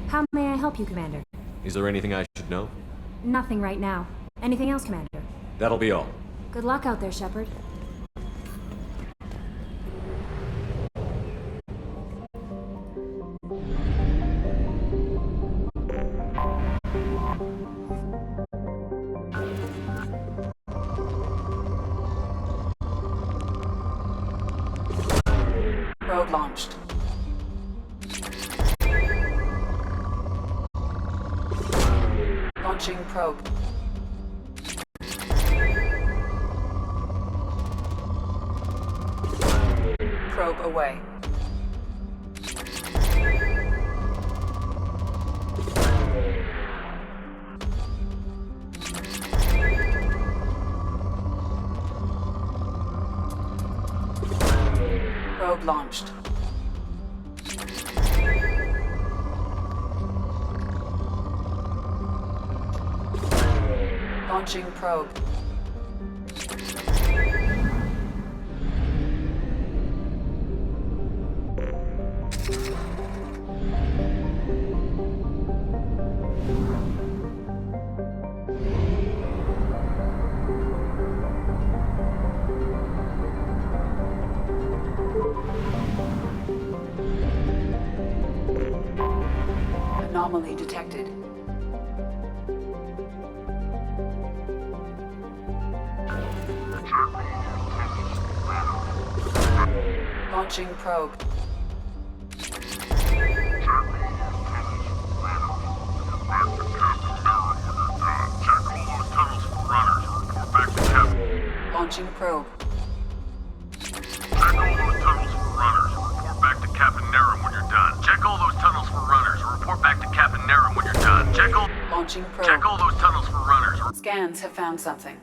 How may I help you, Commander? Is there anything I should know? Nothing right now. Anything else, Commander? That'll be all. Good luck out there, Shepard. Probe launched. Launching probe. Probe away. Probe launched. Launching probe. Anomaly detected. Launching probe. Launching probe. Check all those tunnels for runners and report back to Captain Nara when you're done. Check all those tunnels for runners and report back to Captain Nara when you're done. Launching probe. Check all those tunnels for runners. Scans have found something.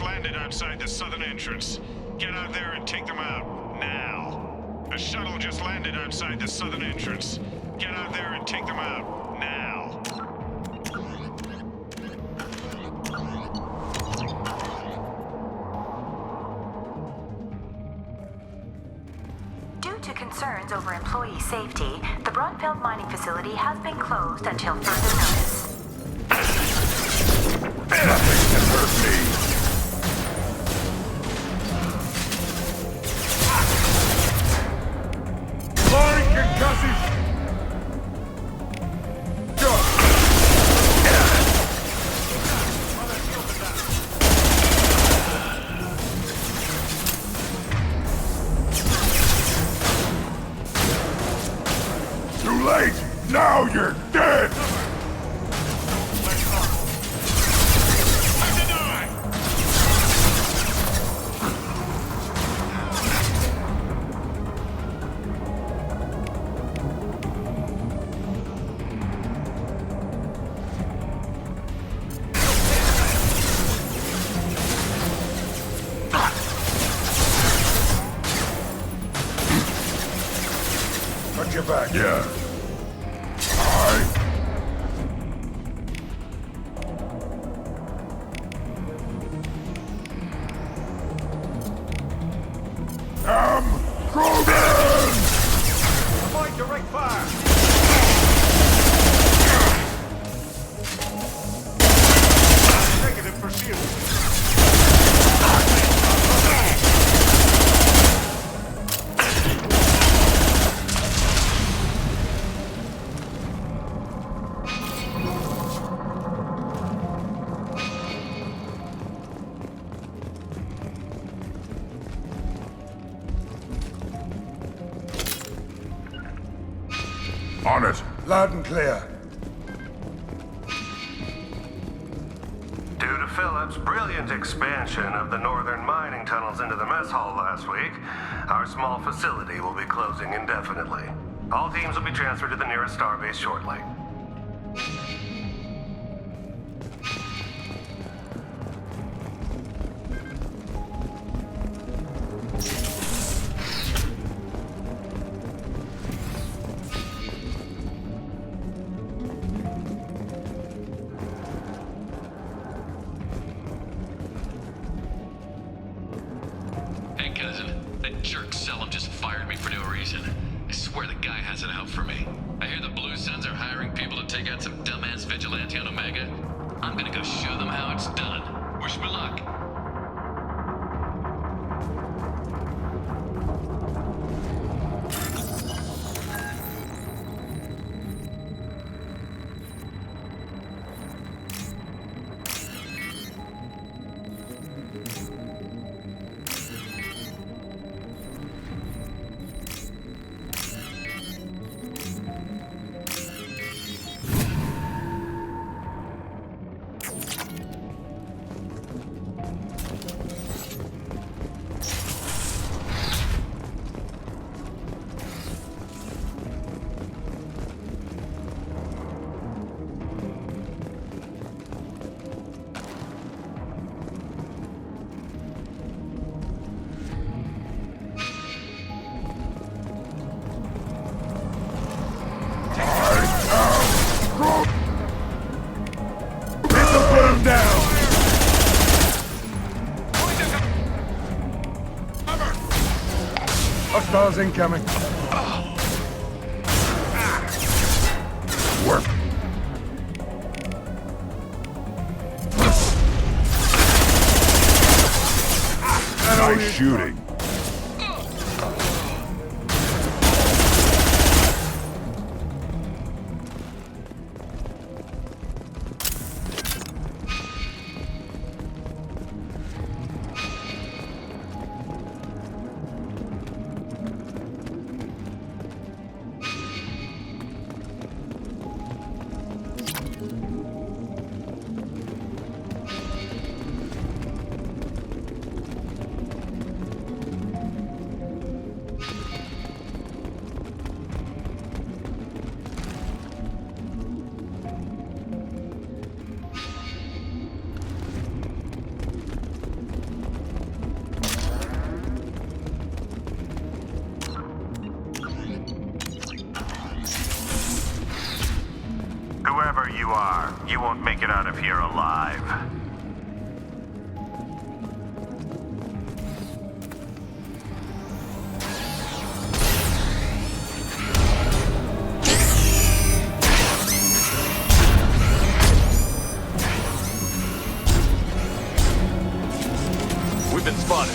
just landed outside the southern entrance. Get out there and take them out, now. A shuttle just landed outside the southern entrance. Get out there and take them out, now. Due to concerns over employee safety, the Brunfeld mining facility has been closed until further notice. Nothing can hurt me! Flying concussive! Too late! Now you're dead! Got your back. Yeah. Avoid direct fire! Negative pursuit. On it. Loud and clear. Due to Phillips' brilliant expansion of the northern mining tunnels into the mess hall last week, our small facility will be closing indefinitely. All teams will be transferred to the nearest starbase shortly. Hey, cousin. That jerk Selim just fired me for no reason. I swear the guy has it out for me. I hear the Blue Suns are hiring people to take out some dumbass vigilante on Omega. I'm gonna go show them how it's done. Wish me luck. Hostiles incoming. Work. Nice shooting. you are, you won't make it out of here alive. We've been spotted.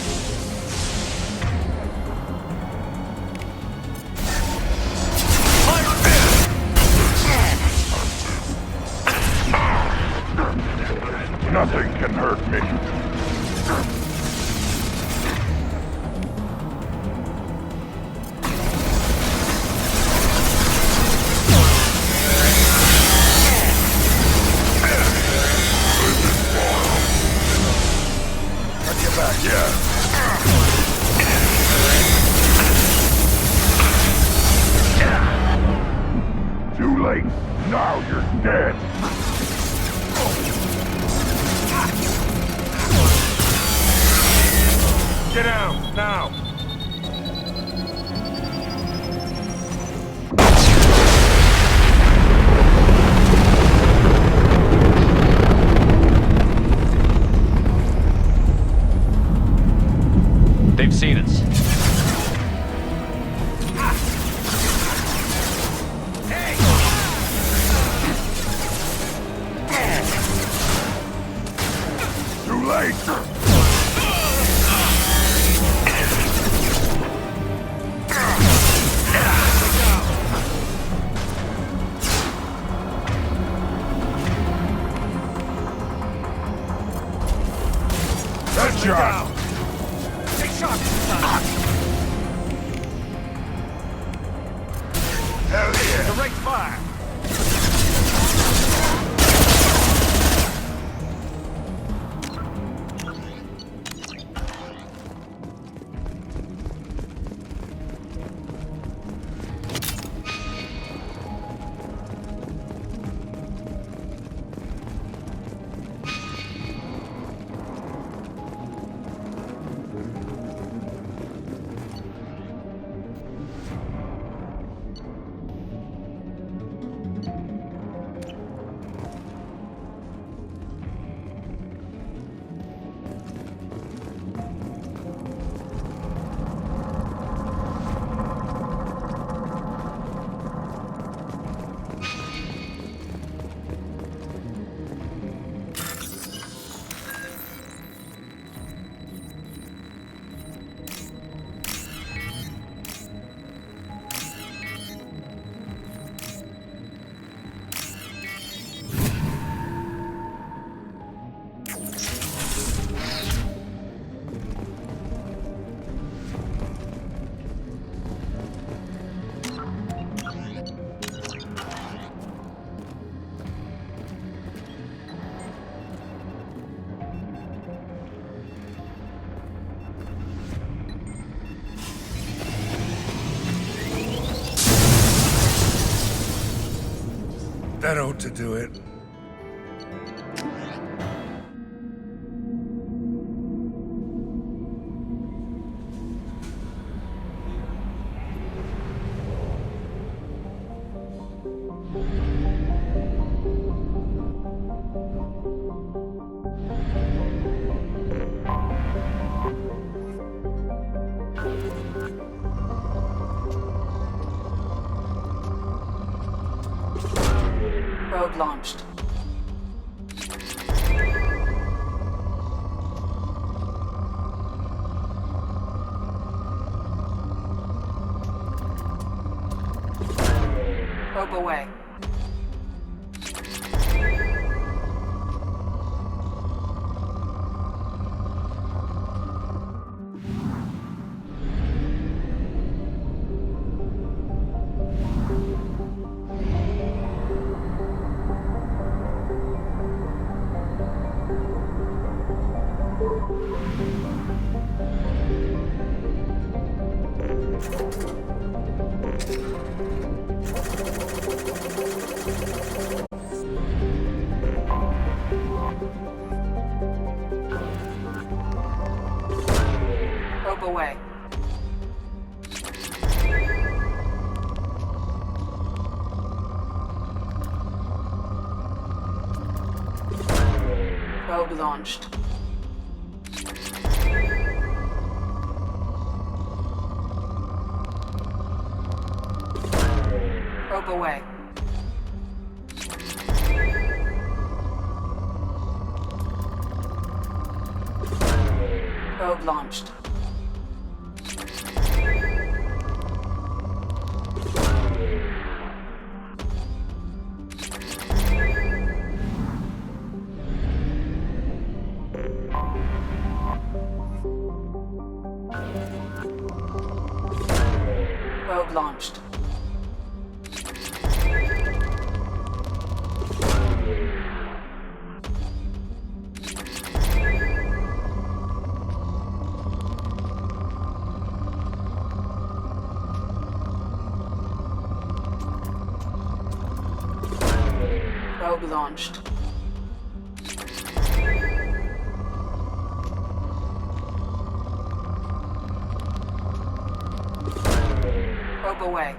Nothing can hurt me. Got your back, yeah. Too late. Now you're dead. Get down, now! They've seen us. Too late! Headshot! Take shots! Hell yeah! Direct fire! That ought to do it. Probe launched. Probe away. Probe launched. Probe away. Probe launched. Probe launched. Probe launched. Probe away.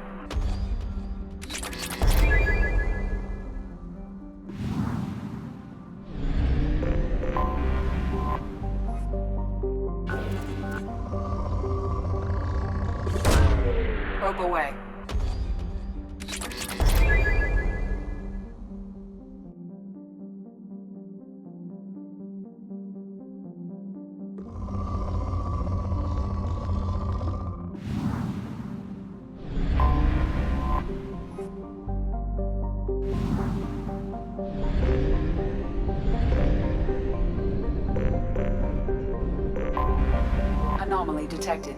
Probe away. Anomaly detected.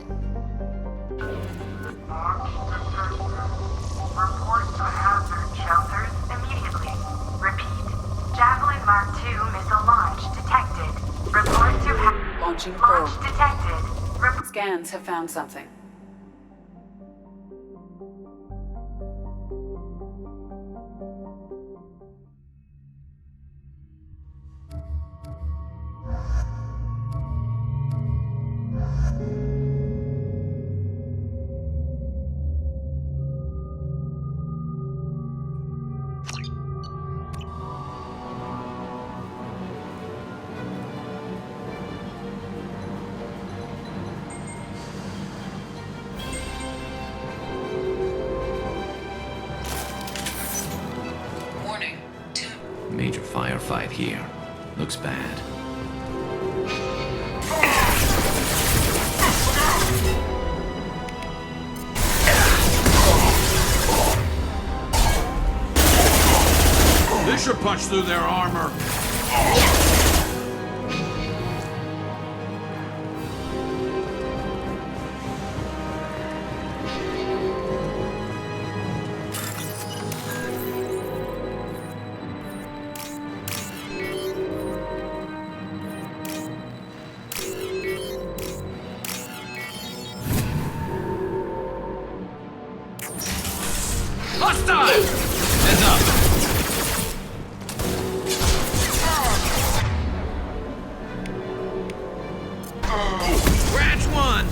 Report to hazard shelters immediately. Repeat. Javelin Mark II missile launch detected. Report to Launching launch probe. detected. Scans have found something. Major firefight here. Looks bad. This should punch through their armor. Hostile! Heads up! Branch one!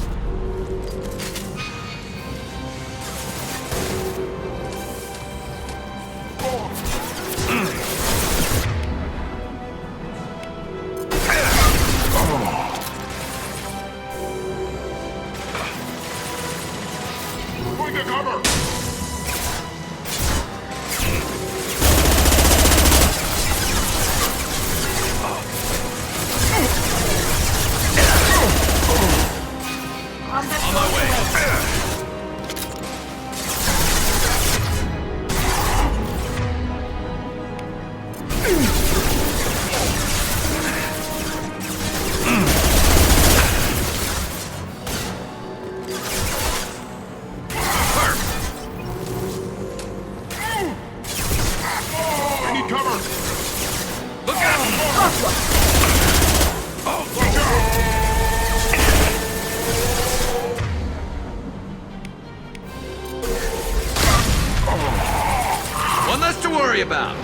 Going to cover! On my way. I need cover! Look out! Watch out! One less to worry about.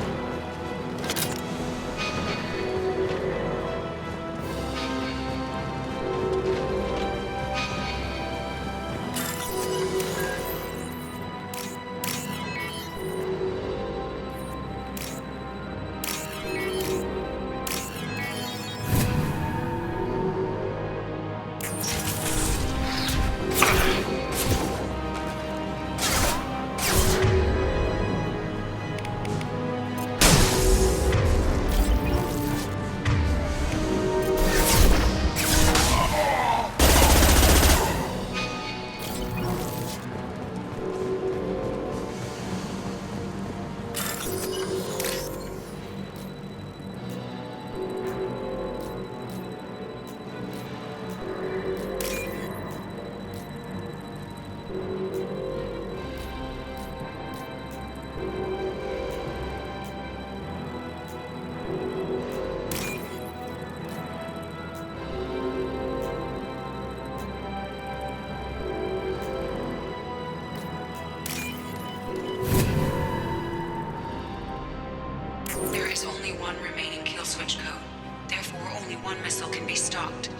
There's only one remaining kill switch code. Therefore, only one missile can be stocked.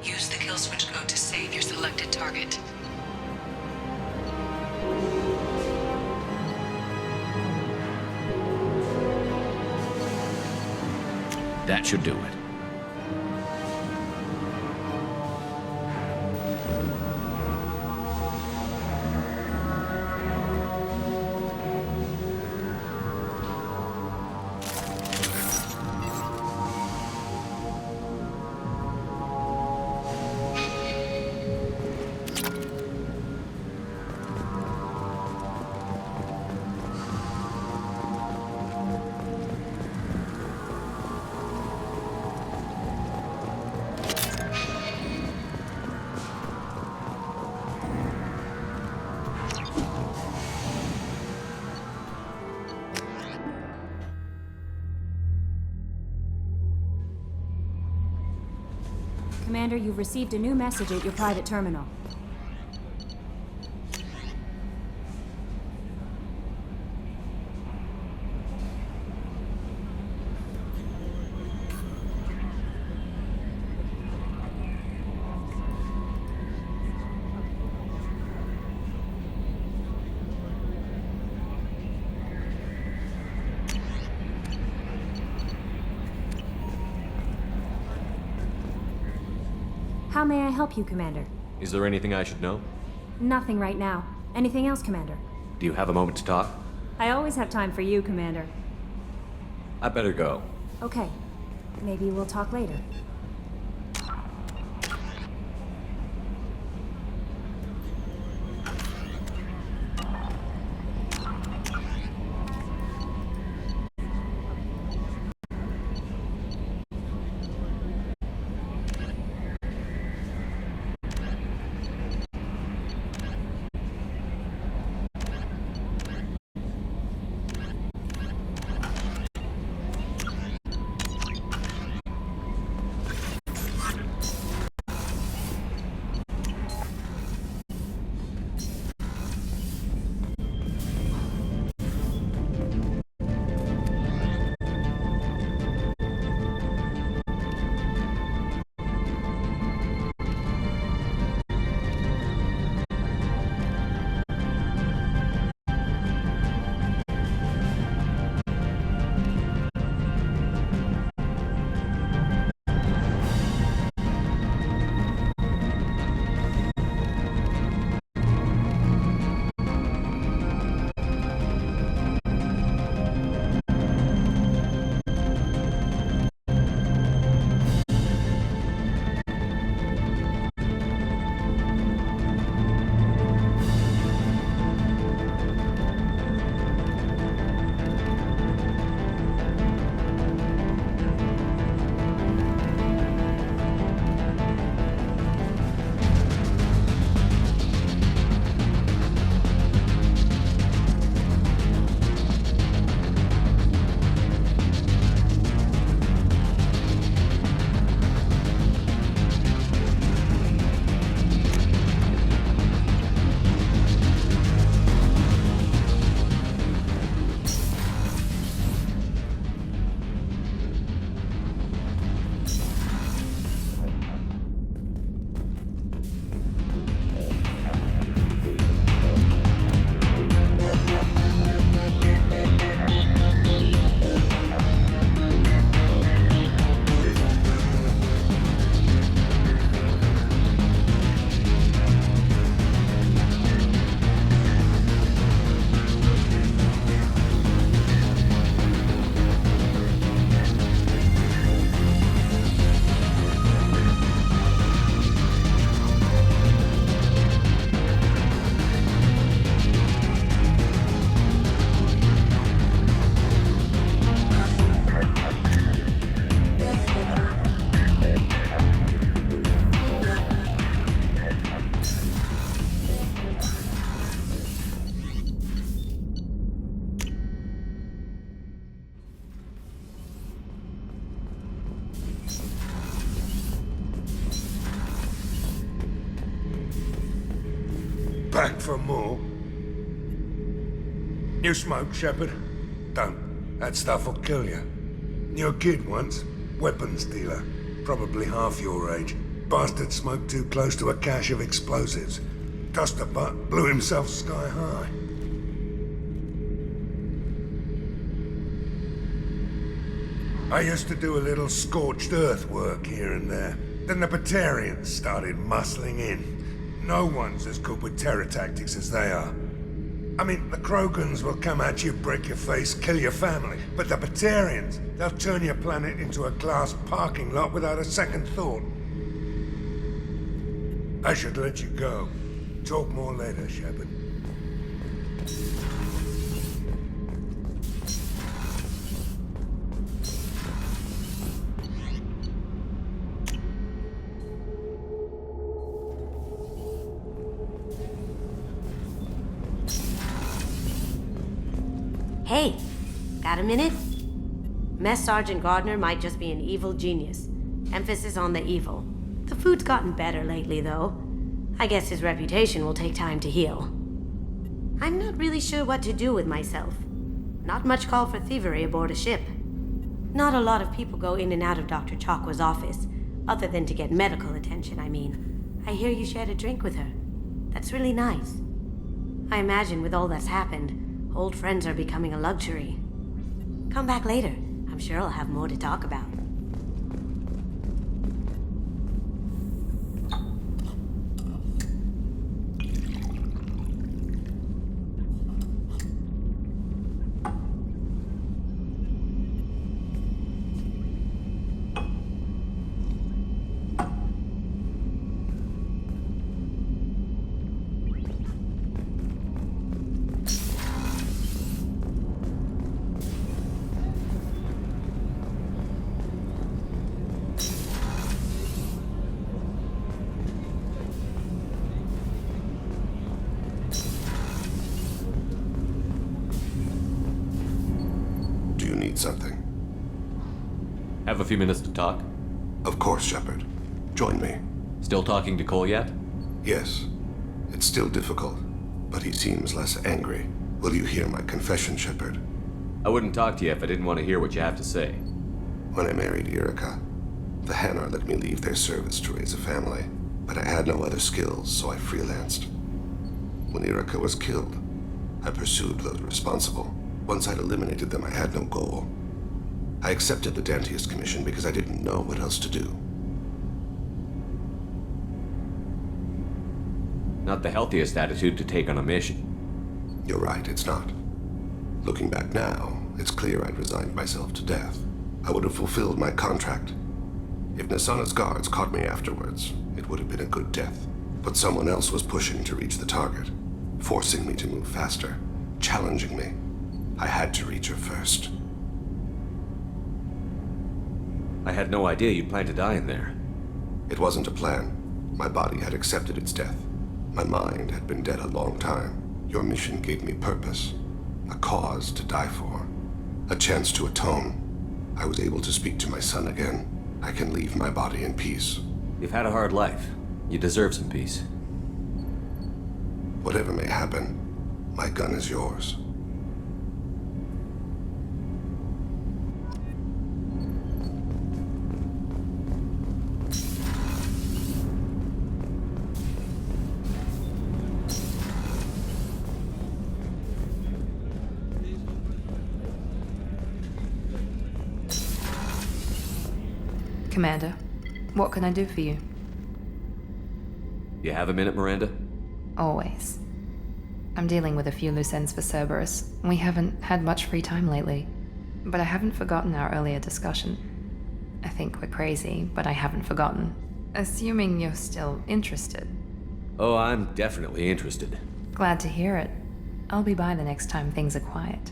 Use the kill switch code to save your selected target. That should do it. Commander, you've received a new message at your private terminal. How may I help you, Commander? Is there anything I should know? Nothing right now. Anything else, Commander? Do you have a moment to talk? I always have time for you, Commander. I better go. Okay. Maybe we'll talk later. Back for more? You smoke, Shepard? Don't. That stuff will kill you. You're a kid once. Weapons dealer. Probably half your age. Bastard smoked too close to a cache of explosives. Tossed a butt, blew himself sky high. I used to do a little scorched earth work here and there. Then the Batarians started muscling in. No one's as good with terror tactics as they are. I mean, the Krogans will come at you, break your face, kill your family. But the Batarians, they'll turn your planet into a glass parking lot without a second thought. I should let you go. Talk more later, Shepard. Hey, got a minute? Mess Sergeant Gardner might just be an evil genius. Emphasis on the evil. The food's gotten better lately, though. I guess his reputation will take time to heal. I'm not really sure what to do with myself. Not much call for thievery aboard a ship. Not a lot of people go in and out of Dr. Chakwa's office, other than to get medical attention, I mean. I hear you shared a drink with her. That's really nice. I imagine with all that's happened, old friends are becoming a luxury. Come back later. I'm sure I'll have more to talk about. Something. Have a few minutes to talk? Of course, Shepard. Join me. Still talking to Cole yet? Yes. It's still difficult, but he seems less angry. Will you hear my confession, Shepard? I wouldn't talk to you if I didn't want to hear what you have to say. When I married Erica, the Hanar let me leave their service to raise a family, but I had no other skills, so I freelanced. When Erica was killed, I pursued those responsible. Once I'd eliminated them, I had no goal. I accepted the Dantius commission because I didn't know what else to do. Not the healthiest attitude to take on a mission. You're right, it's not. Looking back now, it's clear I'd resigned myself to death. I would have fulfilled my contract. If Nasana's guards caught me afterwards, it would have been a good death. But someone else was pushing to reach the target, forcing me to move faster, challenging me. I had to reach her first. I had no idea you'd plan to die in there. It wasn't a plan. My body had accepted its death. My mind had been dead a long time. Your mission gave me purpose. A cause to die for. A chance to atone. I was able to speak to my son again. I can leave my body in peace. You've had a hard life. You deserve some peace. Whatever may happen, my gun is yours. Commander, what can I do for you? You have a minute, Miranda? Always. I'm dealing with a few loose ends for Cerberus. We haven't had much free time lately. But I haven't forgotten our earlier discussion. I think we're crazy, but I haven't forgotten. Assuming you're still interested. Oh, I'm definitely interested. Glad to hear it. I'll be by the next time things are quiet.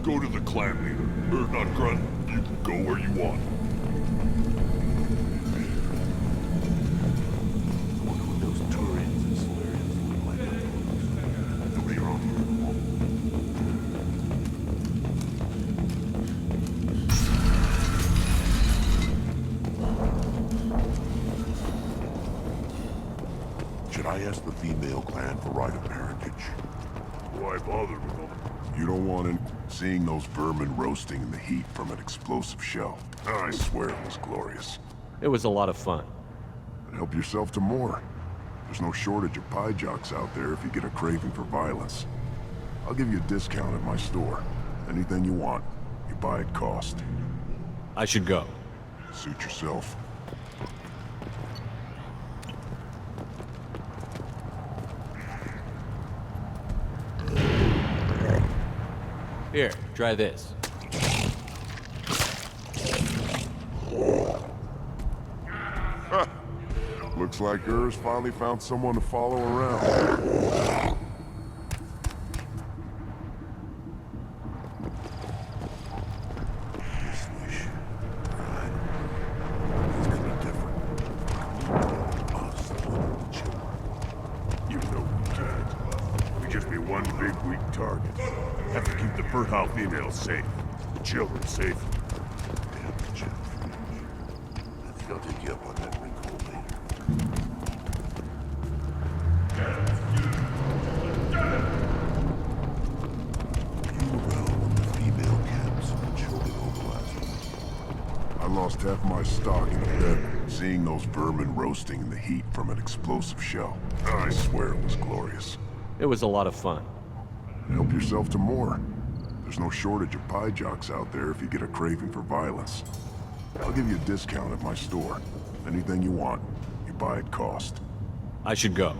Go to the clan leader. Or not grunt. You can go where you want. I wonder what those Turians and Solarians look like. Nobody around here. Should I ask the female clan for right of parentage? Why bother with them? You don't want any... Seeing those vermin roasting in the heat from an explosive shell. I swear it was glorious. It was a lot of fun. Help yourself to more. There's no shortage of pie jocks out there if you get a craving for violence. I'll give you a discount at my store. Anything you want, you buy at cost. I should go. Suit yourself. Here, try this. Looks like Urs finally found someone to follow around. Fertile females safe. The children safe. Damn the children. I think I'll take you up on that wrinkle later. You were well when the female camps and the children overlapped. I lost half my stock in a bed, seeing those vermin roasting in the heat from an explosive shell. I swear it was glorious. It was a lot of fun. Help yourself to more. There's no shortage of pie jocks out there if you get a craving for violence. I'll give you a discount at my store. Anything you want, you buy at cost. I should go.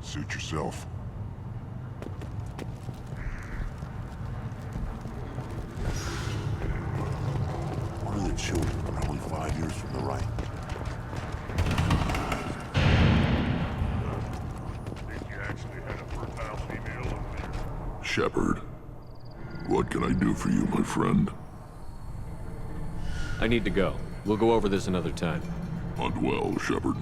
Suit yourself. One of the children, probably 5 years from the right. Think you actually had a fertile female over there? Shepard. What can I do for you, my friend? I need to go. We'll go over this another time. Hunt well, Shepard.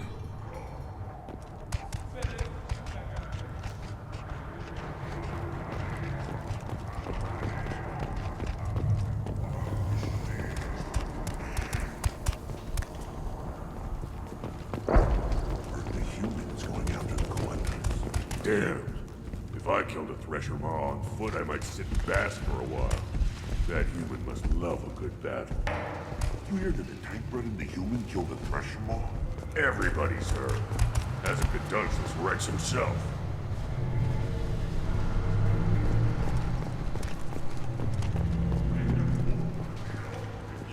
The humans going after the collectors. Damn. If I killed a Thresher Maw on foot, I might sit and bask for a while. That human must love a good battle. You hear that the tank-bred and the human killed a Thresher Maw? Everybody's heard. Hasn't been done since Rex himself.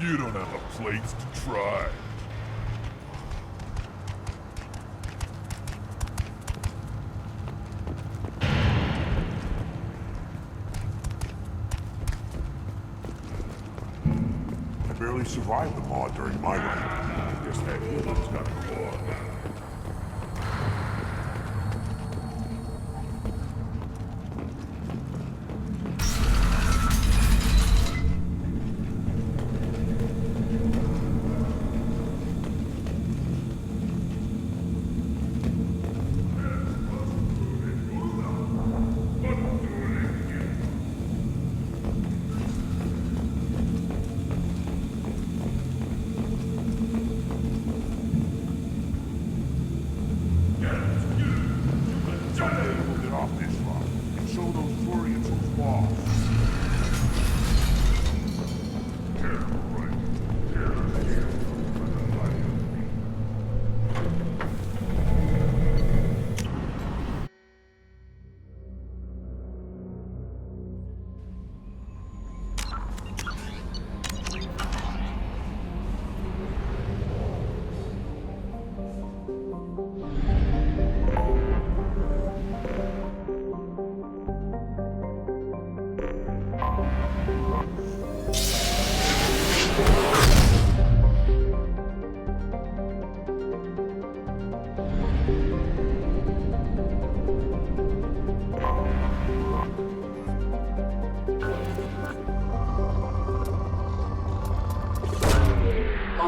You don't have a place to try. Barely survived the Maw during my life. Guess that human's got a claw.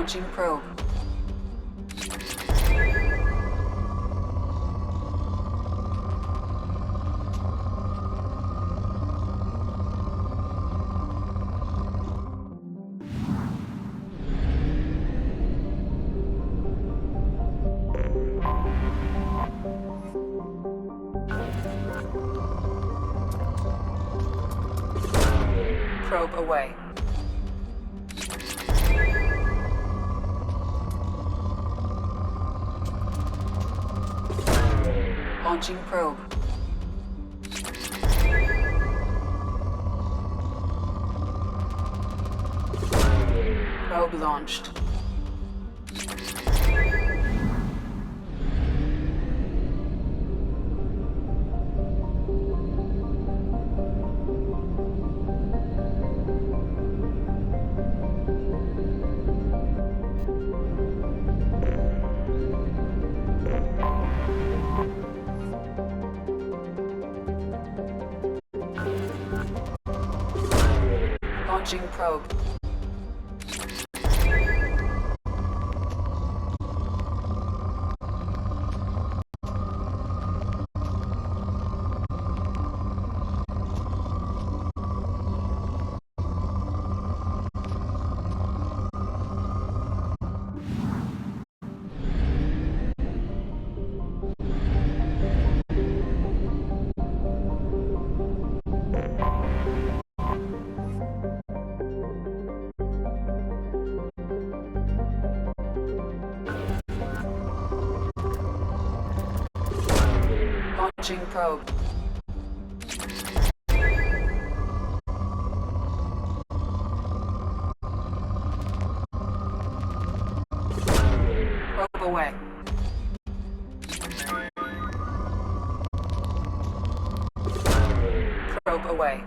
Launching probe. Probe away. Launching probe. Probe launched. Launching probe. Launching probe. Probe away. Probe away.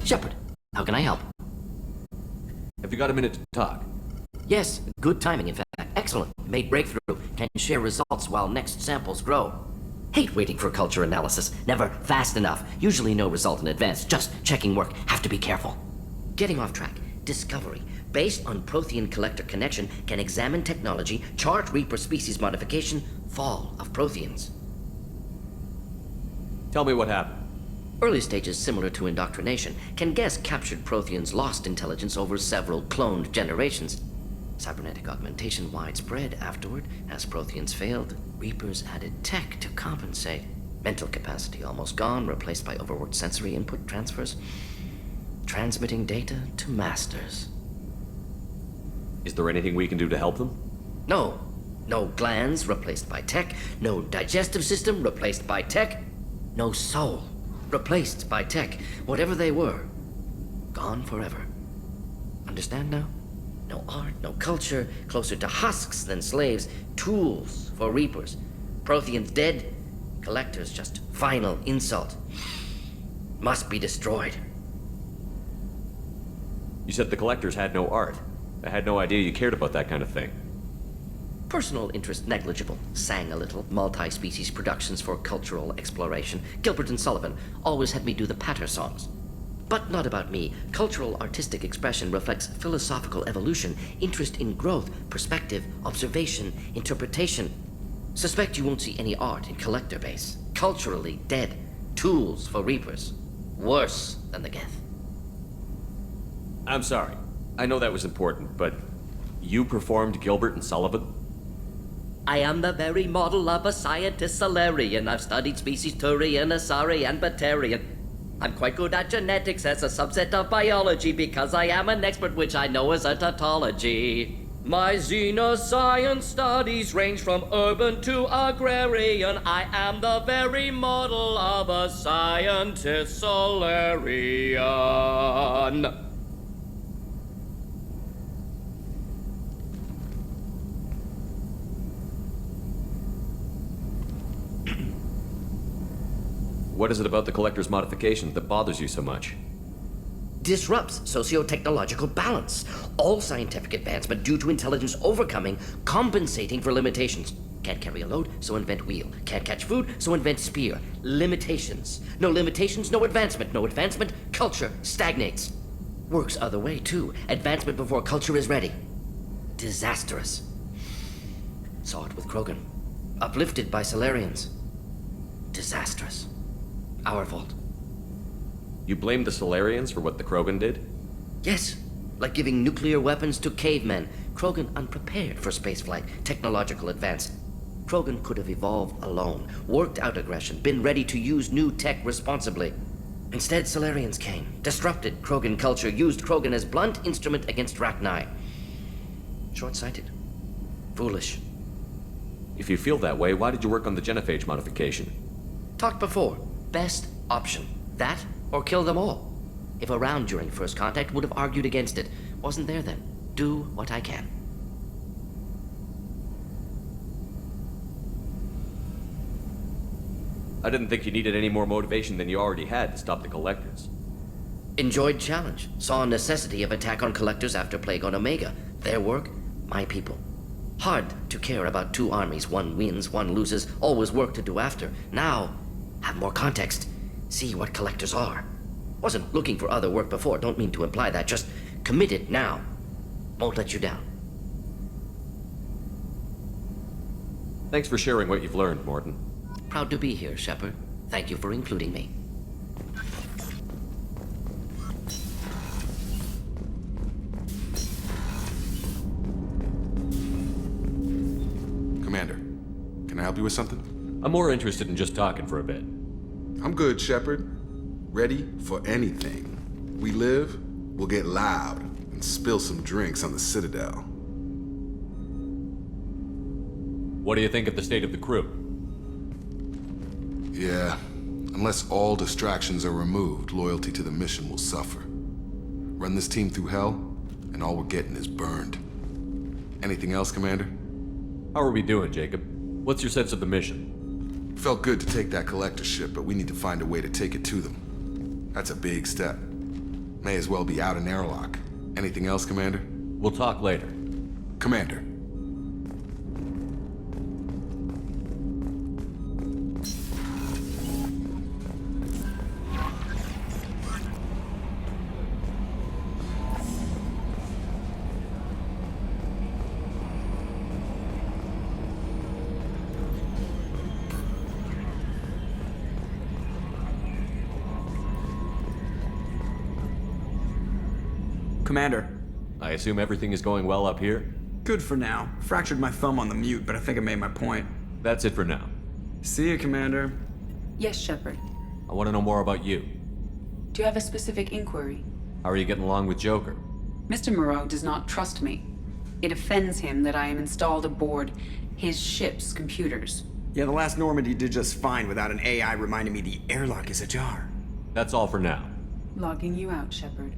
Shepard, how can I help? Have you got a minute to talk? Yes, good timing in fact. Excellent. Made breakthrough. Can share results while next samples grow. Hate waiting for culture analysis. Never fast enough. Usually no result in advance. Just checking work. Have to be careful. Getting off track. Discovery. Based on Prothean collector connection, can examine technology, chart Reaper species modification, fall of Protheans. Tell me what happened. Early stages similar to indoctrination. Can guess captured Protheans lost intelligence over several cloned generations. Cybernetic augmentation widespread afterward. As Protheans failed, Reapers added tech to compensate. Mental capacity almost gone, replaced by overworked sensory input transfers. Transmitting data to masters. Is there anything we can do to help them? No. No glands replaced by tech. No digestive system replaced by tech. No soul replaced by tech. Whatever they were, gone forever. Understand now? No art, no culture, closer to husks than slaves, tools for Reapers. Protheans dead, collectors just final insult. Must be destroyed. You said the collectors had no art. I had no idea you cared about that kind of thing. Personal interest negligible. Sang a little. Multi-species productions for cultural exploration. Gilbert and Sullivan always had me do the patter songs. But not about me. Cultural artistic expression reflects philosophical evolution, interest in growth, perspective, observation, interpretation. Suspect you won't see any art in collector base. Culturally dead. Tools for Reapers. Worse than the Geth. I'm sorry. I know that was important, but you performed Gilbert and Sullivan? I am the very model of a scientist Solarian. I've studied species Turian, Asari, and Batarian. I'm quite good at genetics as a subset of biology because I am an expert which I know is a tautology. My xenoscience studies range from urban to agrarian. I am the very model of a scientist Solarian. What is it about the Collector's modification that bothers you so much? Disrupts socio-technological balance. All scientific advancement due to intelligence overcoming, compensating for limitations. Can't carry a load, so invent wheel. Can't catch food, so invent spear. Limitations. No limitations, no advancement. No advancement, culture stagnates. Works other way, too. Advancement before culture is ready. Disastrous. Saw it with Krogan. Uplifted by Solarians. Disastrous. Our fault. You blame the Solarians for what the Krogan did? Yes, like giving nuclear weapons to cavemen. Krogan unprepared for spaceflight, technological advance. Krogan could have evolved alone, worked out aggression, been ready to use new tech responsibly. Instead, Solarians came, disrupted Krogan culture, used Krogan as blunt instrument against Rachni. Short-sighted. Foolish. If you feel that way, why did you work on the genophage modification? Talked before. Best option. That or kill them all. If around during first contact, would have argued against it. Wasn't there then. Do what I can. I didn't think you needed any more motivation than you already had to stop the Collectors. Enjoyed challenge. Saw necessity of attack on Collectors after Plague on Omega. Their work, my people. Hard to care about two armies. One wins, one loses. Always work to do after. Now, have more context. See what Collectors are. Wasn't looking for other work before. Don't mean to imply that. Just committed now. Won't let you down. Thanks for sharing what you've learned, Morton. Proud to be here, Shepard. Thank you for including me. Commander, can I help you with something? I'm more interested in just talking for a bit. I'm good, Shepard. Ready for anything. We live, we'll get loud, and spill some drinks on the Citadel. What do you think of the state of the crew? Yeah, unless all distractions are removed, loyalty to the mission will suffer. Run this team through hell, and all we're getting is burned. Anything else, Commander? How are we doing, Jacob? What's your sense of the mission? Felt good to take that collector ship, but we need to find a way to take it to them. That's a big step. May as well be out in airlock. Anything else, Commander? We'll talk later. Commander. Commander. I assume everything is going well up here? Good for now. Fractured my thumb on the mute, but I think I made my point. That's it for now. See you, Commander. Yes, Shepard. I want to know more about you. Do you have a specific inquiry? How are you getting along with Joker? Mr. Moreau does not trust me. It offends him that I am installed aboard his ship's computers. Yeah, the last Normandy did just fine without an AI reminding me the airlock is ajar. That's all for now. Logging you out, Shepard.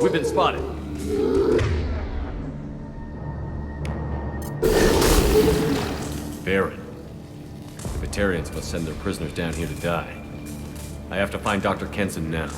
We've been spotted. Baron. The Batarians must send their prisoners down here to die. I have to find Dr. Kenson now.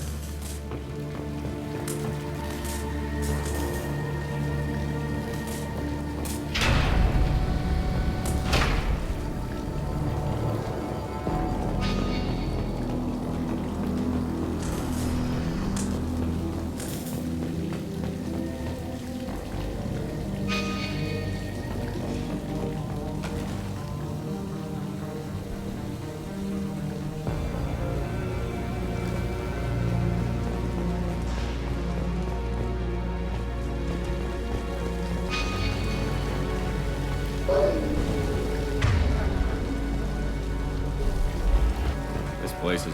This place is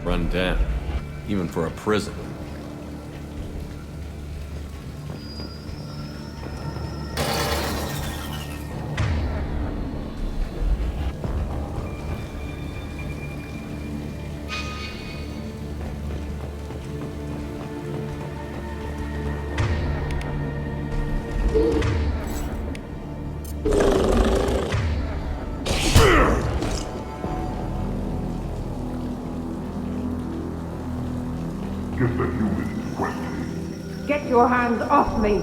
run down, even for a prison. Just a human question. Get your hands off me!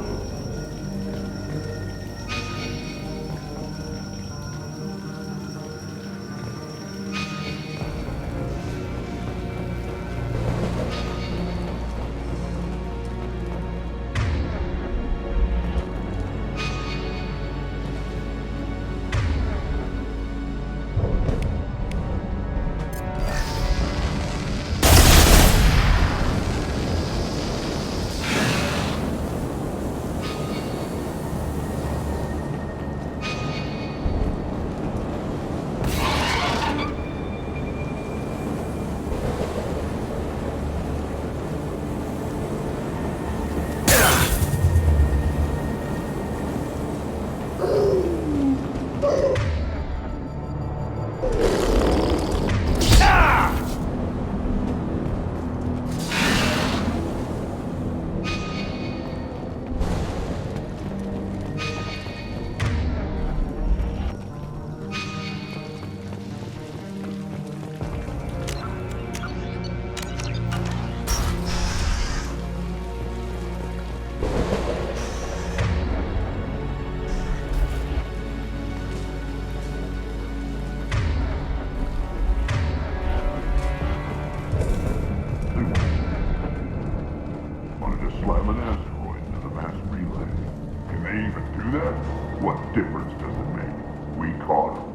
Slam an asteroid into the mass relay. Can they even do that? What difference does it make? We caught them.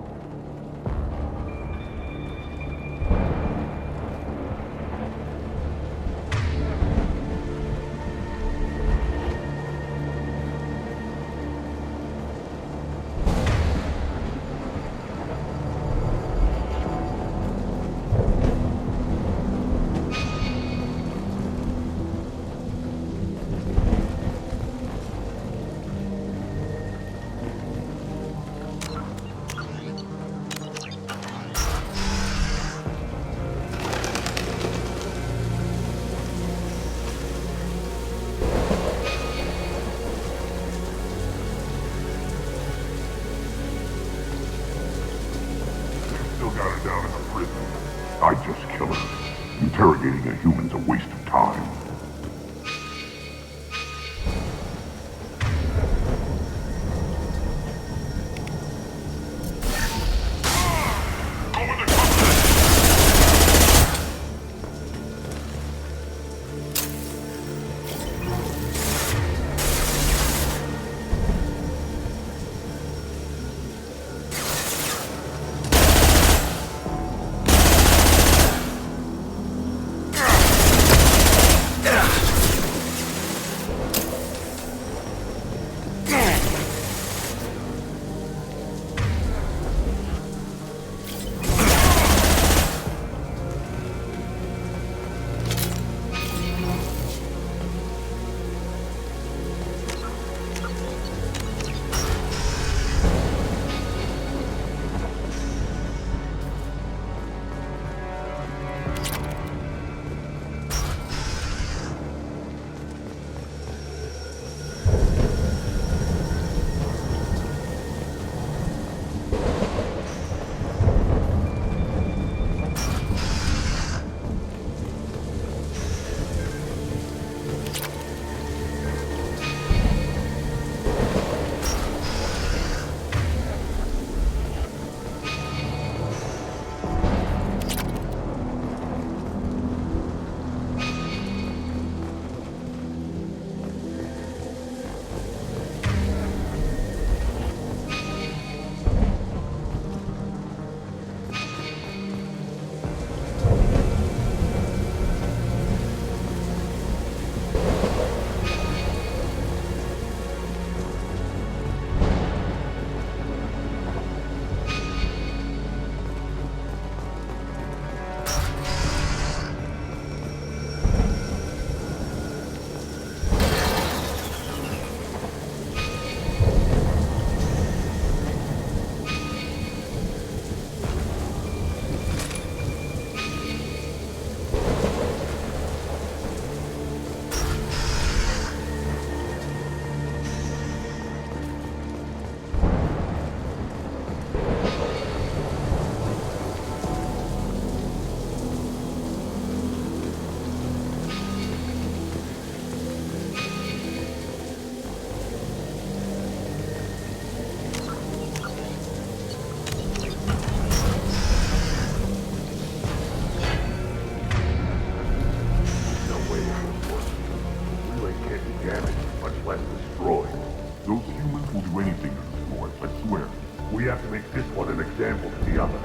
destroyed. Those humans will do anything to destroy, I swear. We have to make this one an example to the others.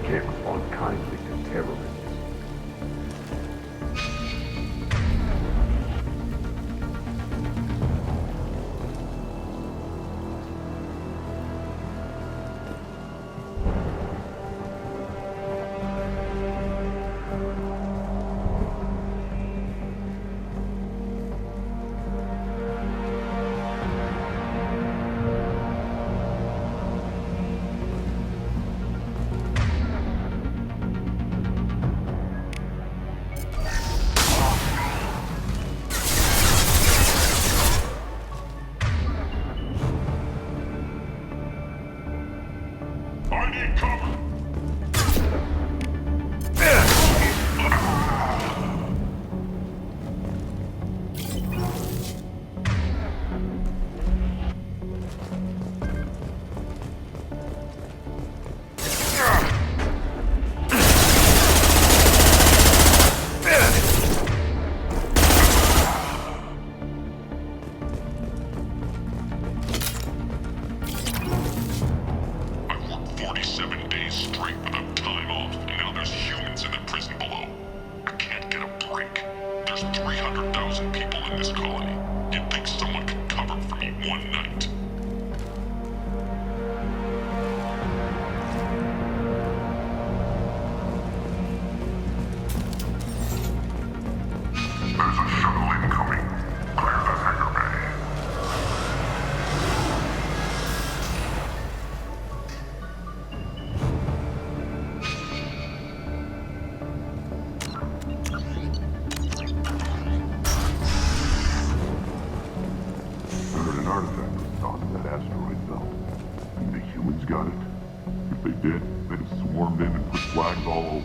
We can't respond kindly to terrorists. I need cover! I've worked 47 days straight without time off, and now there's humans in the prison below. I can't get a break. There's 300,000 people in this colony. You'd think someone could cover for me one night. There's a shuttle incoming. Clear the hangar bay. I heard an artifact was stocked in that asteroid belt. Think the humans got it? If they did, they'd have swarmed in and put flags all over it.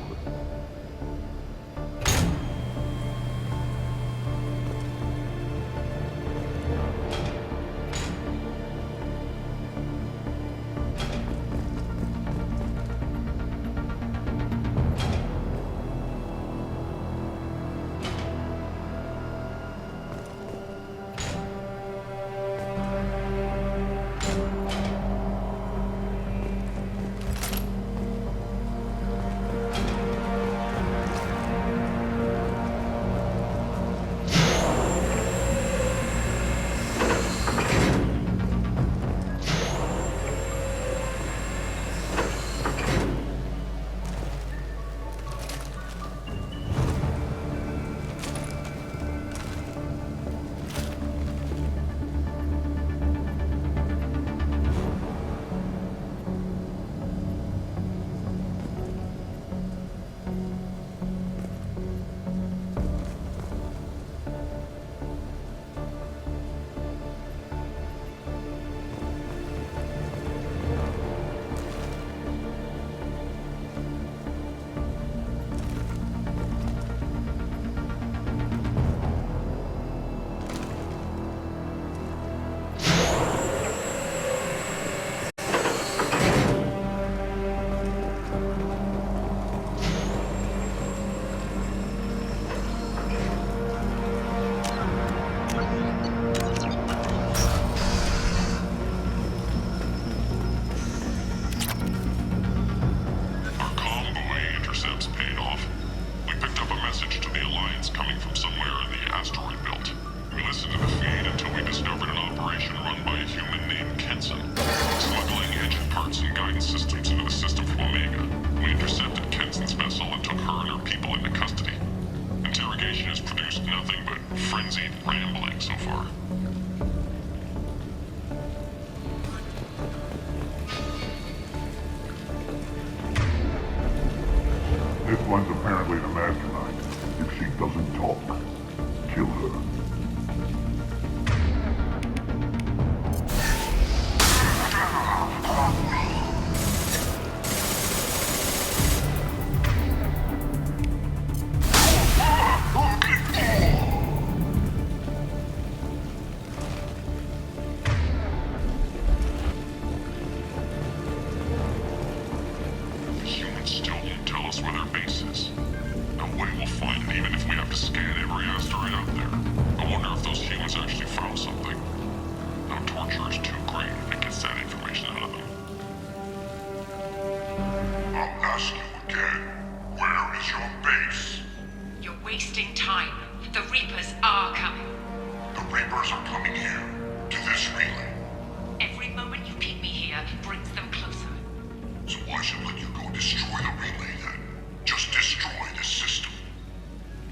ask you again, where is your base? You're wasting time. The Reapers are coming. The Reapers are coming here, to this relay. Every moment you keep me here brings them closer. So why should I let you go destroy the relay then? Just destroy the system.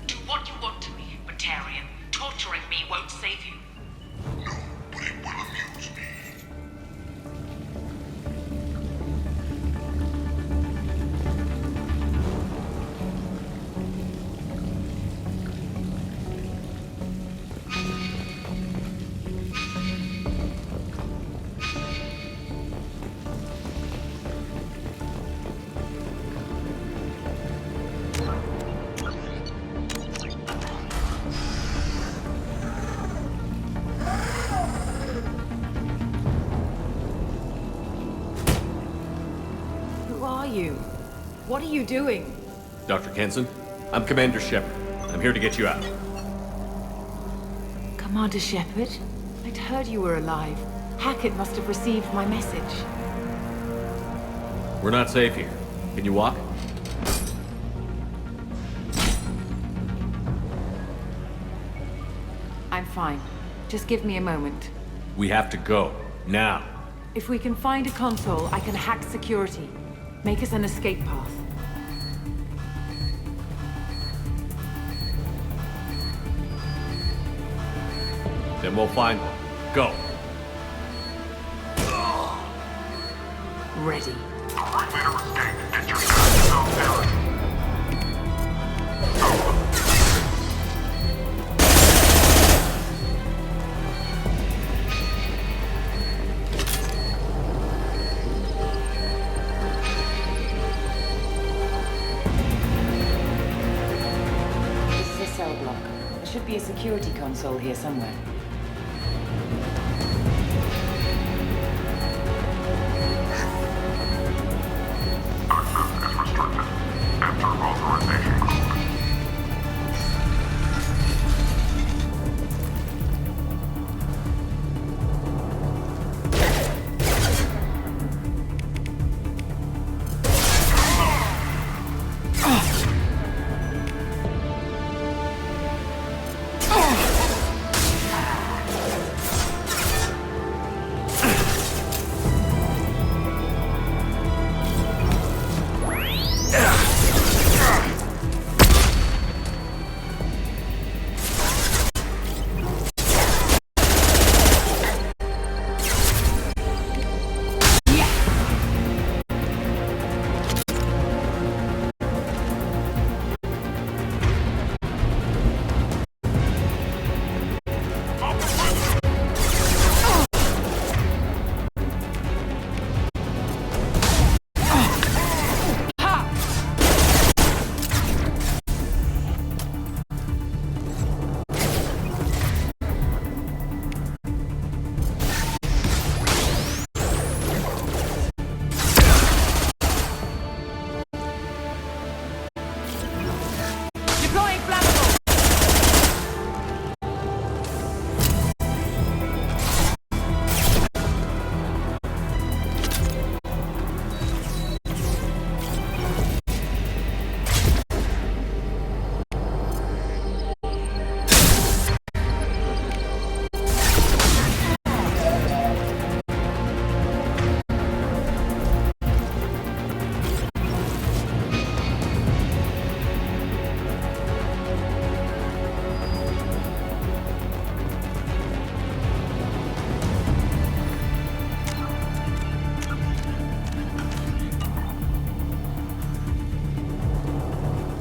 Do what you want to me, Batarian. Torturing me won't save you. No, but it will amuse me. Who are you? What are you doing? Dr. Kenson, I'm Commander Shepard. I'm here to get you out. Commander Shepard? I'd heard you were alive. Hackett must have received my message. We're not safe here. Can you walk? I'm fine. Just give me a moment. We have to go. Now. If we can find a console, I can hack security. Make us an escape path. Then we'll find one. Go. Ready. This is a cell block. There should be a security console here somewhere.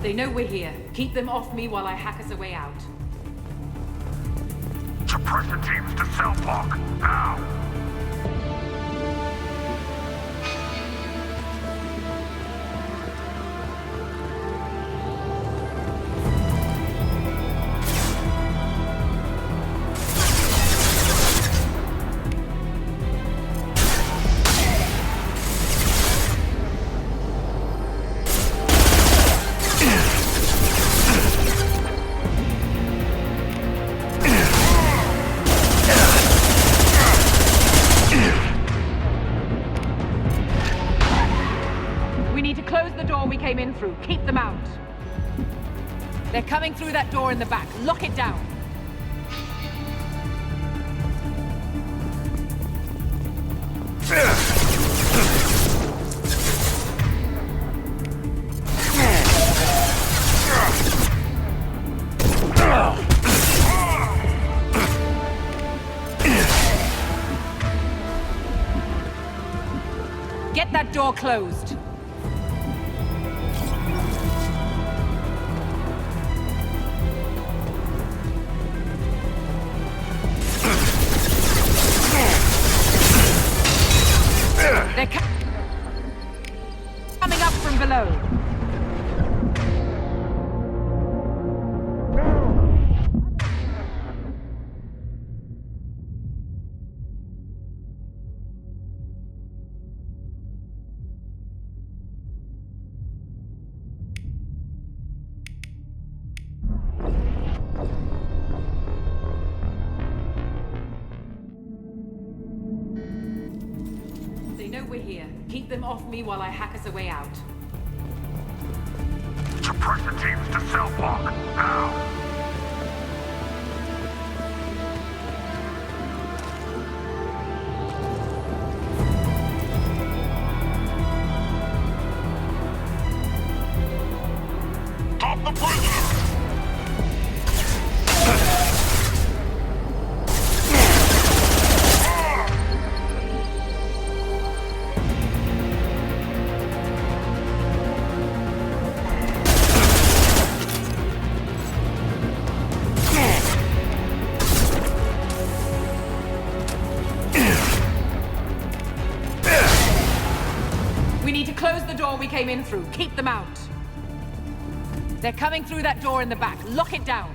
They know we're here. Keep them off me while I hack us a way out. Suppressor teams to cell block, now! came in through. Keep them out. They're coming through that door in the back. Lock it down. Get that door closed. They're coming up from below. We're here. Keep them off me while I hack us a way out. Suppressor teams to cell block, now! Stop the prisoner! Close the door we came in through. Keep them out. They're coming through that door in the back. Lock it down.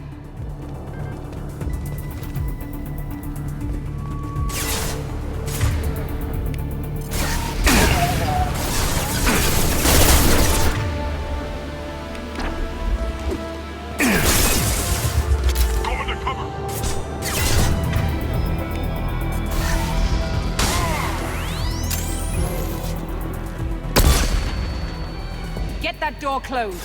Go into cover! Get that door closed.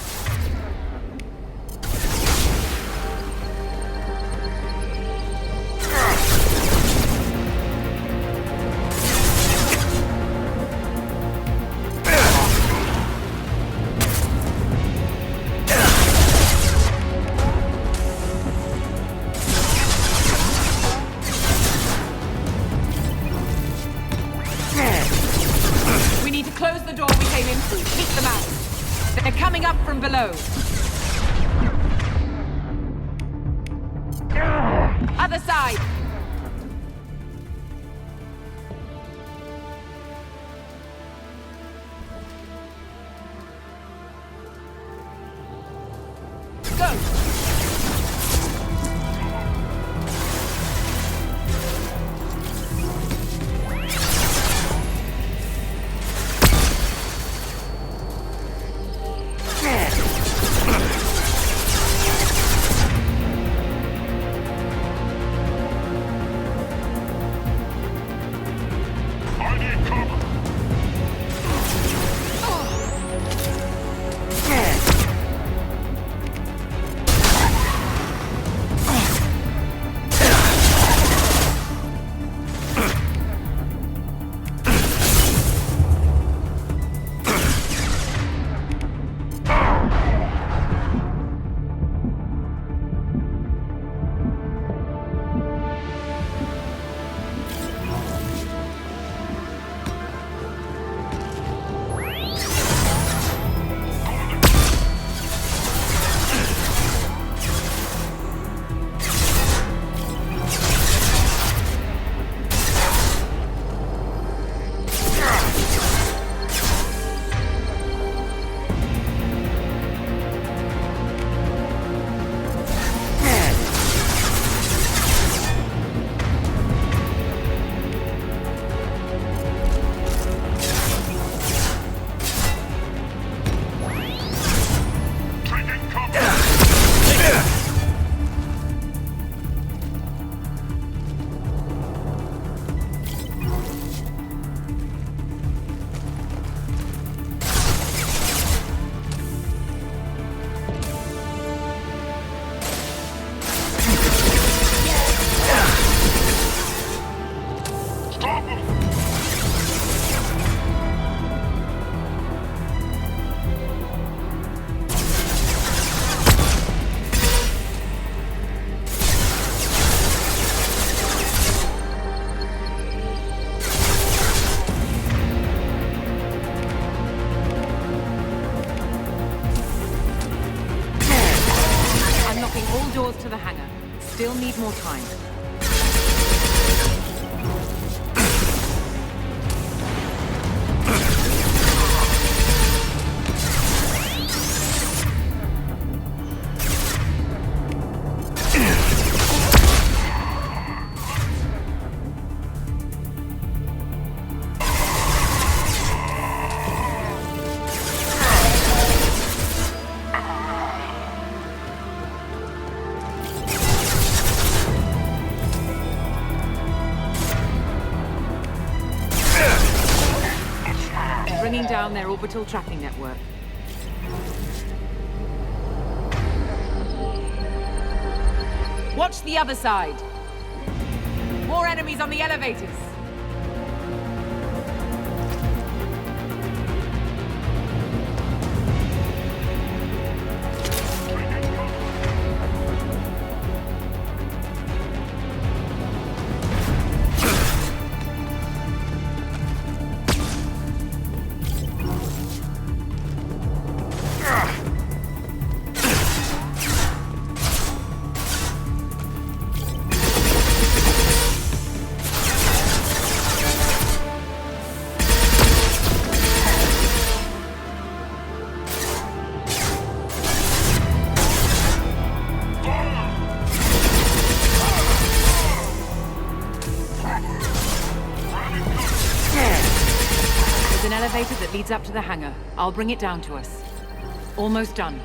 We need to close the door we came in through. Keep them out. They're coming up from below. Other side. Go. still need more time. Bringing down their orbital tracking network. Watch the other side. More enemies on the elevators. There's an elevator that leads up to the hangar. I'll bring it down to us. Almost done.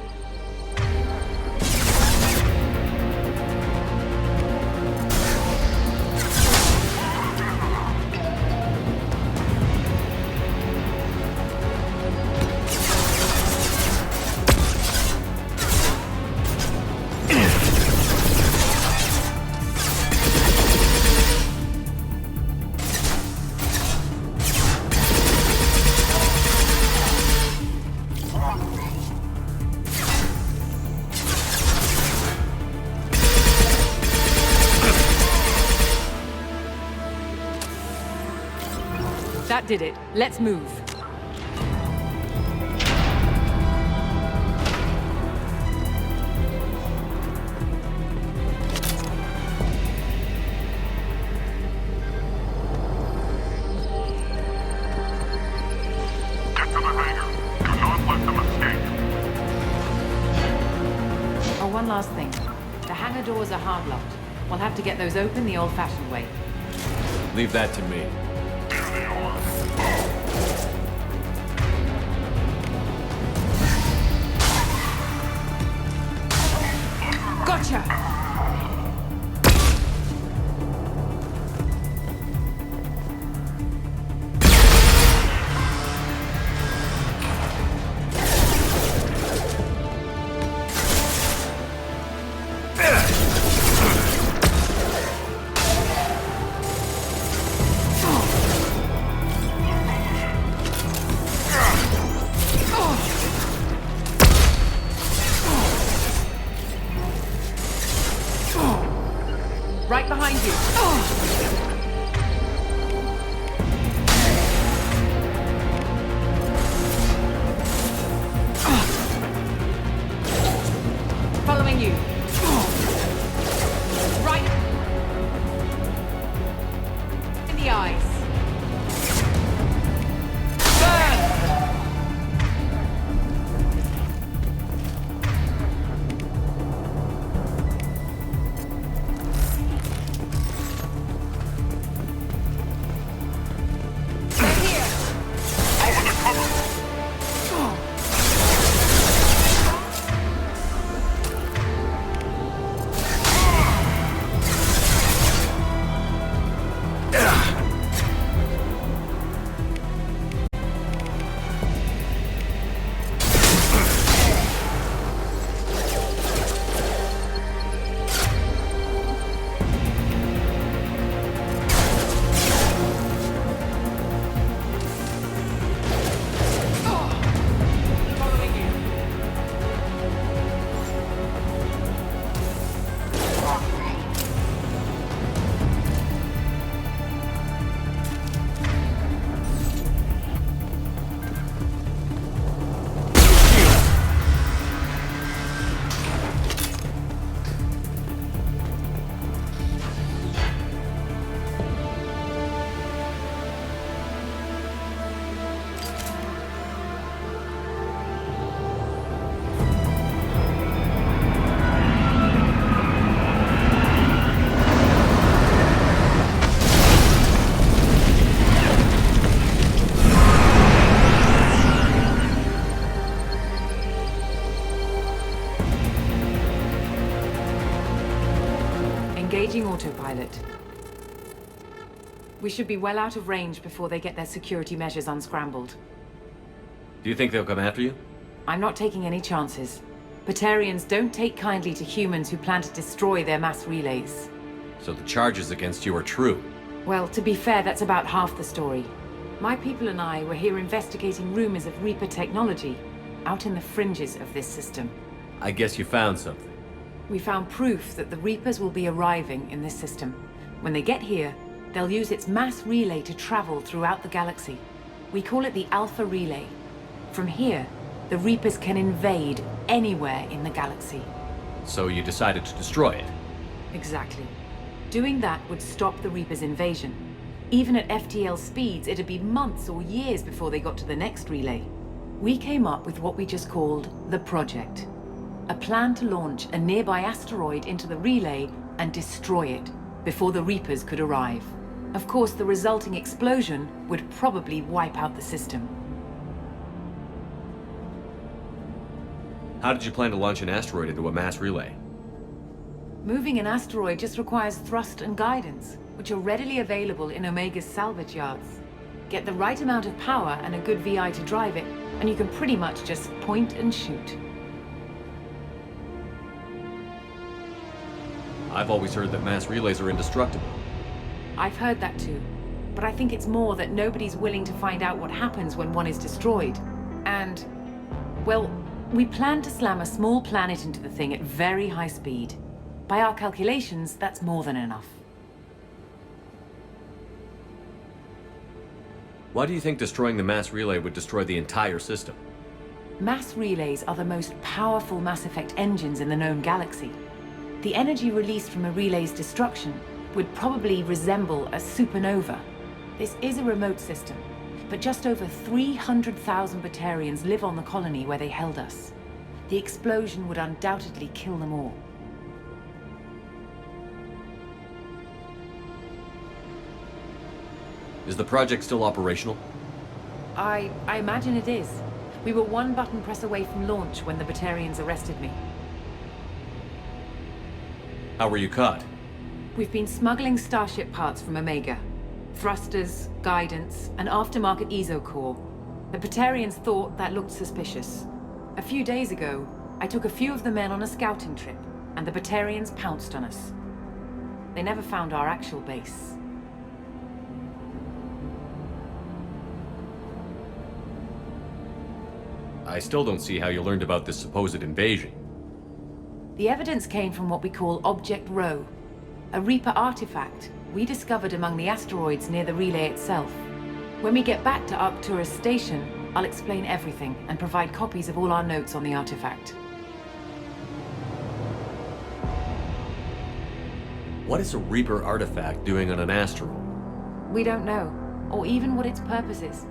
That did it. Let's move. Get to the hangar. Do not let them escape. Oh, one last thing. The hangar doors are hard locked. We'll have to get those open the old-fashioned way. Leave that to me. Gotcha! Right behind you. Following you. Right in the eyes. Engaging autopilot. We should be well out of range before they get their security measures unscrambled. Do you think they'll come after you? I'm not taking any chances. Batarians don't take kindly to humans who plan to destroy their mass relays. So the charges against you are true? Well, to be fair, that's about half the story. My people and I were here investigating rumors of Reaper technology, out in the fringes of this system. I guess you found something. We found proof that the Reapers will be arriving in this system. When they get here, they'll use its mass relay to travel throughout the galaxy. We call it the Alpha Relay. From here, the Reapers can invade anywhere in the galaxy. So you decided to destroy it? Exactly. Doing that would stop the Reapers' invasion. Even at FTL speeds, it'd be months or years before they got to the next relay. We came up with what we just called the Project. A plan to launch a nearby asteroid into the relay and destroy it before the Reapers could arrive. Of course, the resulting explosion would probably wipe out the system. How did you plan to launch an asteroid into a mass relay? Moving an asteroid just requires thrust and guidance, which are readily available in Omega's salvage yards. Get the right amount of power and a good VI to drive it, and you can pretty much just point and shoot. I've always heard that mass relays are indestructible. I've heard that too, but I think it's more that nobody's willing to find out what happens when one is destroyed. And, well, we plan to slam a small planet into the thing at very high speed. By our calculations, that's more than enough. Why do you think destroying the mass relay would destroy the entire system? Mass relays are the most powerful Mass Effect engines in the known galaxy. The energy released from a relay's destruction would probably resemble a supernova. This is a remote system, but just over 300,000 Batarians live on the colony where they held us. The explosion would undoubtedly kill them all. Is the project still operational? I imagine it is. We were one button press away from launch when the Batarians arrested me. How were you caught? We've been smuggling Starship parts from Omega. Thrusters, guidance, and aftermarket ESO core. The Batarians thought that looked suspicious. A few days ago, I took a few of the men on a scouting trip, and the Batarians pounced on us. They never found our actual base. I still don't see how you learned about this supposed invasion. The evidence came from what we call Object Rho, a Reaper artifact we discovered among the asteroids near the relay itself. When we get back to Arcturus Station, I'll explain everything and provide copies of all our notes on the artifact. What is a Reaper artifact doing on an asteroid? We don't know, or even what its purpose is.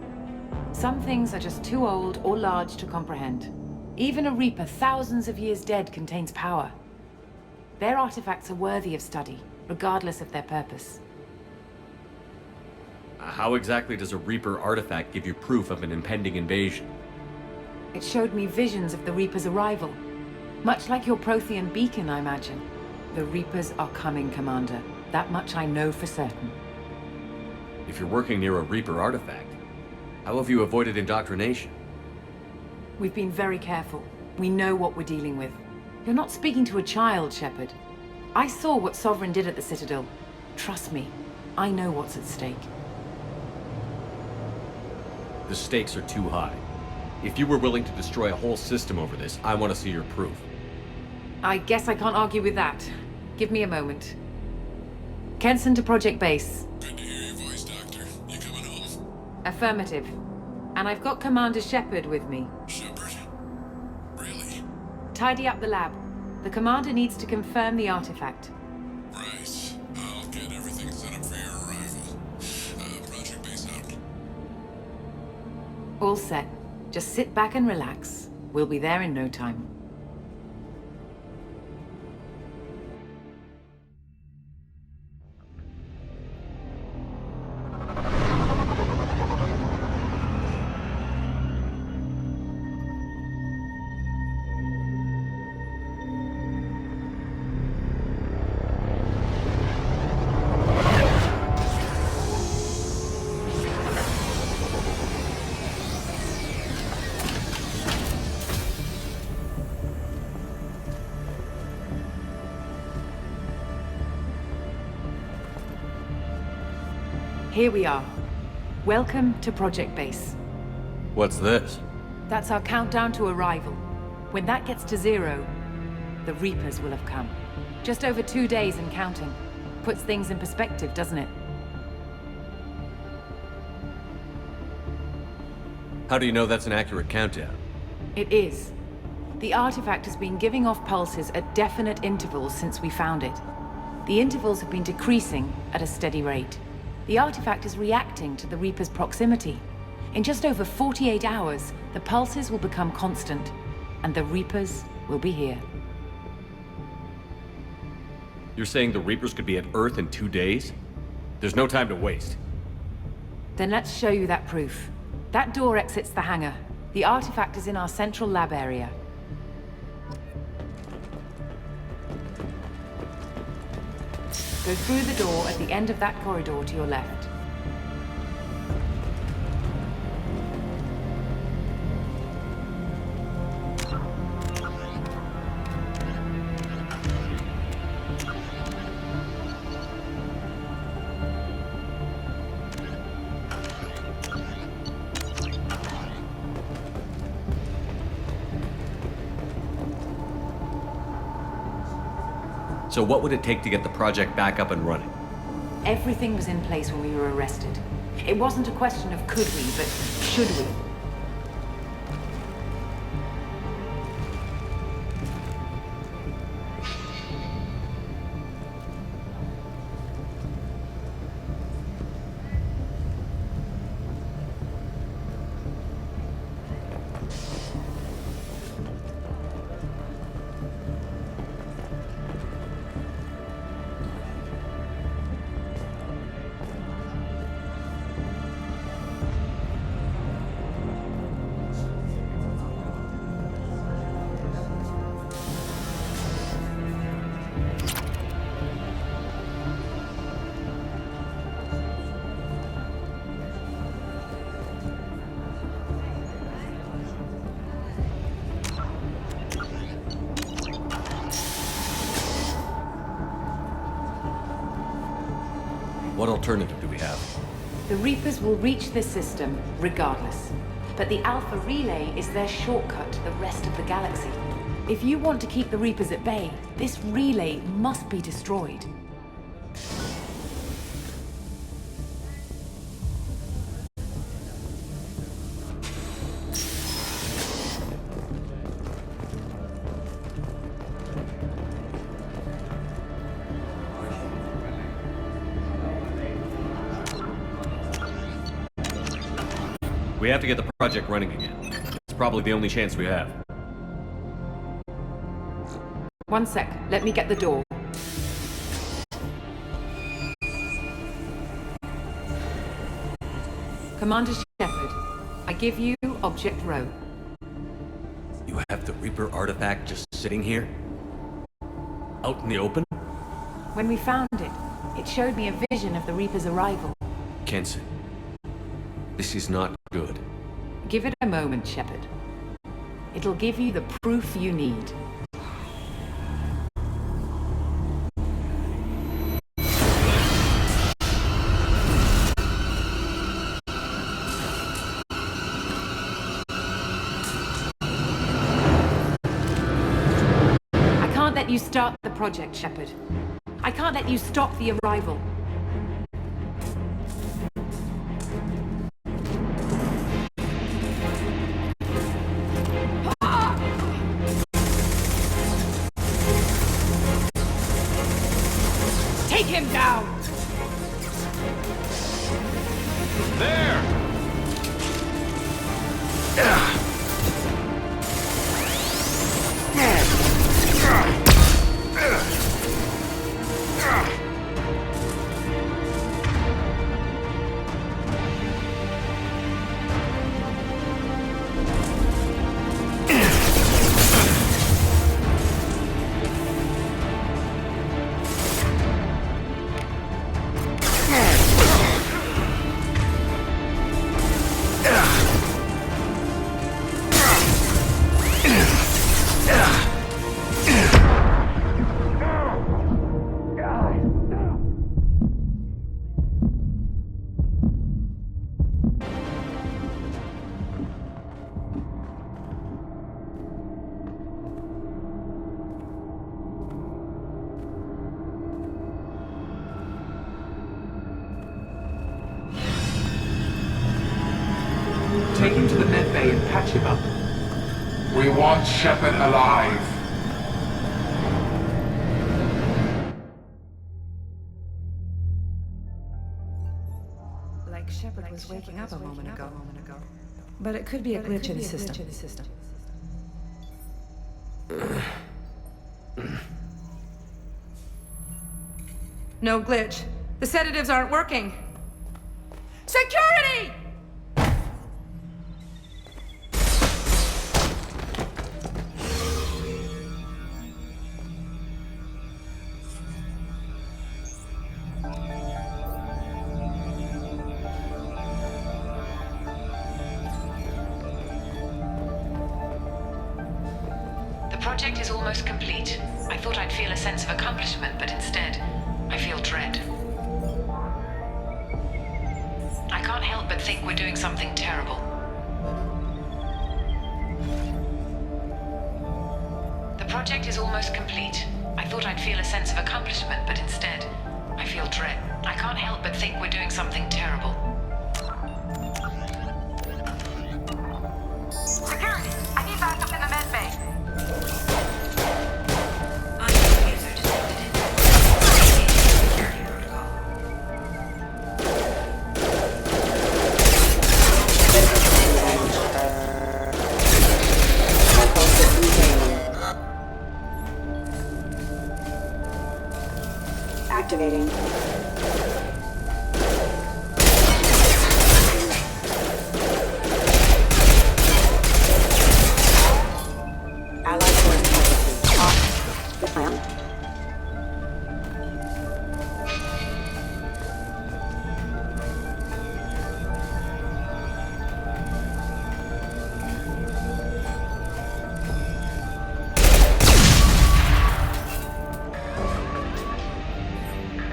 Some things are just too old or large to comprehend. Even a Reaper thousands of years dead contains power. Their artifacts are worthy of study, regardless of their purpose. How exactly does a Reaper artifact give you proof of an impending invasion? It showed me visions of the Reaper's arrival. Much like your Prothean beacon, I imagine. The Reapers are coming, Commander. That much I know for certain. If you're working near a Reaper artifact, how have you avoided indoctrination? We've been very careful. We know what we're dealing with. You're not speaking to a child, Shepard. I saw what Sovereign did at the Citadel. Trust me, I know what's at stake. The stakes are too high. If you were willing to destroy a whole system over this, I want to see your proof. I guess I can't argue with that. Give me a moment. Kenson to Project Base. Good to hear your voice, Doctor. You coming home? Affirmative. And I've got Commander Shepard with me. Shepard? Really? Tidy up the lab. The Commander needs to confirm the artifact. Right. I'll get everything set up for your arrival. Project Base out. All set. Just sit back and relax. We'll be there in no time. Here we are. Welcome to Project Base. What's this? That's our countdown to arrival. When that gets to 0, the Reapers will have come. Just over 2 days and counting. Puts things in perspective, doesn't it? How do you know that's an accurate countdown? It is. The artifact has been giving off pulses at definite intervals since we found it. The intervals have been decreasing at a steady rate. The artifact is reacting to the Reaper's proximity. In just over 48 hours, the pulses will become constant, and the Reapers will be here. You're saying the Reapers could be at Earth in 2 days? There's no time to waste. Then let's show you that proof. That door exits the hangar. The artifact is in our central lab area. Go through the door at the end of that corridor to your left. So what would it take to get the project back up and running? Everything was in place when we were arrested. It wasn't a question of could we, but should we. What alternative do we have? The Reapers will reach this system regardless. But the Alpha Relay is their shortcut to the rest of the galaxy. If you want to keep the Reapers at bay, this relay must be destroyed. We have to get the project running again. It's probably the only chance we have. One sec, let me get the door. Commander Shepard, I give you Object Row. You have the Reaper artifact just sitting here? Out in the open? When we found it, it showed me a vision of the Reaper's arrival. Kenson, this is not good. Give it a moment, Shepard. It'll give you the proof you need. I can't let you start the project, Shepard. I can't let you stop the arrival. Take him down! There! take him to the med bay and patch him up. We want Shepard alive. Like Shepard was waking up a moment ago. But it could be a glitch in the system. No glitch. The sedatives aren't working. Security! The project is almost complete. I thought I'd feel a sense of accomplishment, but instead, I feel dread. I can't help but think we're doing something terrible. The project is almost complete. I thought I'd feel a sense of accomplishment, but instead, I feel dread. I can't help but think we're doing something terrible. Security! I need backup in the med bay. Activating. Allied force capacity off. Good plan.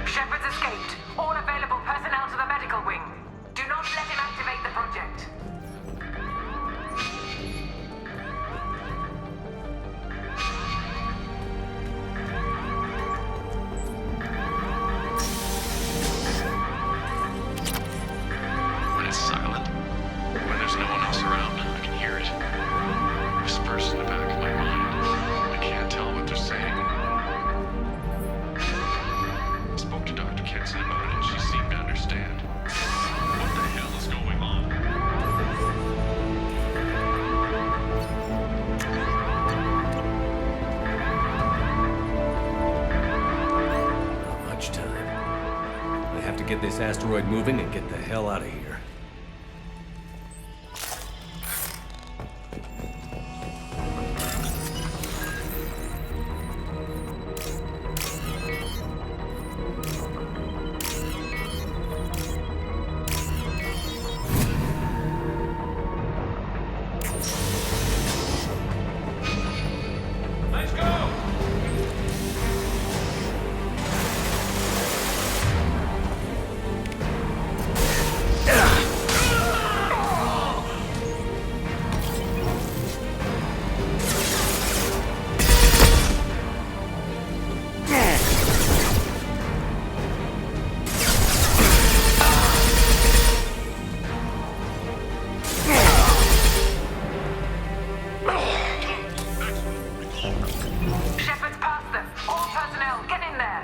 Shepard's escaped. All available personnel to the medical wing. Do not let him activate the project. When it's silent, when there's no one else around, I can hear it. Whispers in the back of my mind. I can't tell what they're saying. I spoke to Dr. Kenson about it, and she seemed to understand. What the hell is going on? Not much time. I have to get this asteroid moving and get the hell out of here. Let's go! Shepard's past them. All personnel, get in there.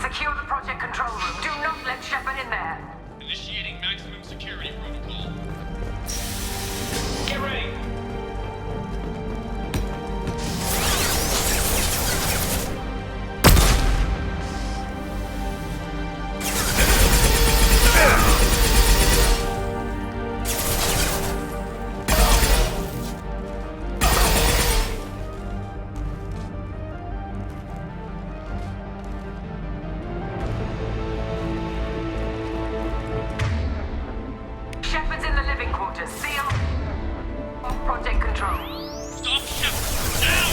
Secure the project control room. Do not let Shepard in there. Initiating maximum security protocol. Get ready! Shepard's in the living quarters. Seal off project control. Stop Shepard! Down!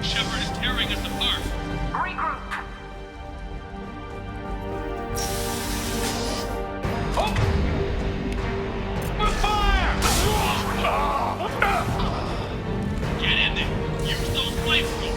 Shepard is tearing us apart. Regroup. Get in there. Use those flamethrowers.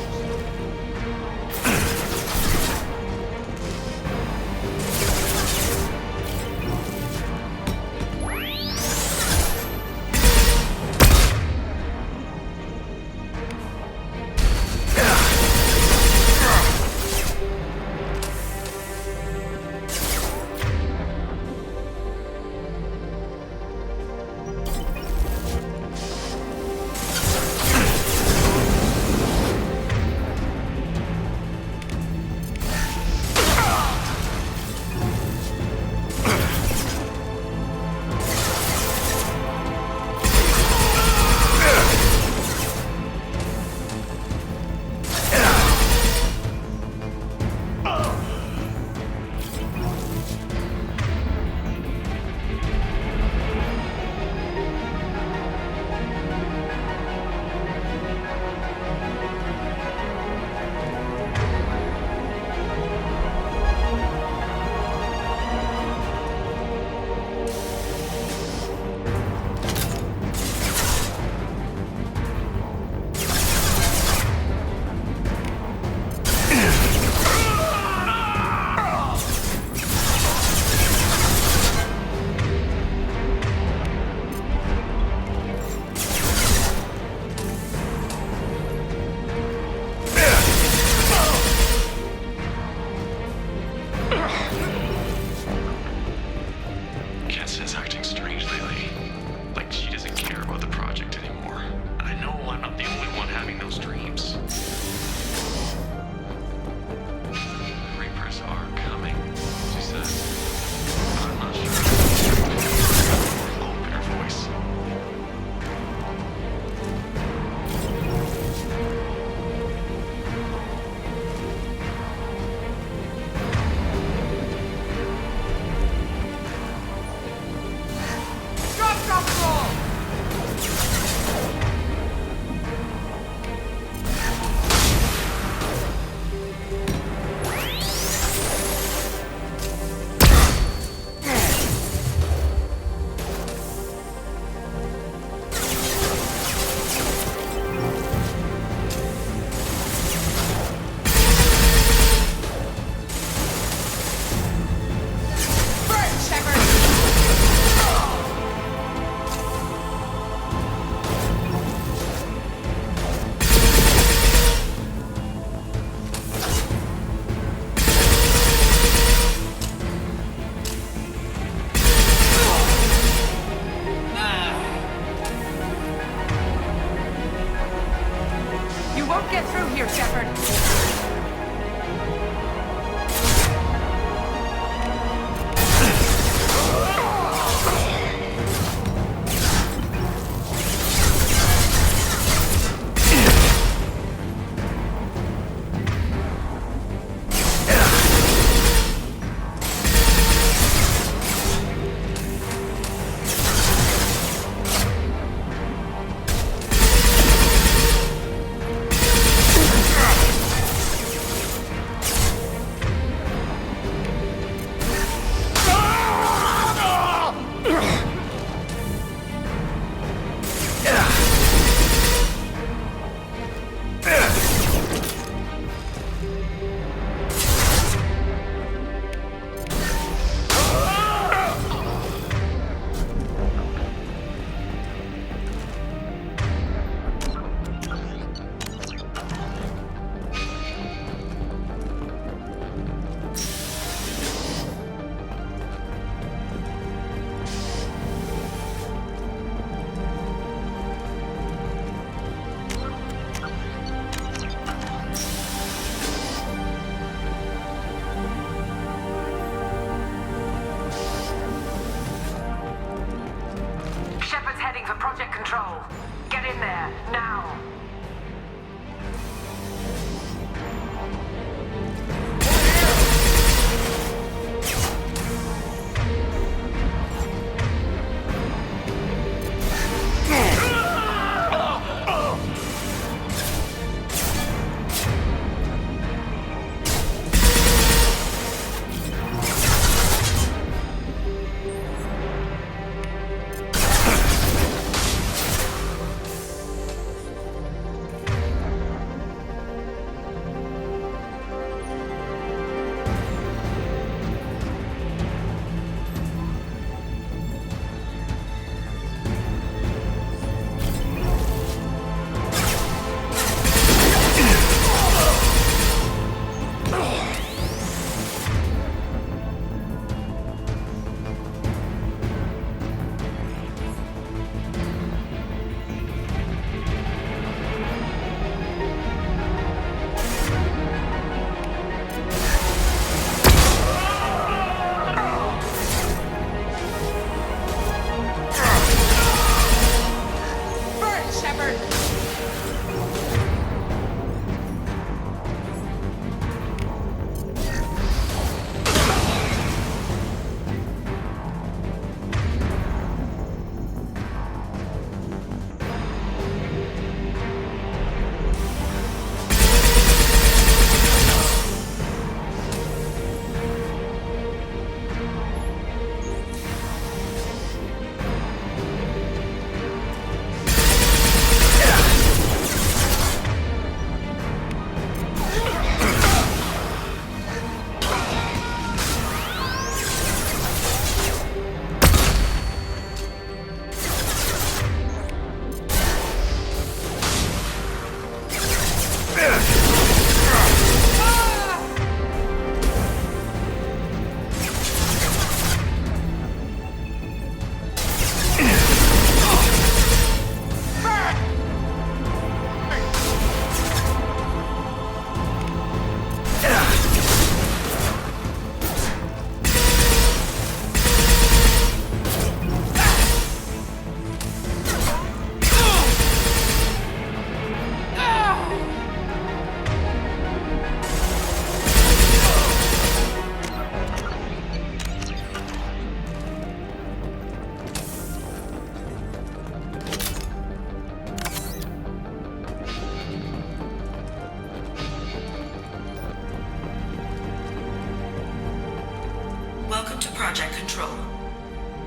project control.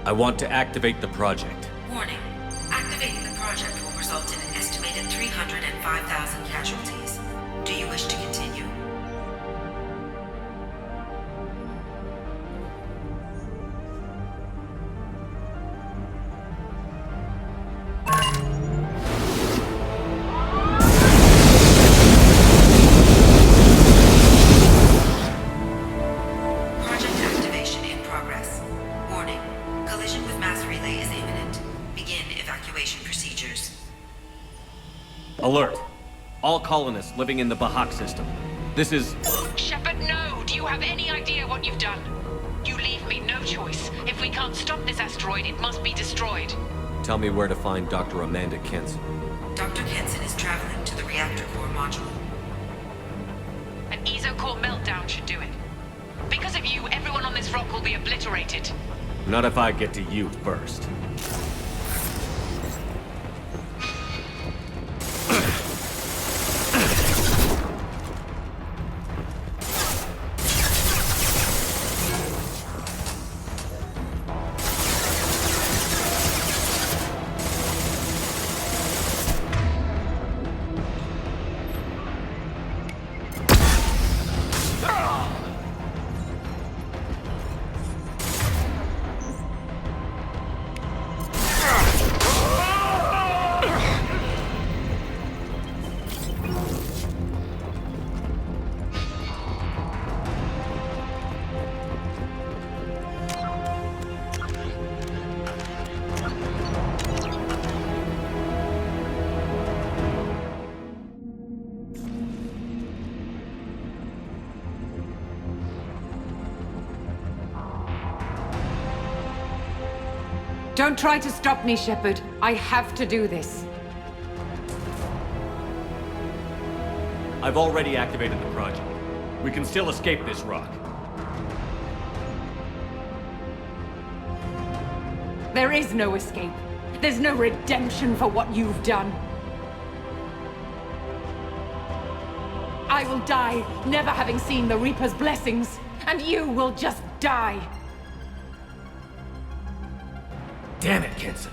I want to activate the project. Warning. Activating the project will result in an estimated 305,000 casualties. Do you wish to continue? Project activation in progress. Warning. Collision with mass relay is imminent. Begin evacuation procedures. Alert! All colonists living in the Bahak system. This is... Shepard, no! Do you have any idea what you've done? You leave me no choice. If we can't stop this asteroid, it must be destroyed. Tell me where to find Dr. Amanda Kenson. Dr. Kenson is traveling to the reactor core module. An ESO-core meltdown should do it. Because of you, everyone on this rock will be obliterated. Not if I get to you first. Don't try to stop me, Shepard. I have to do this. I've already activated the project. We can still escape this rock. There is no escape. There's no redemption for what you've done. I will die, never having seen the Reaper's blessings, and you will just die. Damn it, Kenson.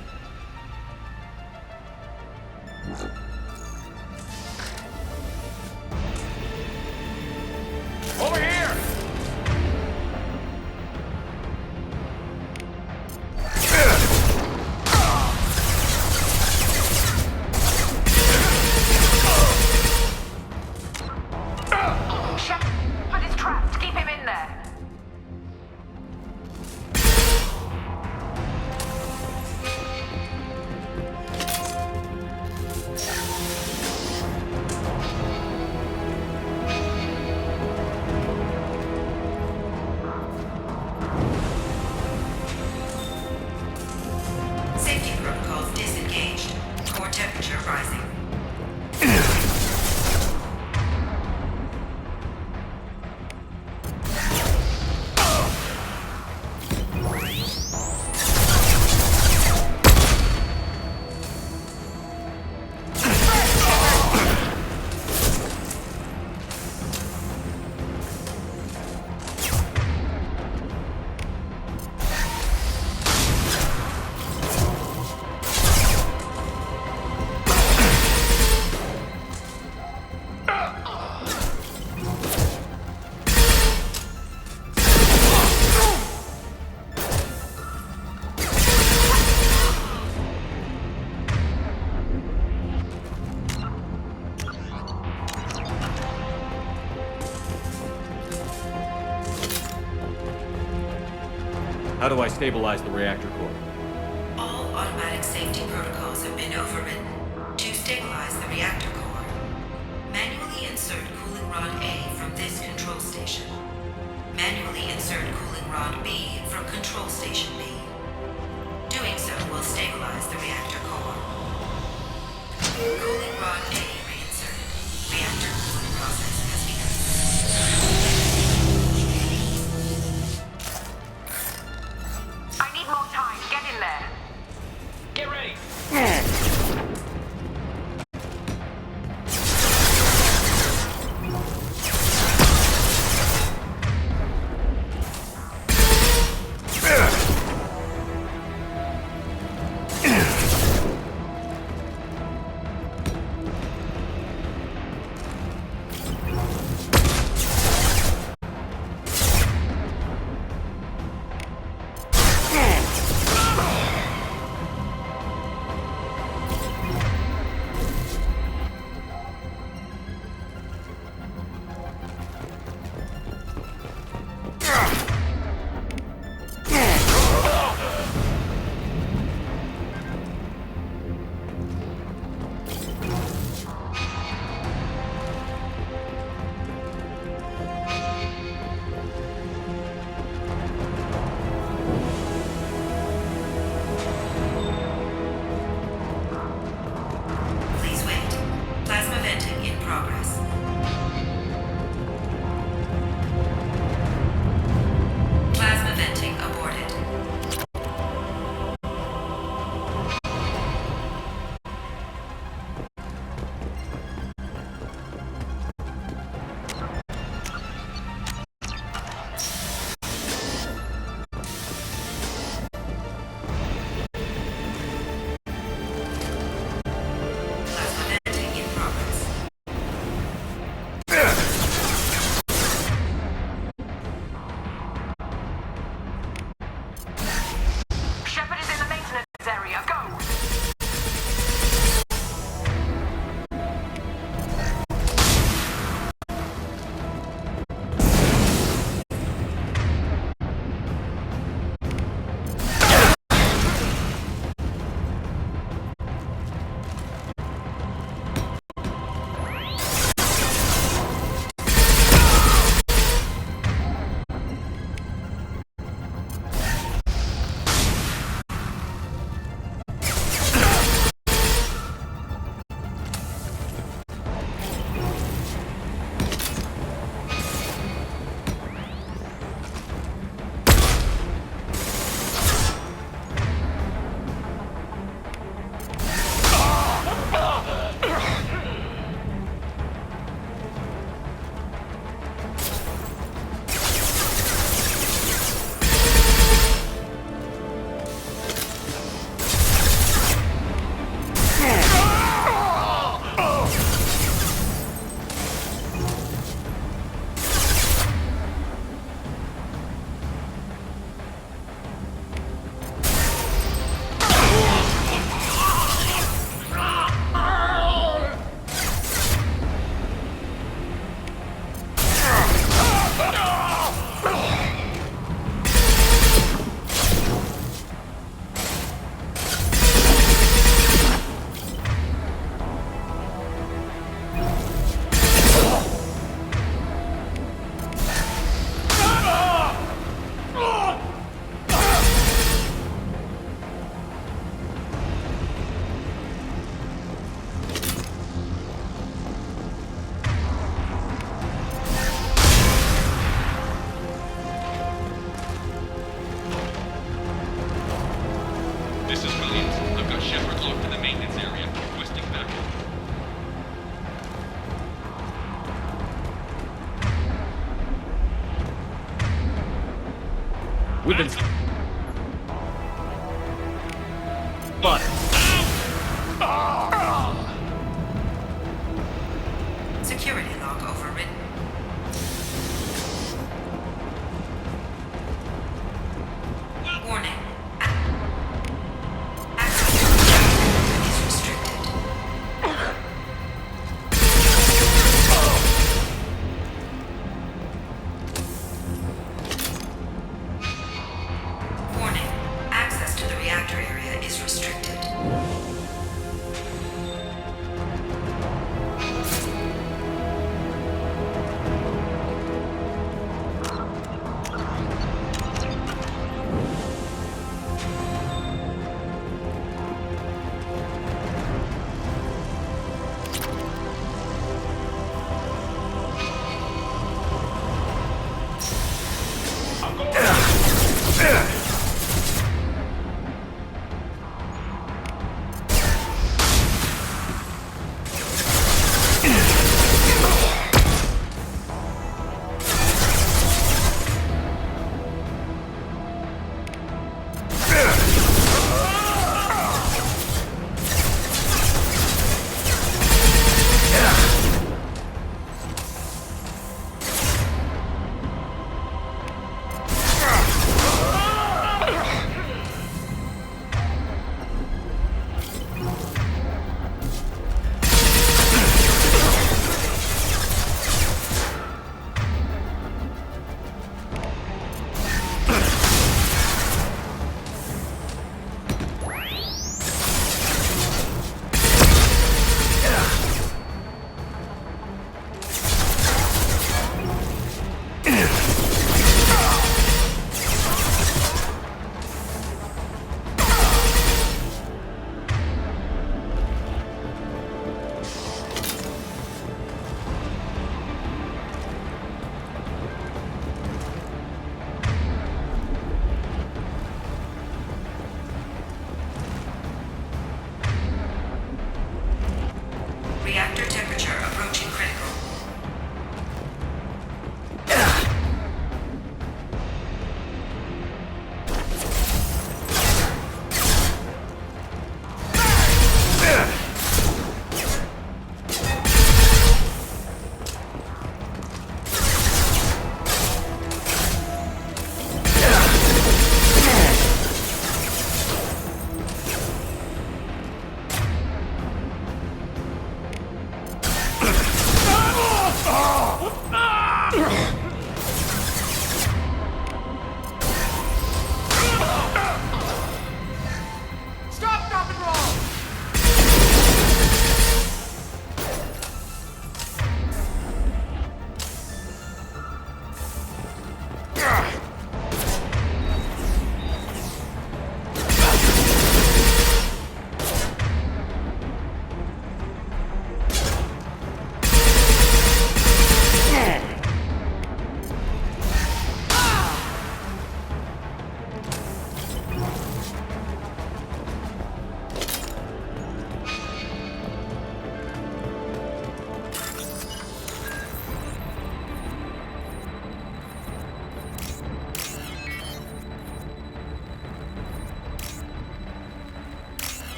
Over here! Shepard is trapped. Keep him in there. Safety protocols disengaged. Core temperature rising. How do I stabilize the reactor core? All automatic safety protocols have been overridden. To stabilize the reactor core, manually insert cooling rod A from this control station. Manually insert cooling rod B from control station B. Doing so will stabilize the reactor core. Cooling rod A reinserted. Reactor cooling process has begun. I need more time. Get in there. Get ready! We've been... Butter. Security log overridden. Warning. Access to the reactor is restricted.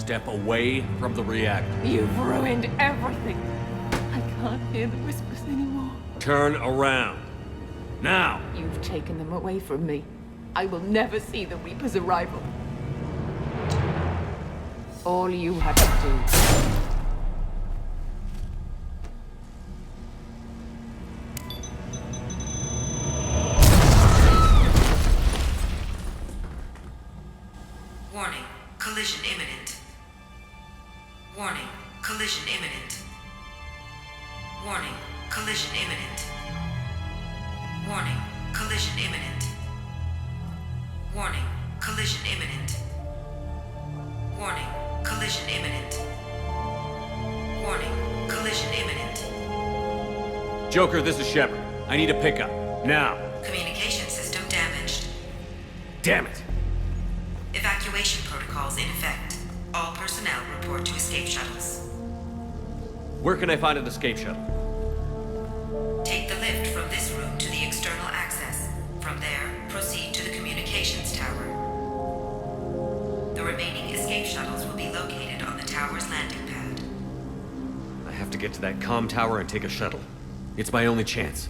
Step away from the reactor. You've ruined everything. I can't hear the whispers anymore. Turn around. Now! You've taken them away from me. I will never see the Reaper's arrival. All you have to do. Warning, collision imminent. Warning, collision imminent. Warning, collision imminent. Warning, collision imminent. Warning, collision imminent. Warning, collision imminent. Warning, collision imminent. Joker, this is Shepard. I need a pickup. Now. Communication system damaged. Damn it. Evacuation protocols in effect. All personnel report to escape shuttles. Where can I find an escape shuttle? Take the lift from this room to the external access. From there, proceed to the communications tower. The remaining escape shuttles will be located on the tower's landing pad. I have to get to that comm tower and take a shuttle. It's my only chance.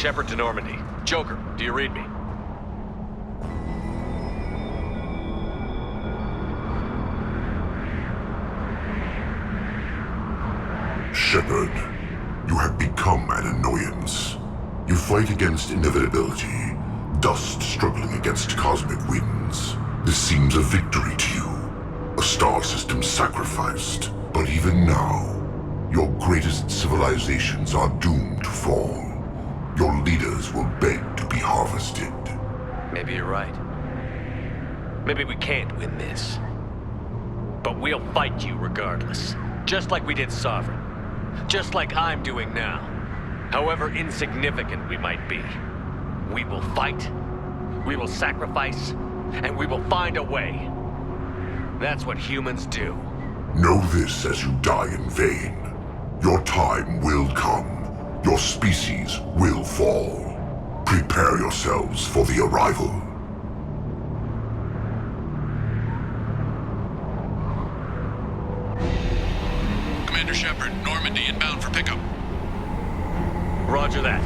Shepard to Normandy. Joker, do you read me? Shepard, you have become an annoyance. You fight against inevitability, dust struggling against cosmic winds. This seems a victory to you, a star system sacrificed. But even now, your greatest civilizations are doomed to fall. Your leaders will beg to be harvested. Maybe you're right. Maybe we can't win this. But we'll fight you regardless. Just like we did Sovereign. Just like I'm doing now. However insignificant we might be. We will fight, we will sacrifice, and we will find a way. That's what humans do. Know this as you die in vain. Your time will come. Your species will fall. Prepare yourselves for the arrival. Commander Shepard, Normandy inbound for pickup. Roger that.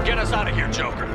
Get us out of here, Joker.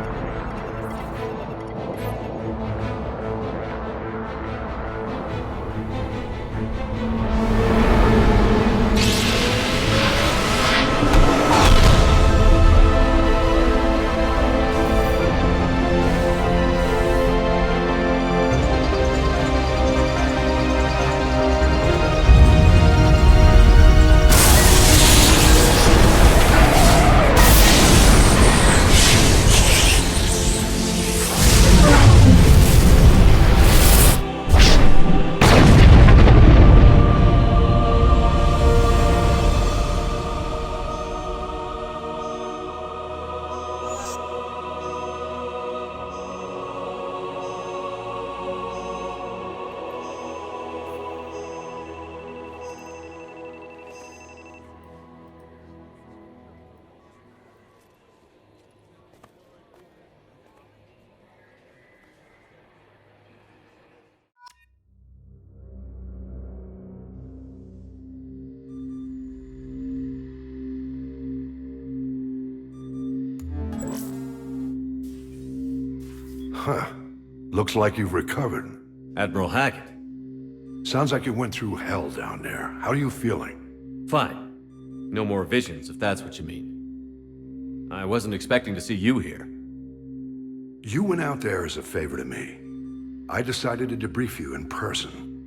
Huh. Looks like you've recovered. Admiral Hackett. Sounds like you went through hell down there. How are you feeling? Fine. No more visions, if that's what you mean. I wasn't expecting to see you here. You went out there as a favor to me. I decided to debrief you in person.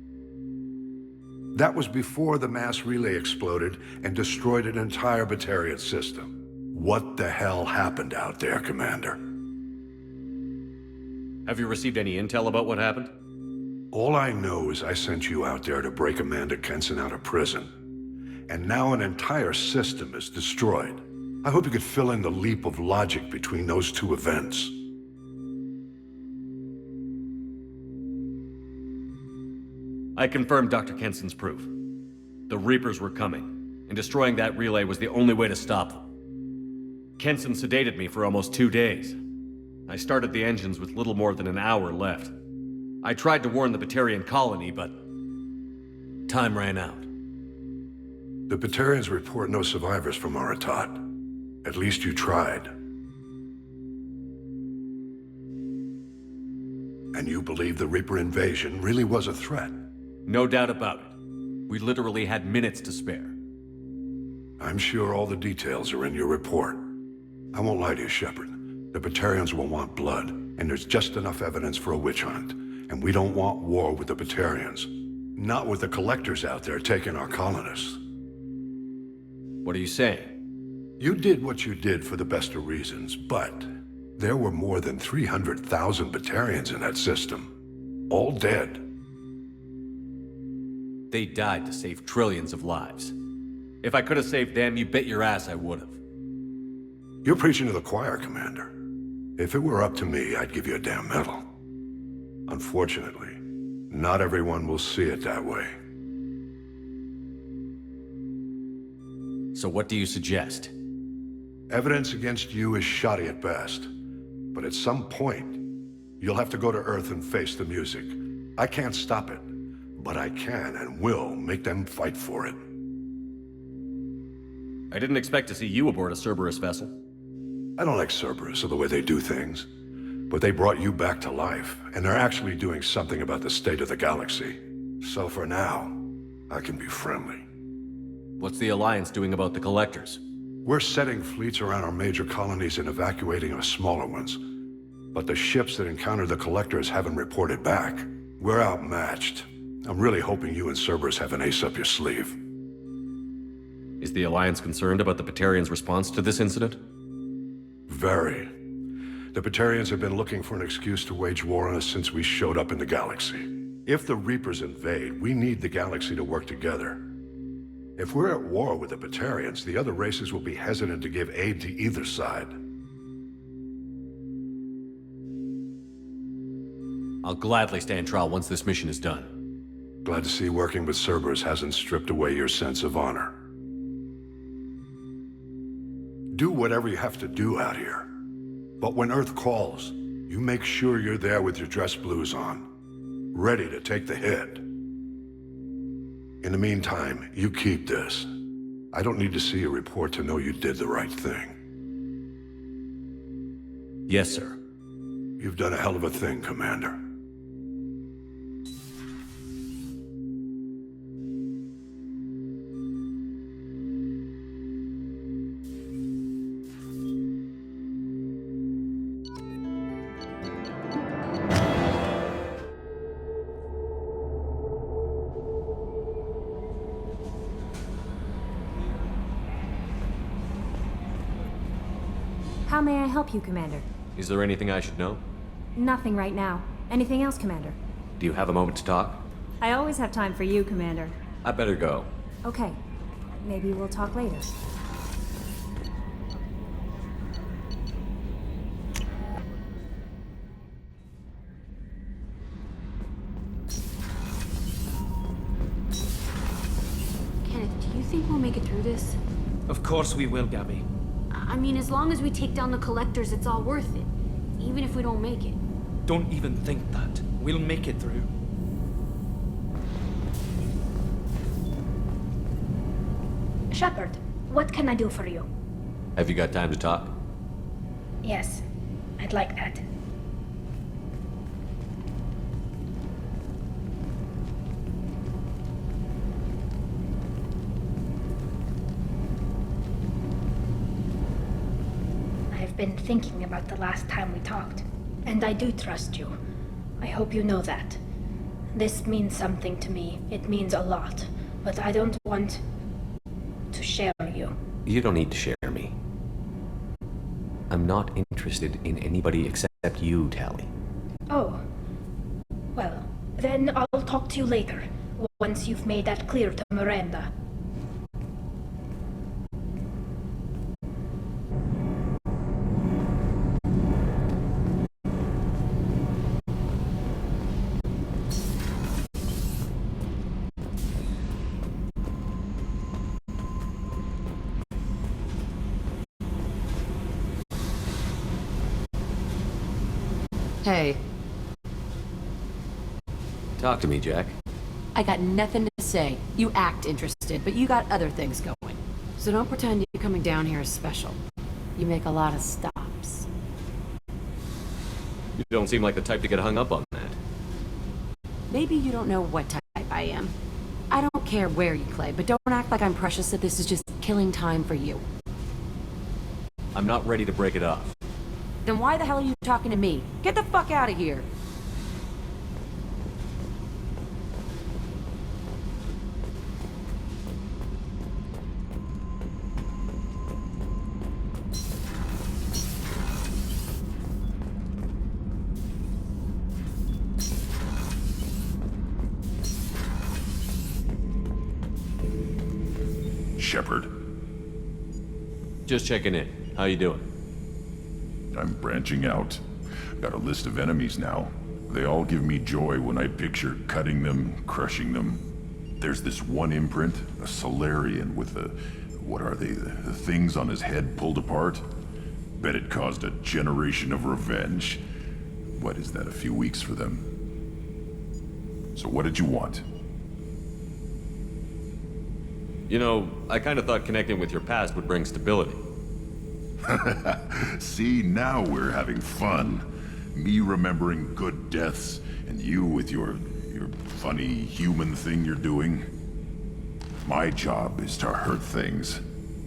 That was before the mass relay exploded and destroyed an entire Batarian system. What the hell happened out there, Commander? Have you received any intel about what happened? All I know is I sent you out there to break Amanda Kenson out of prison. And now an entire system is destroyed. I hope you could fill in the leap of logic between those two events. I confirmed Dr. Kenson's proof. The Reapers were coming, and destroying that relay was the only way to stop them. Kenson sedated me for almost 2 days. I started the engines with little more than an hour left. I tried to warn the Batarian colony, but time ran out. The Batarians report no survivors from Aratat. At least you tried. And you believe the Reaper invasion really was a threat? No doubt about it. We literally had minutes to spare. I'm sure all the details are in your report. I won't lie to you, Shepard. The Batarians will want blood, and there's just enough evidence for a witch hunt. And we don't want war with the Batarians. Not with the collectors out there taking our colonists. What are you saying? You did what you did for the best of reasons, but there were more than 300,000 Batarians in that system. All dead. They died to save trillions of lives. If I could have saved them, you bet your ass I would have. You're preaching to the choir, Commander. If it were up to me, I'd give you a damn medal. Unfortunately, not everyone will see it that way. So what do you suggest? Evidence against you is shoddy at best. But at some point, you'll have to go to Earth and face the music. I can't stop it, but I can and will make them fight for it. I didn't expect to see you aboard a Cerberus vessel. I don't like Cerberus or the way they do things, but they brought you back to life, and they're actually doing something about the state of the galaxy. So for now, I can be friendly. What's the Alliance doing about the Collectors? We're setting fleets around our major colonies and evacuating our smaller ones. But the ships that encountered the Collectors haven't reported back. We're outmatched. I'm really hoping you and Cerberus have an ace up your sleeve. Is the Alliance concerned about the Batarians' response to this incident? Very. The Batarians have been looking for an excuse to wage war on us since we showed up in the galaxy. If the Reapers invade, we need the galaxy to work together. If we're at war with the Batarians, the other races will be hesitant to give aid to either side. I'll gladly stand trial once this mission is done. Glad to see working with Cerberus hasn't stripped away your sense of honor. Do whatever you have to do out here. But when Earth calls, you make sure you're there with your dress blues on, ready to take the hit. In the meantime, you keep this. I don't need to see a report to know you did the right thing. Yes, sir. You've done a hell of a thing, Commander. How may I help you, Commander? Is there anything I should know? Nothing right now. Anything else, Commander? Do you have a moment to talk? I always have time for you, Commander. I better go. Okay. Maybe we'll talk later. Kenneth, do you think we'll make it through this? Of course we will, Gabby. I mean, as long as we take down the Collectors, it's all worth it. Even if we don't make it. Don't even think that. We'll make it through. Shepard, what can I do for you? Have you got time to talk? Yes, I'd like that. I've been thinking about the last time we talked, and I do trust you. I hope you know that. This means something to me. It means a lot, but I don't want to share you. You don't need to share me. I'm not interested in anybody except you, Tally. Oh. Well, then I'll talk to you later, once you've made that clear to Miranda. Hey. Talk to me, Jack. I got nothing to say. You act interested, but you got other things going. So don't pretend you coming down here is special. You make a lot of stops. You don't seem like the type to get hung up on that. Maybe you don't know what type I am. I don't care where you play, but don't act like I'm precious that this is just killing time for you. I'm not ready to break it off. Then why the hell are you talking to me? Get the fuck out of here! Shepard. Just checking in. How you doing? I'm branching out. Got a list of enemies now. They all give me joy when I picture cutting them, crushing them. There's this one imprint, a Solarian with a What are they, the things on his head pulled apart? Bet it caused a generation of revenge. What is that, a few weeks for them? So what did you want? You know, I kind of thought connecting with your past would bring stability. See, now we're having fun. Me remembering good deaths, and you with your funny human thing you're doing. My job is to hurt things.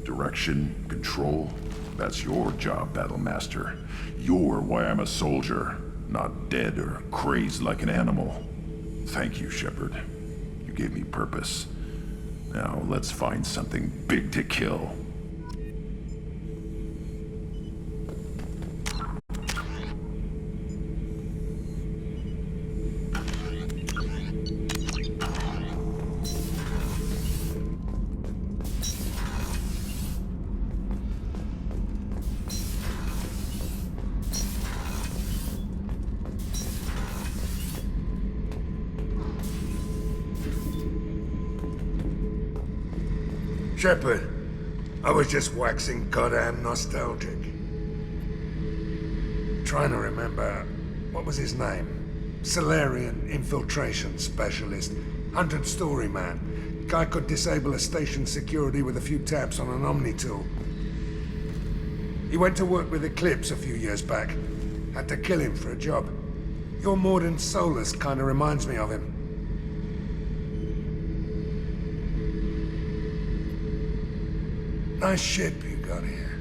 Direction, control, that's your job, Battlemaster. You're why I'm a soldier, not dead or crazed like an animal. Thank you, Shepard. You gave me purpose. Now let's find something big to kill. Shepard, I was just waxing goddamn nostalgic. Trying to remember, what was his name? Solarian infiltration specialist. 100-story man. Guy could disable a station security with a few taps on an Omni tool. He went to work with Eclipse a few years back. Had to kill him for a job. Your Morden Solus kinda reminds me of him. Nice ship you got here.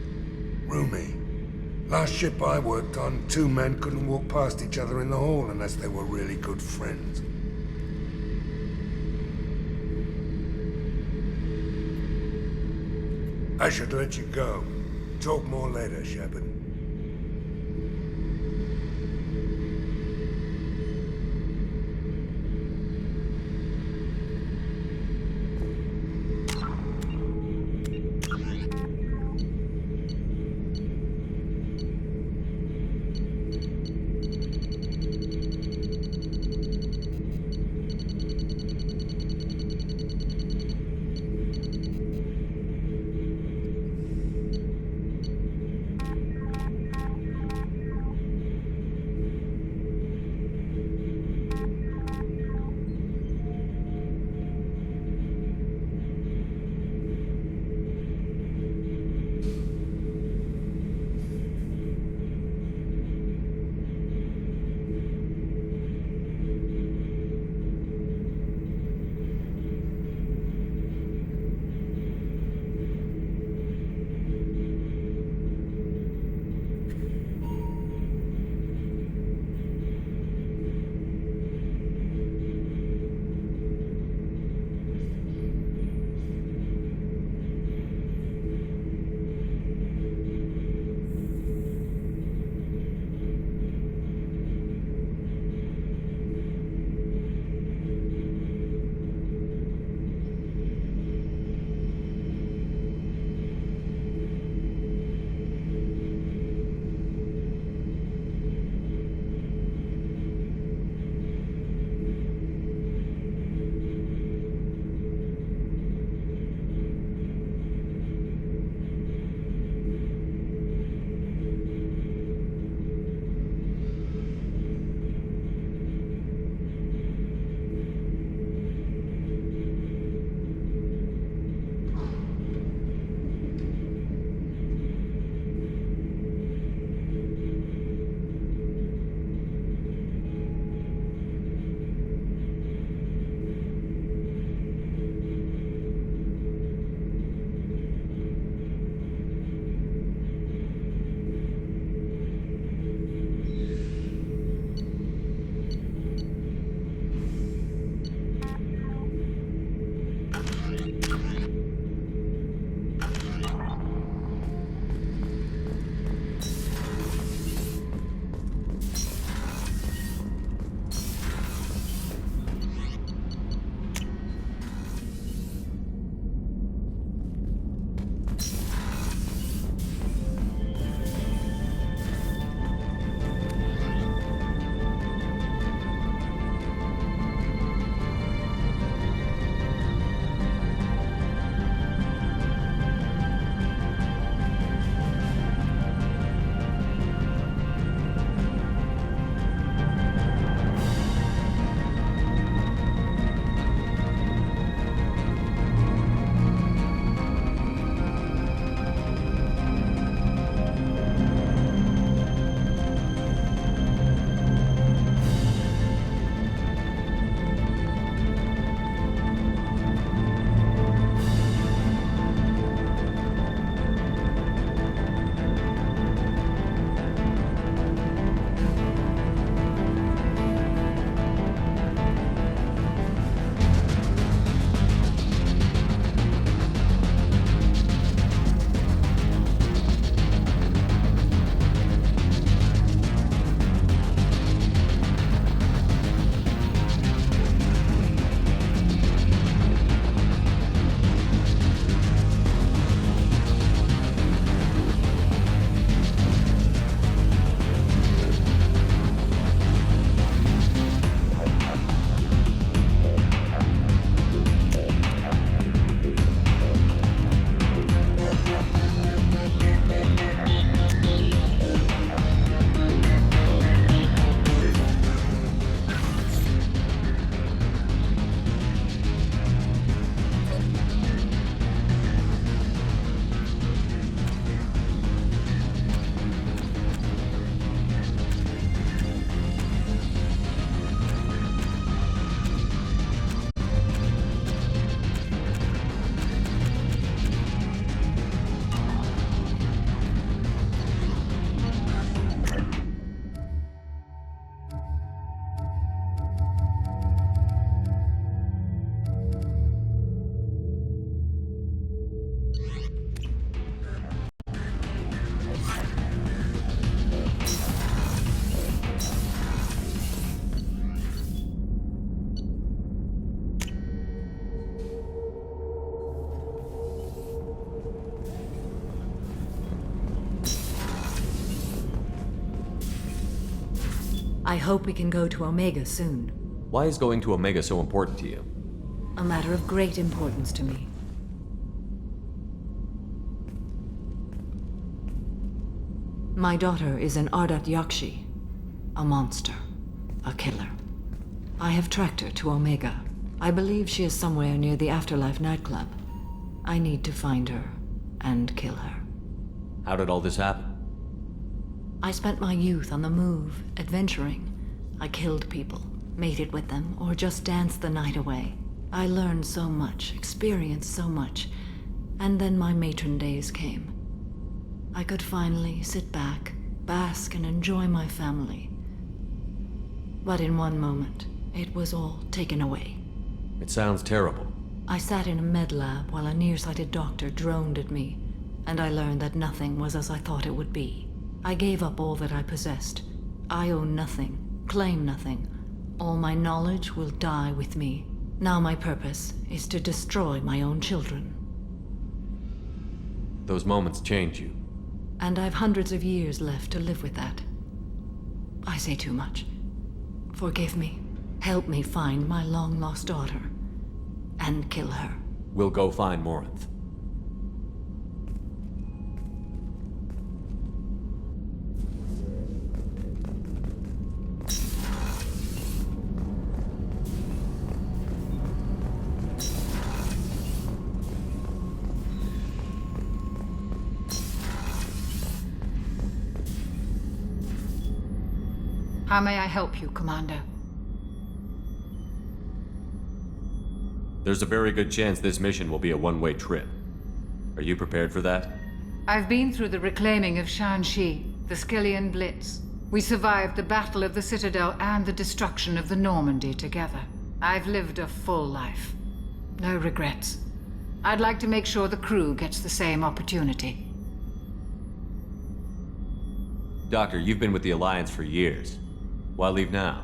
Roomy. Last ship I worked on, 2 men couldn't walk past each other in the hall unless they were really good friends. I should let you go. Talk more later, Shepard. I hope we can go to Omega soon. Why is going to Omega so important to you? A matter of great importance to me. My daughter is an Ardat Yakshi, a monster, a killer. I have tracked her to Omega. I believe she is somewhere near the Afterlife nightclub. I need to find her and kill her. How did all this happen? I spent my youth on the move, adventuring. I killed people, mated with them, or just danced the night away. I learned so much, experienced so much, and then my matron days came. I could finally sit back, bask, and enjoy my family. But in one moment, it was all taken away. It sounds terrible. I sat in a med lab while a nearsighted doctor droned at me, and I learned that nothing was as I thought it would be. I gave up all that I possessed. I own nothing, claim nothing. All my knowledge will die with me. Now my purpose is to destroy my own children. Those moments change you. And I've hundreds of years left to live with that. I say too much. Forgive me. Help me find my long-lost daughter. And kill her. We'll go find Morinth. How may I help you, Commander? There's a very good chance this mission will be a one-way trip. Are you prepared for that? I've been through the reclaiming of Shanxi, the Skillian Blitz. We survived the Battle of the Citadel and the destruction of the Normandy together. I've lived a full life. No regrets. I'd like to make sure the crew gets the same opportunity. Doctor, you've been with the Alliance for years. Why leave now?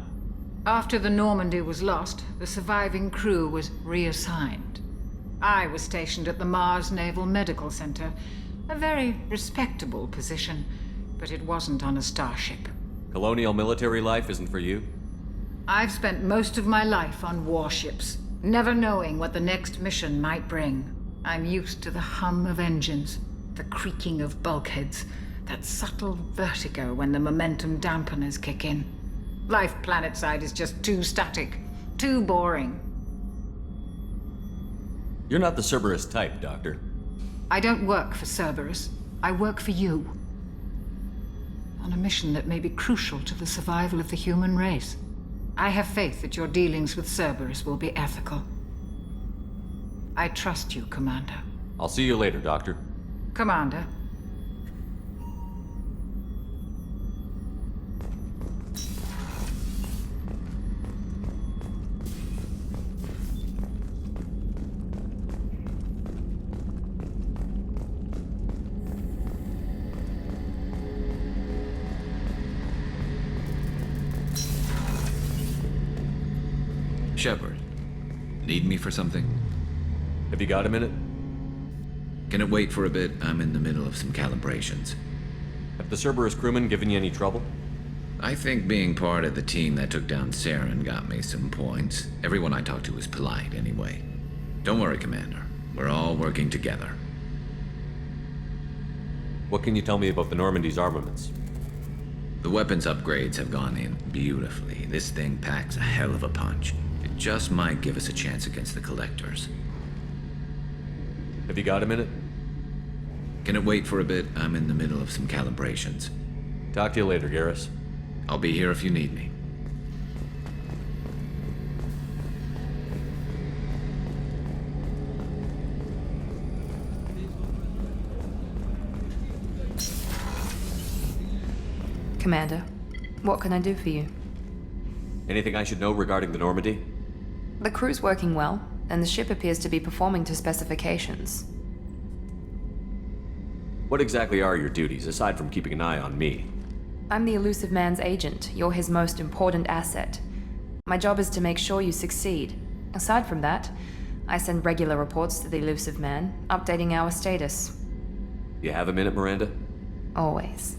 After the Normandy was lost, the surviving crew was reassigned. I was stationed at the Mars Naval Medical Center, a very respectable position, but it wasn't on a starship. Colonial military life isn't for you? I've spent most of my life on warships, never knowing what the next mission might bring. I'm used to the hum of engines, the creaking of bulkheads, that subtle vertigo when the momentum dampeners kick in. Life planetside is just too static, too boring. You're not the Cerberus type, Doctor. I don't work for Cerberus. I work for you. On a mission that may be crucial to the survival of the human race. I have faith that your dealings with Cerberus will be ethical. I trust you, Commander. I'll see you later, Doctor. Commander. Shepard, need me for something? Have you got a minute? Can it wait for a bit? I'm in the middle of some calibrations. Have the Cerberus crewmen given you any trouble? I think being part of the team that took down Saren got me some points. Everyone I talked to was polite anyway. Don't worry, Commander. We're all working together. What can you tell me about the Normandy's armaments? The weapons upgrades have gone in beautifully. This thing packs a hell of a punch. It just might give us a chance against the Collectors. Have you got a minute? Can it wait for a bit? I'm in the middle of some calibrations. Talk to you later, Garrus. I'll be here if you need me. Commander, what can I do for you? Anything I should know regarding the Normandy? The crew's working well, and the ship appears to be performing to specifications. What exactly are your duties, aside from keeping an eye on me? I'm the Elusive Man's agent. You're his most important asset. My job is to make sure you succeed. Aside from that, I send regular reports to the Elusive Man, updating our status. You have a minute, Miranda? Always.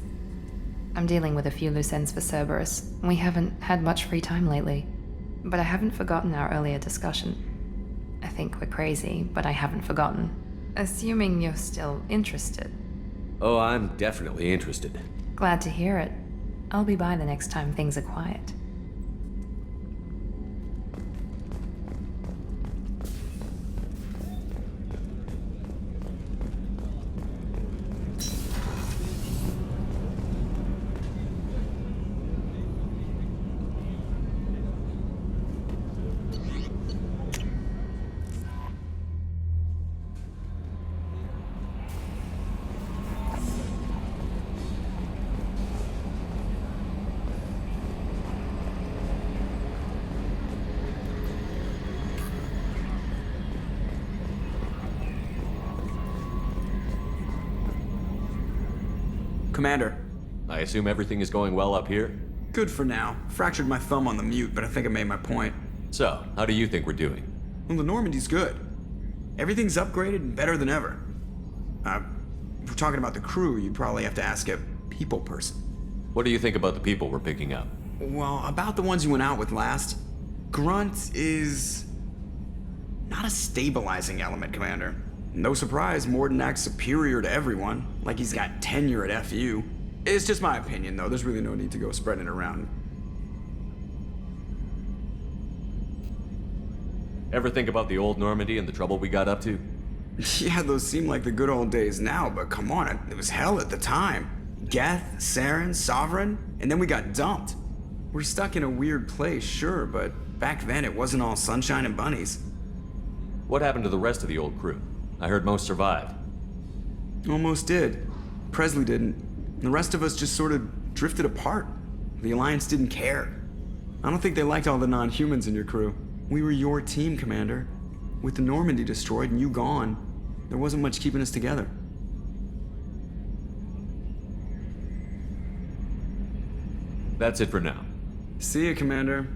I'm dealing with a few loose ends for Cerberus. We haven't had much free time lately. But I haven't forgotten our earlier discussion. I think we're crazy, but I haven't forgotten. Assuming you're still interested. Oh, I'm definitely interested. Glad to hear it. I'll be by the next time things are quiet. Commander. I assume everything is going well up here? Good for now. Fractured my thumb on the mute, but I think I made my point. So, how do you think we're doing? Well, the Normandy's good. Everything's upgraded and better than ever. If we're talking about the crew, you'd probably have to ask a people person. What do you think about the people we're picking up? Well, about the ones you went out with last, Grunt is not a stabilizing element, Commander. No surprise, Morden acts superior to everyone, like he's got tenure at FU. It's just my opinion, though. There's really no need to go spreading it around. Ever think about the old Normandy and the trouble we got up to? Yeah, those seem like the good old days now, but come on, it was hell at the time. Geth, Saren, Sovereign, and then we got dumped. We're stuck in a weird place, sure, but back then it wasn't all sunshine and bunnies. What happened to the rest of the old crew? I heard most survived. Almost did. Presley didn't. The rest of us just sort of drifted apart. The Alliance didn't care. I don't think they liked all the non-humans in your crew. We were your team, Commander. With the Normandy destroyed and you gone, there wasn't much keeping us together. That's it for now. See you, Commander.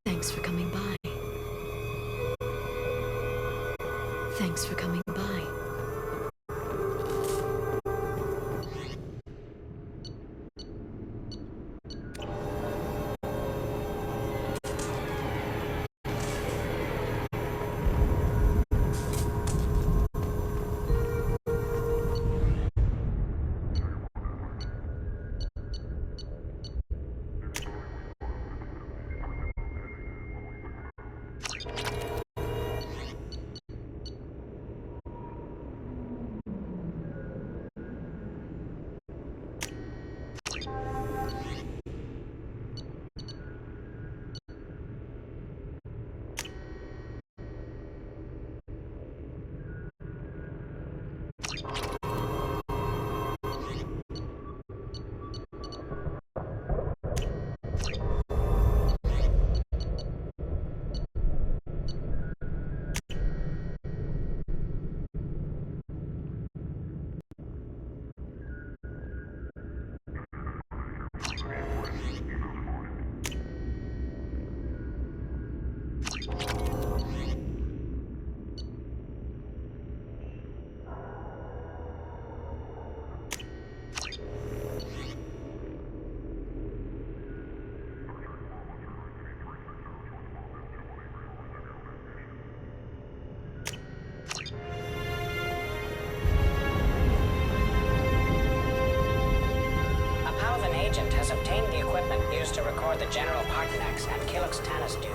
Thanks for coming by. Thanks for coming by. agent has obtained the equipment used to record the General Parthenax and Killux's Tanis duel.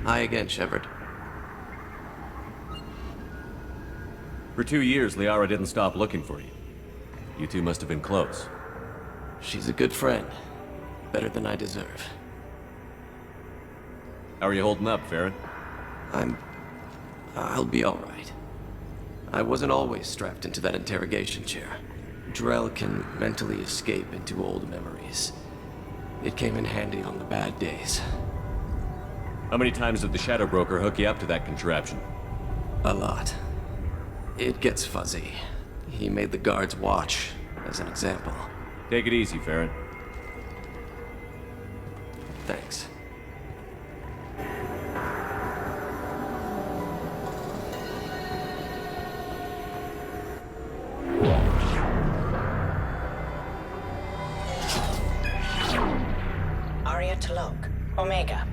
Hi again, Shepard. For 2 years, Liara didn't stop looking for you. You two must have been close. She's a good friend. Better than I deserve. How are you holding up, Farron? I'll be alright. I wasn't always strapped into that interrogation chair. Drell can mentally escape into old memories. It came in handy on the bad days. How many times did the Shadow Broker hook you up to that contraption? A lot. It gets fuzzy. He made the guards watch, as an example. Take it easy, Farron. Thanks. Aria T'Loak, Omega.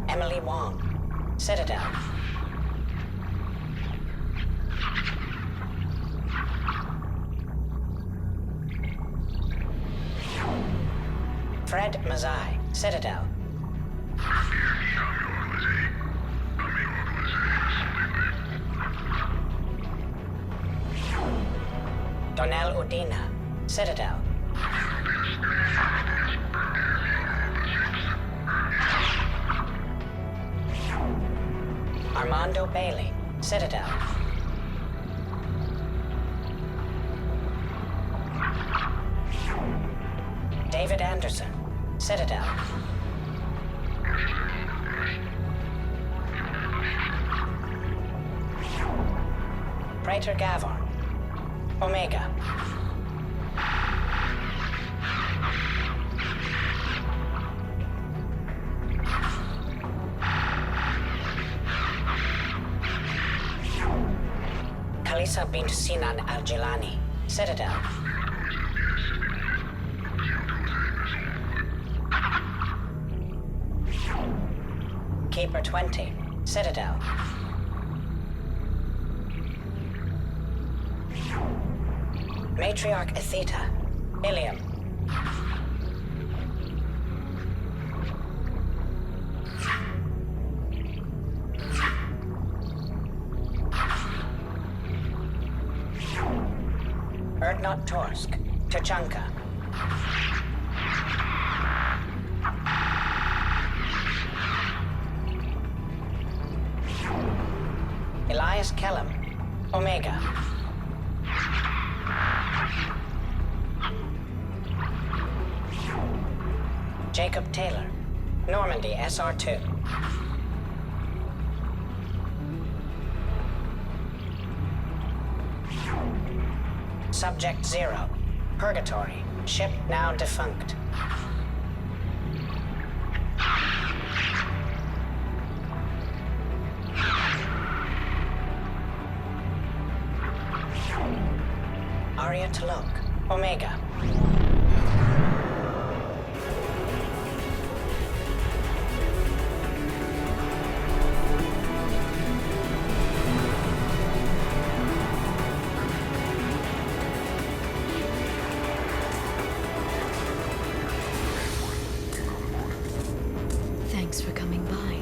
Emily Wong, Citadel. Fred Mazai, Citadel. Donnell Udina, Citadel. Armando Bailey, Citadel. David Anderson, Citadel. Praetor Gavor, Omega. Kalisa bint Sinan Al-Jilani, Citadel. Keeper 20, Citadel. Matriarch Atheta, Ilium. Erdnot Torsk, Tuchanka. Elias Kellum, Omega. Jacob Taylor, Normandy SR2. Subject 0, Purgatory, ship now defunct. Aria T'Loak, Omega. Thanks for coming by.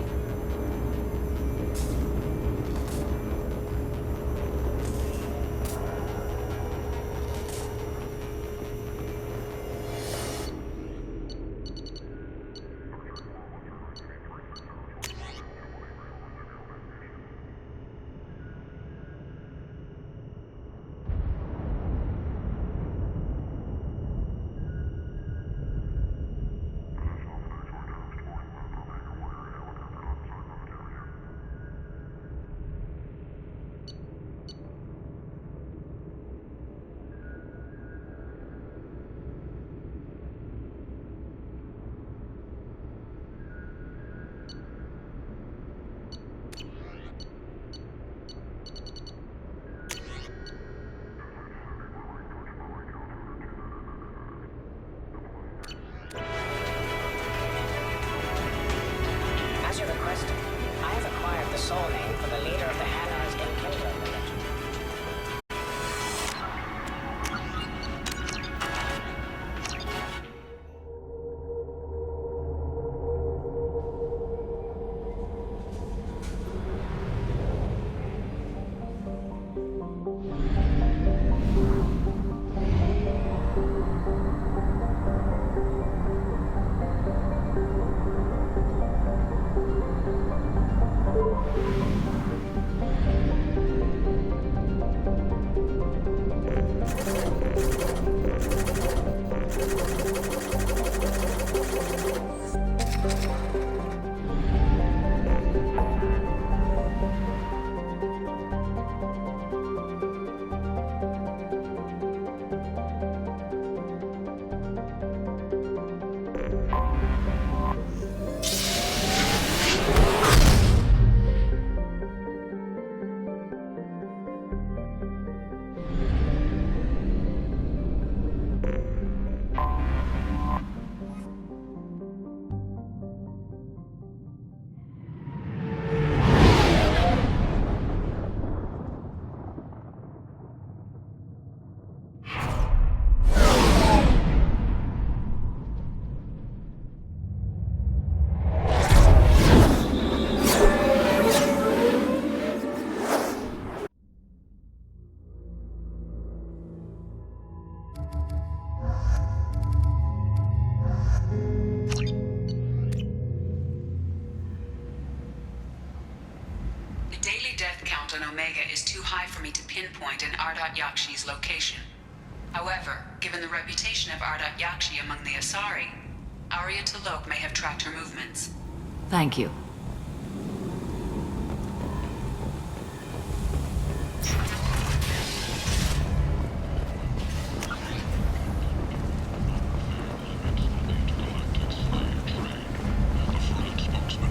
high for me to pinpoint an Ardat Yakshi's location. However, given the reputation of Ardat Yakshi among the Asari, Arya T'Loak may have tracked her movements. Thank you.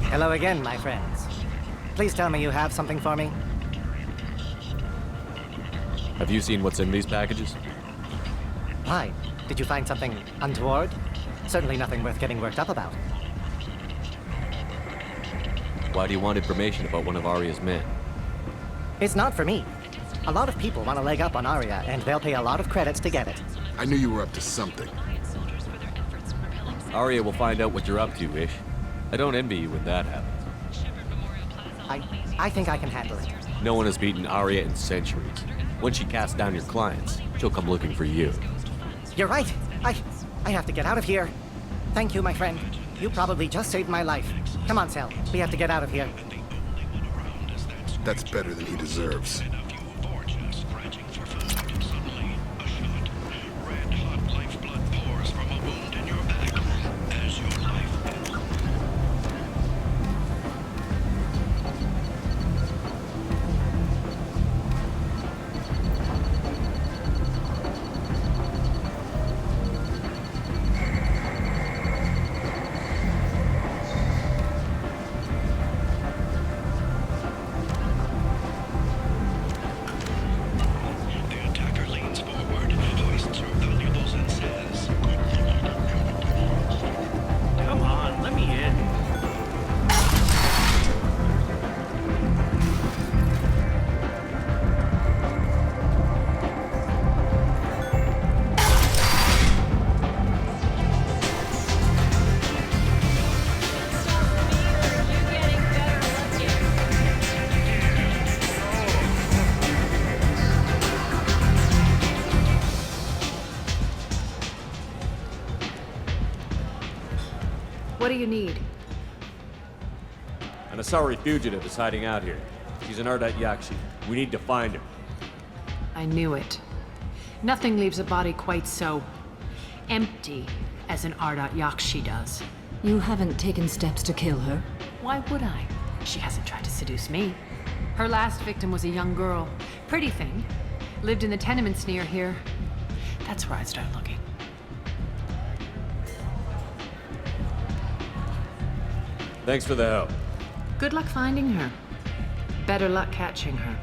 Hello again, my friends. Please tell me you have something for me. Have you seen what's in these packages? Why? Did you find something untoward? Certainly nothing worth getting worked up about. Why do you want information about one of Arya's men? It's not for me. A lot of people want a leg up on Arya, and they'll pay a lot of credits to get it. I knew you were up to something. Arya will find out what you're up to, Ish. I don't envy you when that happens. I think I can handle it. No one has beaten Arya in centuries. When she casts down your clients, she'll come looking for you. You're right. I have to get out of here. Thank you, my friend. You probably just saved my life. Come on, Sel. We have to get out of here. That's better than he deserves. What do you need? An Asari fugitive is hiding out here. She's an Ardat Yakshi. We need to find her. I knew it. Nothing leaves a body quite so empty as an Ardat Yakshi does. You haven't taken steps to kill her? Why would I? She hasn't tried to seduce me. Her last victim was a young girl. Pretty thing. Lived in the tenements near here. That's where I'd start looking. Thanks for the help. Good luck finding her. Better luck catching her.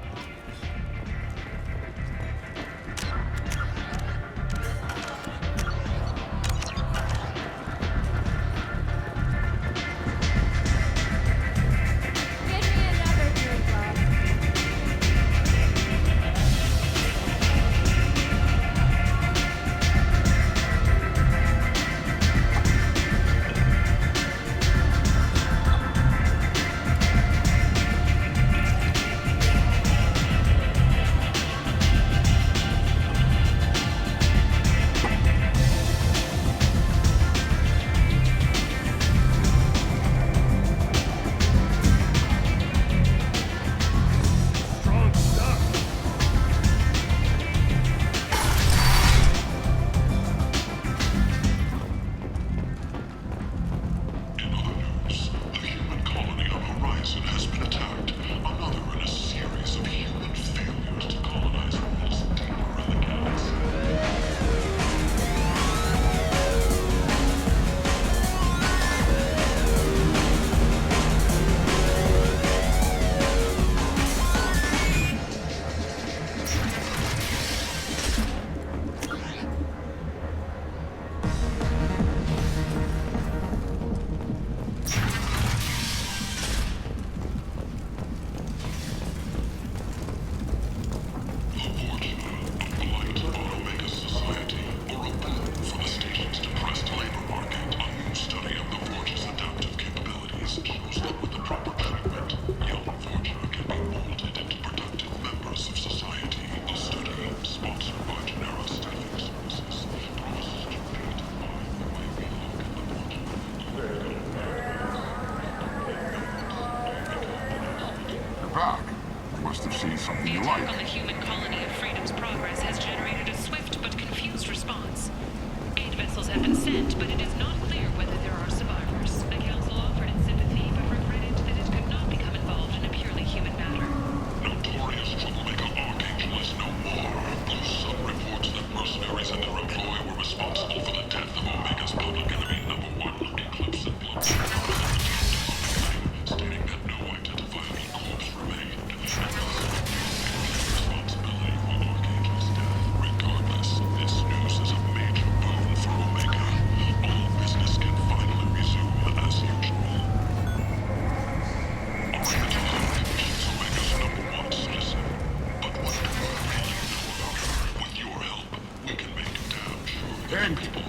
sensible.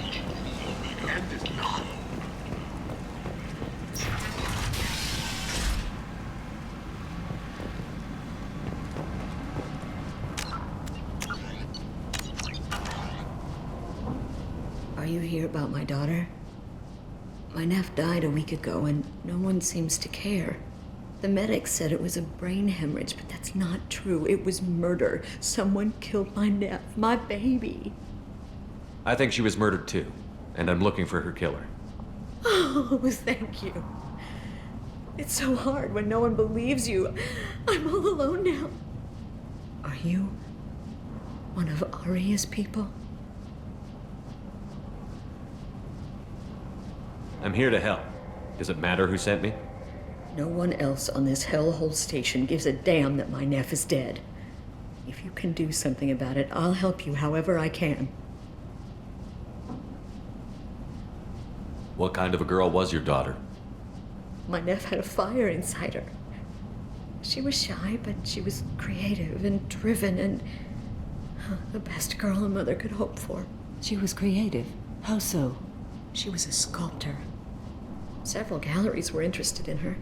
And is not. Are you here about my daughter? My nephew died a week ago and no one seems to care. The medics said it was a brain hemorrhage, but that's not true. It was murder. Someone killed my nephew, my baby. I think she was murdered too, and I'm looking for her killer. Oh, thank you. It's so hard when no one believes you. I'm all alone now. Are you one of Aria's people? I'm here to help. Does it matter who sent me? No one else on this hellhole station gives a damn that my nephew is dead. If you can do something about it, I'll help you however I can. What kind of a girl was your daughter? My nephew had a fire inside her. She was shy, but she was creative and driven and the best girl a mother could hope for. She was creative? How so? She was a sculptor. Several galleries were interested in her.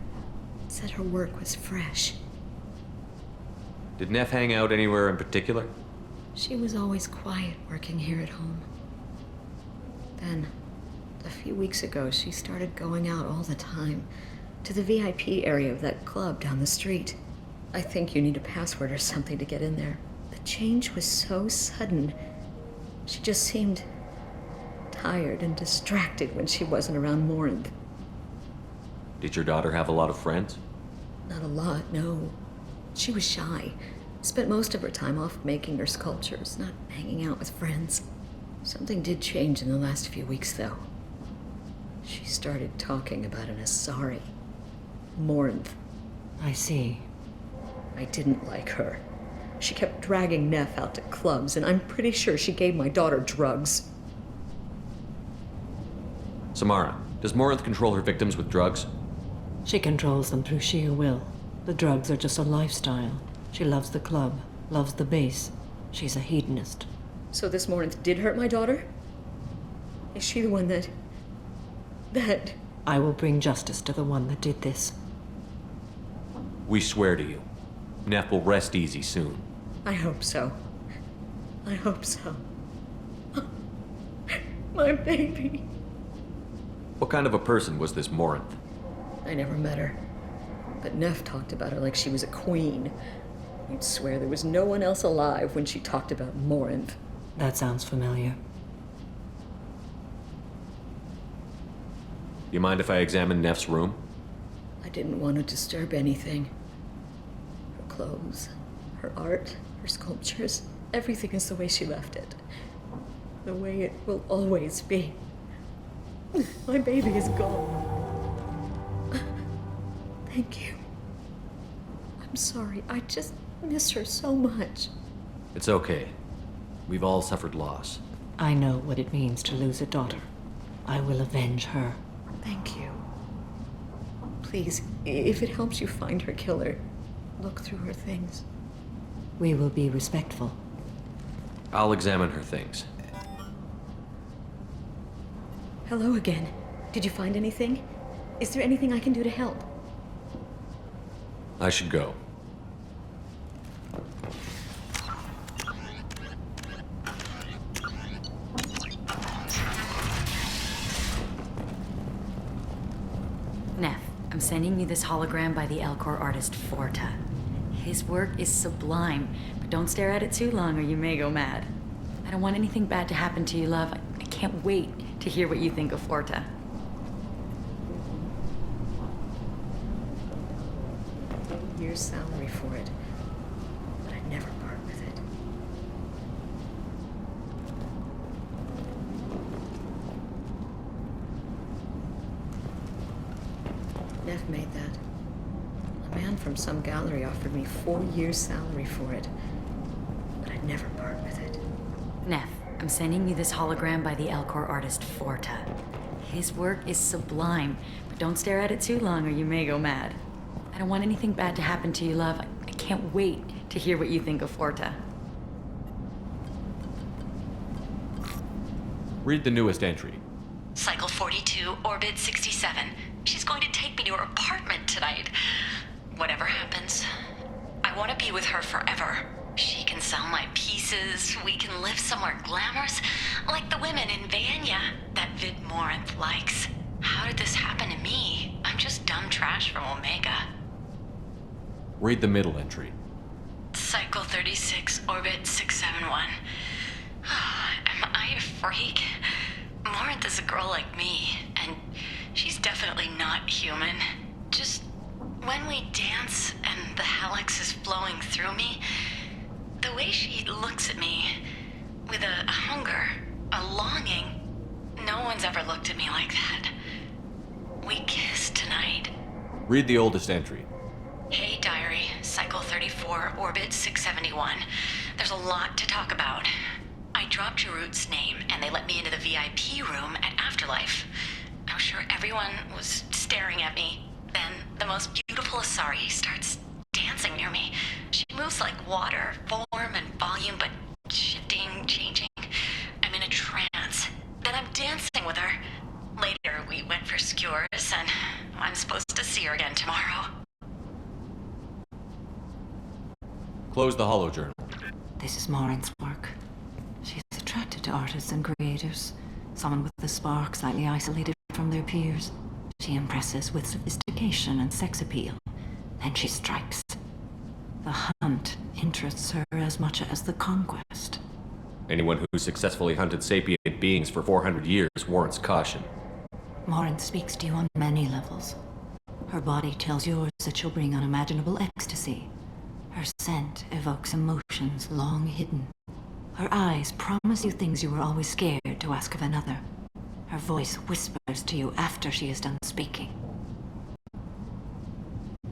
Said her work was fresh. Did Neff hang out anywhere in particular? She was always quiet working here at home. Then, a few weeks ago, she started going out all the time to the VIP area of that club down the street. I think you need a password or something to get in there. The change was so sudden. She just seemed tired and distracted when she wasn't around Morinth. Did your daughter have a lot of friends? Not a lot, no. She was shy. Spent most of her time off making her sculptures, not hanging out with friends. Something did change in the last few weeks, though. She started talking about an Asari. Morinth. I see. I didn't like her. She kept dragging Neff out to clubs, and I'm pretty sure she gave my daughter drugs. Samara, does Morinth control her victims with drugs? She controls them through sheer will. The drugs are just a lifestyle. She loves the club, loves the base. She's a hedonist. So this Morinth did hurt my daughter? Is she the one that... I will bring justice to the one that did this. We swear to you. Neff will rest easy soon. I hope so. I hope so. My baby. What kind of a person was this Morinth? I never met her. But Neff talked about her like she was a queen. You'd swear there was no one else alive when she talked about Morinth. That sounds familiar. You mind if I examine Neff's room? I didn't want to disturb anything. Her clothes, her art, her sculptures, everything is the way she left it. The way it will always be. My baby is gone. Thank you. I'm sorry. I just miss her so much. It's okay. We've all suffered loss. I know what it means to lose a daughter. I will avenge her. Thank you. Please, if it helps you find her killer, look through her things. We will be respectful. I'll examine her things. Hello again. Did you find anything? Is there anything I can do to help? I should go. Neff, I'm sending you this hologram by the Elcor artist Forta. His work is sublime, but don't stare at it too long or you may go mad. I don't want anything bad to happen to you, love. I can't wait to hear what you think of Forta. Year's salary for it, but I'd never part with it. Neff made that. A man from some gallery offered me 4 years' salary for it, but I'd never part with it. Neff, I'm sending you this hologram by the Elcor artist Forta. His work is sublime, but don't stare at it too long or you may go mad. I don't want anything bad to happen to you, love. I can't wait to hear what you think of Forta. Read the newest entry. Cycle 42, orbit 67. She's going to take me to her apartment tonight. Whatever happens, I want to be with her forever. She can sell my pieces. We can live somewhere glamorous, like the women in Vanya that Vid Morinth likes. How did this happen to me? I'm just dumb trash from Omega. Read the middle entry. Cycle 36, orbit 671. Am I a freak? Morinth is a girl like me, and she's definitely not human. Just when we dance and the helix is flowing through me, the way she looks at me with a hunger, a longing, no one's ever looked at me like that. We kissed tonight. Read the oldest entry. Hey, diary, cycle 34, orbit 671. There's a lot to talk about. I dropped Jarut's name, and they let me into the VIP room at Afterlife. I was sure everyone was staring at me. Then the most beautiful Asari starts dancing near me. She moves like water, form and volume, but shifting, changing. I'm in a trance. Then I'm dancing with her. Later, we went for skewers, and I'm supposed to see her again tomorrow. Close the holojournal. This is Morinth's work. She's attracted to artists and creators. Someone with a spark slightly isolated from their peers. She impresses with sophistication and sex appeal. Then she strikes. The hunt interests her as much as the conquest. Anyone who successfully hunted sapient beings for 400 years warrants caution. Morinth speaks to you on many levels. Her body tells yours that she'll bring unimaginable ecstasy. Her scent evokes emotions long hidden. Her eyes promise you things you were always scared to ask of another. Her voice whispers to you after she is done speaking.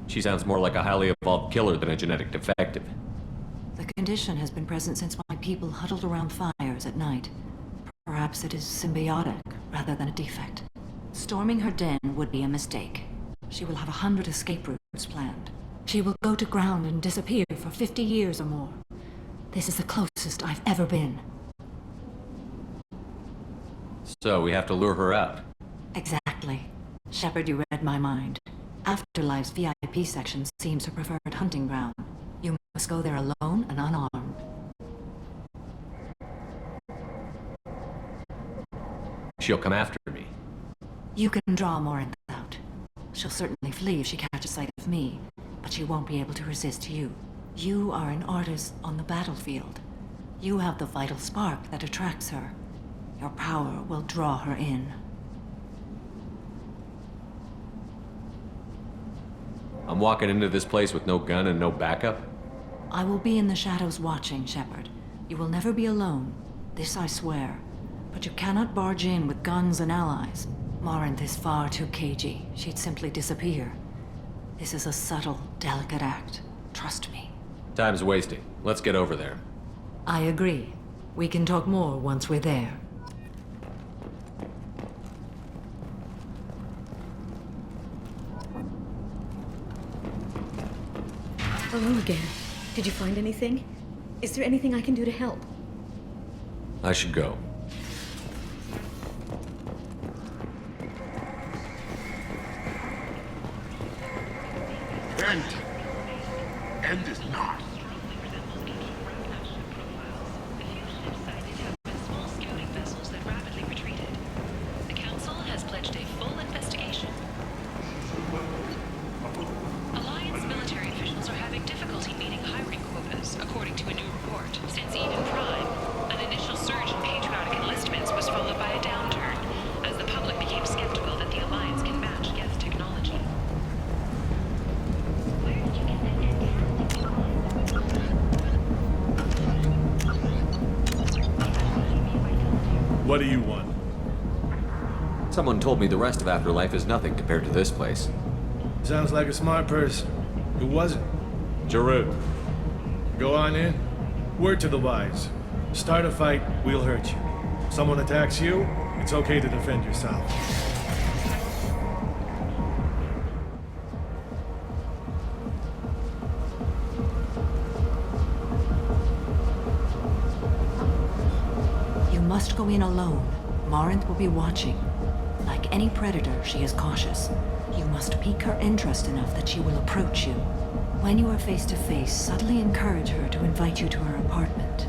She sounds more like a highly evolved killer than a genetic defective. The condition has been present since my people huddled around fires at night. Perhaps it is symbiotic rather than a defect. Storming her den would be a mistake. She will have 100 escape routes planned. She will go to ground and disappear for 50 years or more. This is the closest I've ever been. So we have to lure her out. Exactly. Shepard, you read my mind. Afterlife's VIP section seems her preferred hunting ground. You must go there alone and unarmed. She'll come after me. You can draw Morinth out. She'll certainly flee if she catches sight of me, but she won't be able to resist you. You are an artist on the battlefield. You have the vital spark that attracts her. Your power will draw her in. I'm walking into this place with no gun and no backup? I will be in the shadows watching, Shepard. You will never be alone. This I swear. But you cannot barge in with guns and allies. Morinth is far too cagey. She'd simply disappear. This is a subtle, delicate act. Trust me. Time's wasting. Let's get over there. I agree. We can talk more once we're there. Hello again. Did you find anything? Is there anything I can do to help? I should go. End is not. The Council has pledged a full investigation. Alliance military officials are having difficulty meeting hiring quotas, according to a new report. Since Eden Prime, an initial surge in patriotic enlistments was followed by a downturn, as the public became skeptical that the Alliance can match Geth technology. What do you want? Someone told me the rest of Afterlife is nothing compared to this place. Sounds like a smart person. Who was it? Jarut. Go on in. Word to the wise. Start a fight, we'll hurt you. Someone attacks you, it's okay to defend yourself. You must go in alone. Morinth will be watching. Like any predator, she is cautious. You must pique her interest enough that she will approach you. When you are face to face, subtly encourage her to invite you to her apartment.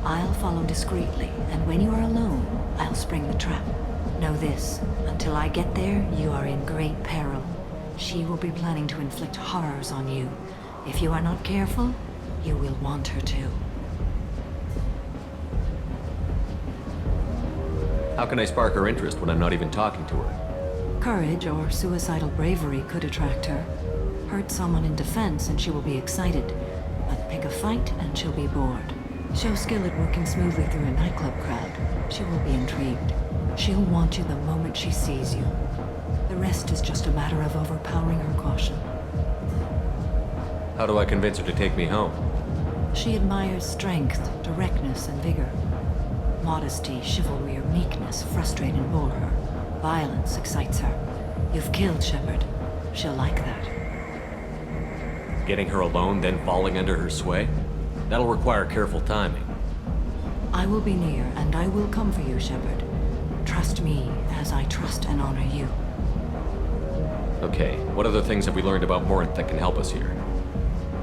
I'll follow discreetly, and when you are alone, I'll spring the trap. Know this, until I get there, you are in great peril. She will be planning to inflict horrors on you. If you are not careful, you will want her to. How can I spark her interest when I'm not even talking to her? Courage or suicidal bravery could attract her. Hurt someone in defense and she will be excited. But pick a fight and she'll be bored. Show skill at working smoothly through a nightclub crowd. She will be intrigued. She'll want you the moment she sees you. The rest is just a matter of overpowering her caution. How do I convince her to take me home? She admires strength, directness, and vigor. Modesty, chivalry, or meekness frustrate and bore her. Violence excites her. You've killed Shepard. She'll like that. Getting her alone, then falling under her sway? That'll require careful timing. I will be near, and I will come for you, Shepard. Trust me as I trust and honor you. Okay, what other things have we learned about Morinth that can help us here?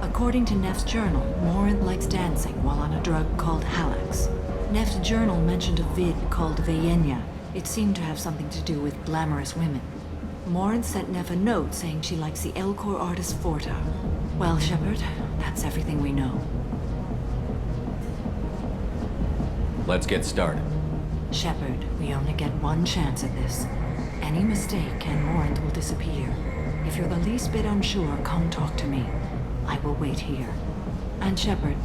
According to Neff's journal, Morinth likes dancing while on a drug called Halax. Neff's journal mentioned a vid called Veyenya. It seemed to have something to do with glamorous women. Morinth sent Neff a note saying she likes the Elcor artist Forta. Well, Shepard, that's everything we know. Let's get started. Shepard, we only get one chance at this. Any mistake and Morinth will disappear. If you're the least bit unsure, come talk to me. I will wait here. And Shepard,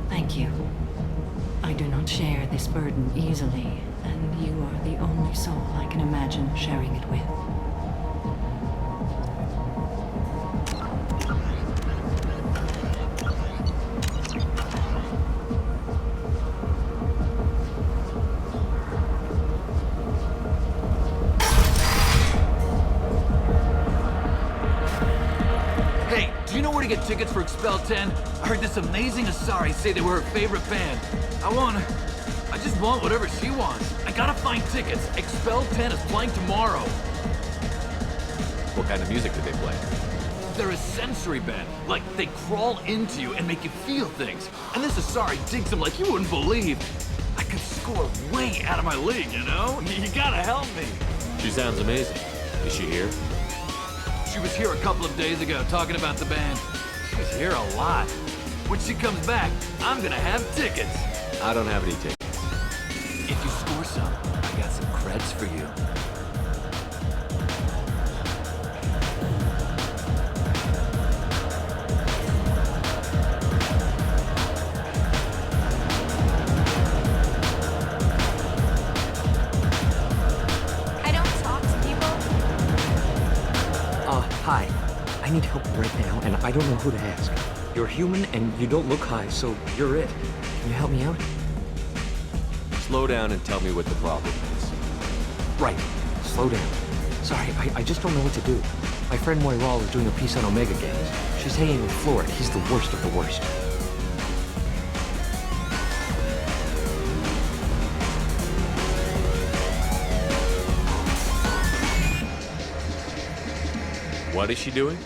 thank you. I do not share this burden easily, and you are the only soul I can imagine sharing it with. Hey, do you know where to get tickets for Expel 10? I heard this amazing Asari say they were her favorite band. I just want whatever she wants. I gotta find tickets. Expel 10 is playing tomorrow. What kind of music do they play? They're a sensory band. Like, they crawl into you and make you feel things. And this Asari digs them like you wouldn't believe. I could score way out of my league, you know? You gotta help me. She sounds amazing. Is she here? She was here a couple of days ago talking about the band. She's here a lot. When she comes back, I'm gonna have tickets. I don't have any tickets. If you score some, I got some creds for you. I don't talk to people. Hi. I need help right now, and I don't know who to ask. You're human, and you don't look high, so you're it. Can you help me out? Slow down and tell me what the problem is. Right. Slow down. Sorry, I just don't know what to do. My friend Moiral is doing a piece on Omega Games. She's hanging with Florid. He's the worst of the worst. What is she doing?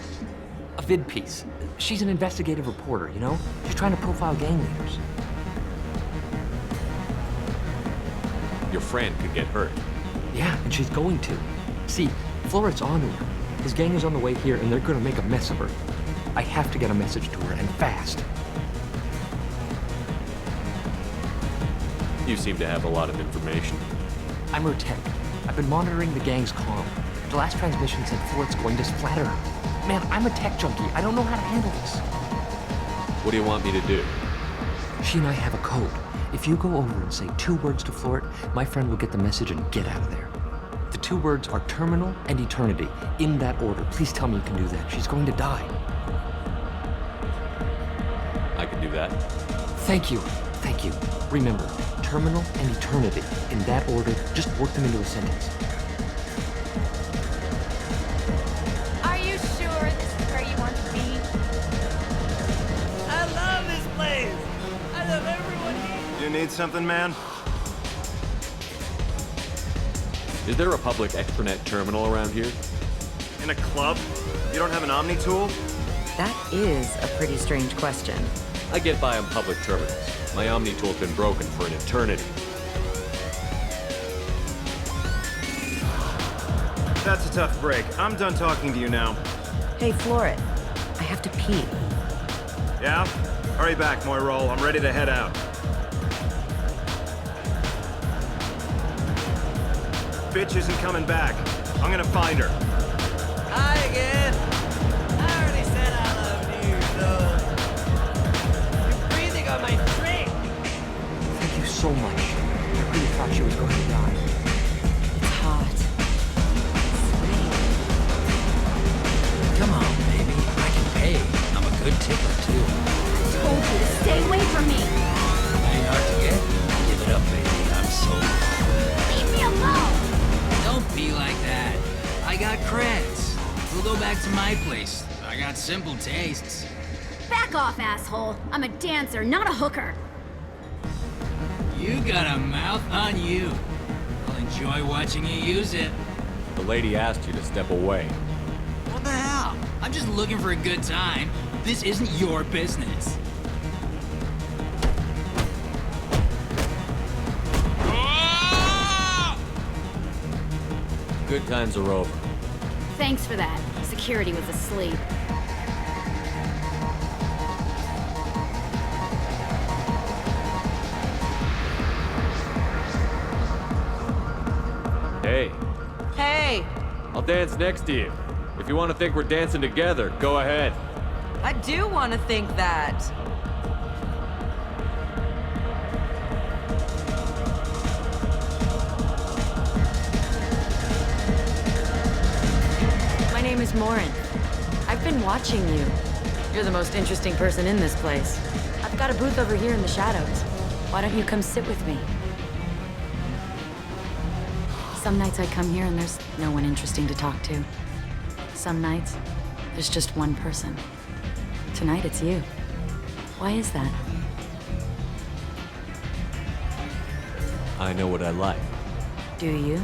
A vid piece. She's an investigative reporter, you know? She's trying to profile gang leaders. Your friend could get hurt. Yeah, and she's going to. See, Florid's on to her. His gang is on the way here, and they're gonna make a mess of her. I have to get a message to her, and fast. You seem to have a lot of information. I'm her tech. I've been monitoring the gang's comm. The last transmission said Florid's going to splatter her. Man, I'm a tech junkie. I don't know how to handle this. What do you want me to do? She and I have a code. If you go over and say 2 words to Florid, my friend will get the message and get out of there. The 2 words are terminal and eternity, in that order. Please tell me you can do that. She's going to die. I can do that. Thank you. Thank you. Remember, terminal and eternity, in that order. Just work them into a sentence. Are you sure this is where you want to be? I love this place. I love everyone here. You need something, man? Is there a public extranet terminal around here? In a club? You don't have an Omni tool? That is a pretty strange question. I get by on public terminals. My Omni tool's been broken for an eternity. That's a tough break. I'm done talking to you now. Hey, Floret. I have to pee. Yeah? Hurry back, Moirol. I'm ready to head out. Bitch isn't coming back. I'm gonna find her. Hi again. I already said I loved you, though. You're breathing on my drink. Thank you so much. I really thought she was going to die. It's hot. Come on, baby. I can pay. I'm a good tipper, too. I told you to stay away from me! Ain't hard to get. Give it up, baby. I'm sold. Leave me alone! Don't be like that. I got creds. We'll go back to my place. I got simple tastes. Back off, asshole! I'm a dancer, not a hooker! You got a mouth on you. I'll enjoy watching you use it. The lady asked you to step away. What the hell? I'm just looking for a good time. This isn't your business. Good times are over. Thanks for that. Security was asleep. Hey, Hey! I'll dance next to you. If you want to think we're dancing together, go ahead. I do want to think that. My name is Morin. I've been watching you. You're the most interesting person in this place. I've got a booth over here in the shadows. Why don't you come sit with me? Some nights I come here and there's no one interesting to talk to. Some nights, there's just one person. Tonight it's you. Why is that? I know what I like. Do you?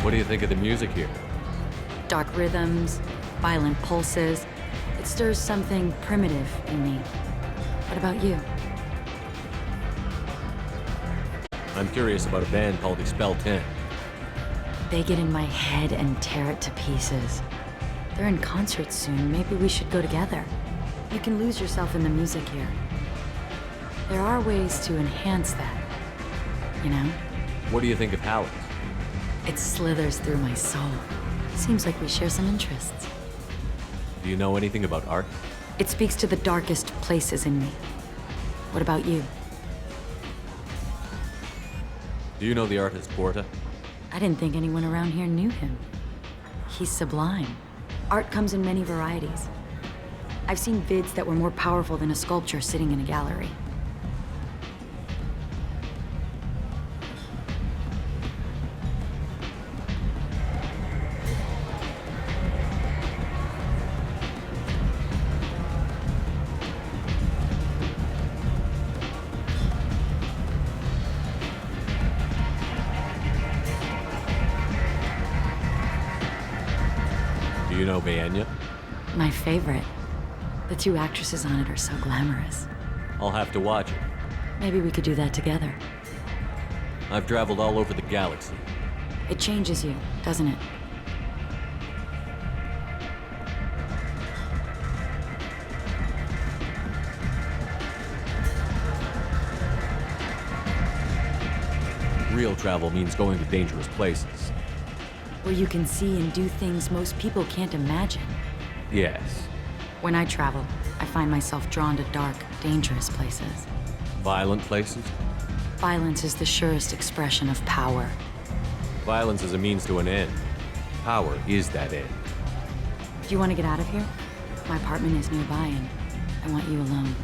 What do you think of the music here? Dark rhythms, violent pulses. It stirs something primitive in me. What about you? I'm curious about a band called Expel 10. They get in my head and tear it to pieces. They're in concert soon. Maybe we should go together. You can lose yourself in the music here. There are ways to enhance that, you know? What do you think of Howard? It slithers through my soul. Seems like we share some interests. Do you know anything about art? It speaks to the darkest places in me. What about you? Do you know the artist Porta? I didn't think anyone around here knew him. He's sublime. Art comes in many varieties. I've seen vids that were more powerful than a sculpture sitting in a gallery. Do you know Bayenya? My favorite. The two actresses on it are so glamorous. I'll have to watch it. Maybe we could do that together. I've traveled all over the galaxy. It changes you, doesn't it? Real travel means going to dangerous places. Where you can see and do things most people can't imagine. Yes. When I travel, I find myself drawn to dark, dangerous places. Violent places? Violence is the surest expression of power. Violence is a means to an end. Power is that end. Do you want to get out of here? My apartment is nearby and I want you alone.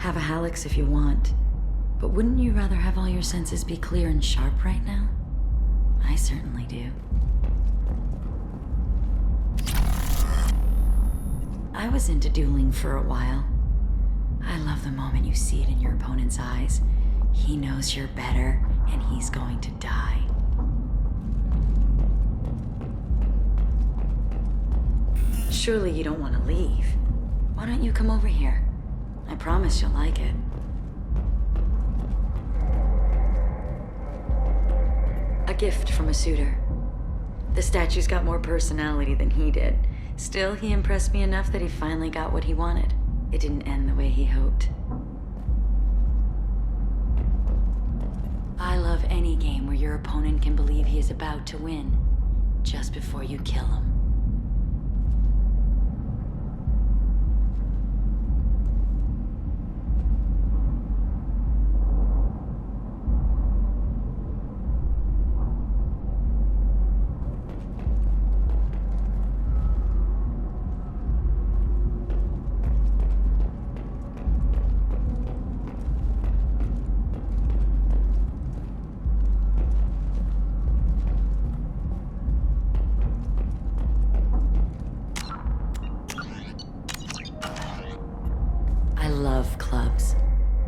Have a Hallex if you want. But wouldn't you rather have all your senses be clear and sharp right now? I certainly do. I was into dueling for a while. I love the moment you see it in your opponent's eyes. He knows you're better, and he's going to die. Surely you don't want to leave. Why don't you come over here? I promise you'll like it. A gift from a suitor. The statue's got more personality than he did. Still, he impressed me enough that he finally got what he wanted. It didn't end the way he hoped. I love any game where your opponent can believe he is about to win, just before you kill him.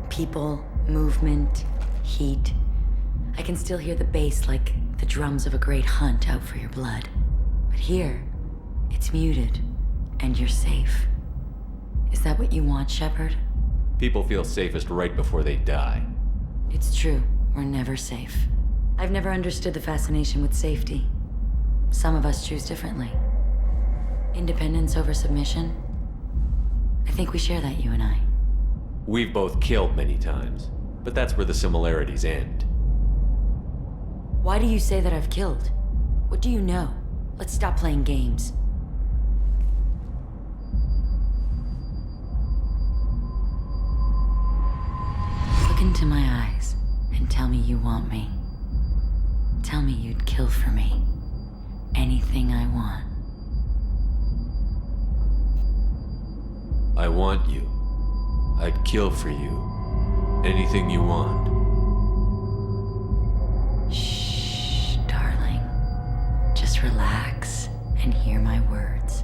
People, movement, heat. I can still hear the bass like the drums of a great hunt out for your blood. But here, it's muted, and you're safe. Is that what you want, Shepard? People feel safest right before they die. It's true. We're never safe. I've never understood the fascination with safety. Some of us choose differently. Independence over submission? I think we share that, you and I. We've both killed many times, but that's where the similarities end. Why do you say that I've killed? What do you know? Let's stop playing games. Look into my eyes and tell me you want me. Tell me you'd kill for me. Anything I want. I want you. I'd kill for you. Anything you want. Shh, darling. Just relax and hear my words.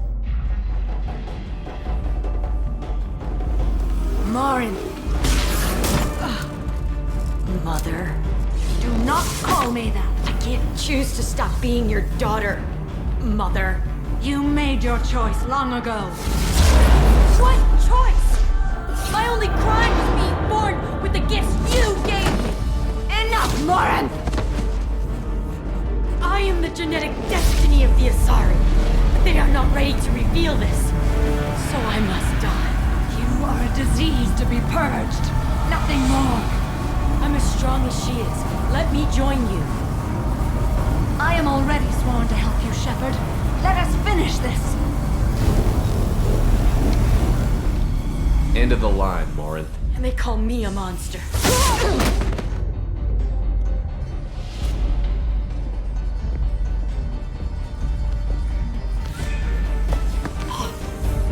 Morin! Mother. Do not call me that! I can't choose to stop being your daughter, Mother. You made your choice long ago. What choice? My only crime was being born with the gifts you gave me! Enough, Morin! I am the genetic destiny of the Asari, but they are not ready to reveal this. So I must die. You are a disease to be purged. Nothing more. I'm as strong as she is. Let me join you. I am already sworn to help you, Shepard. Let us finish this. End of the line, Morin. And they call me a monster.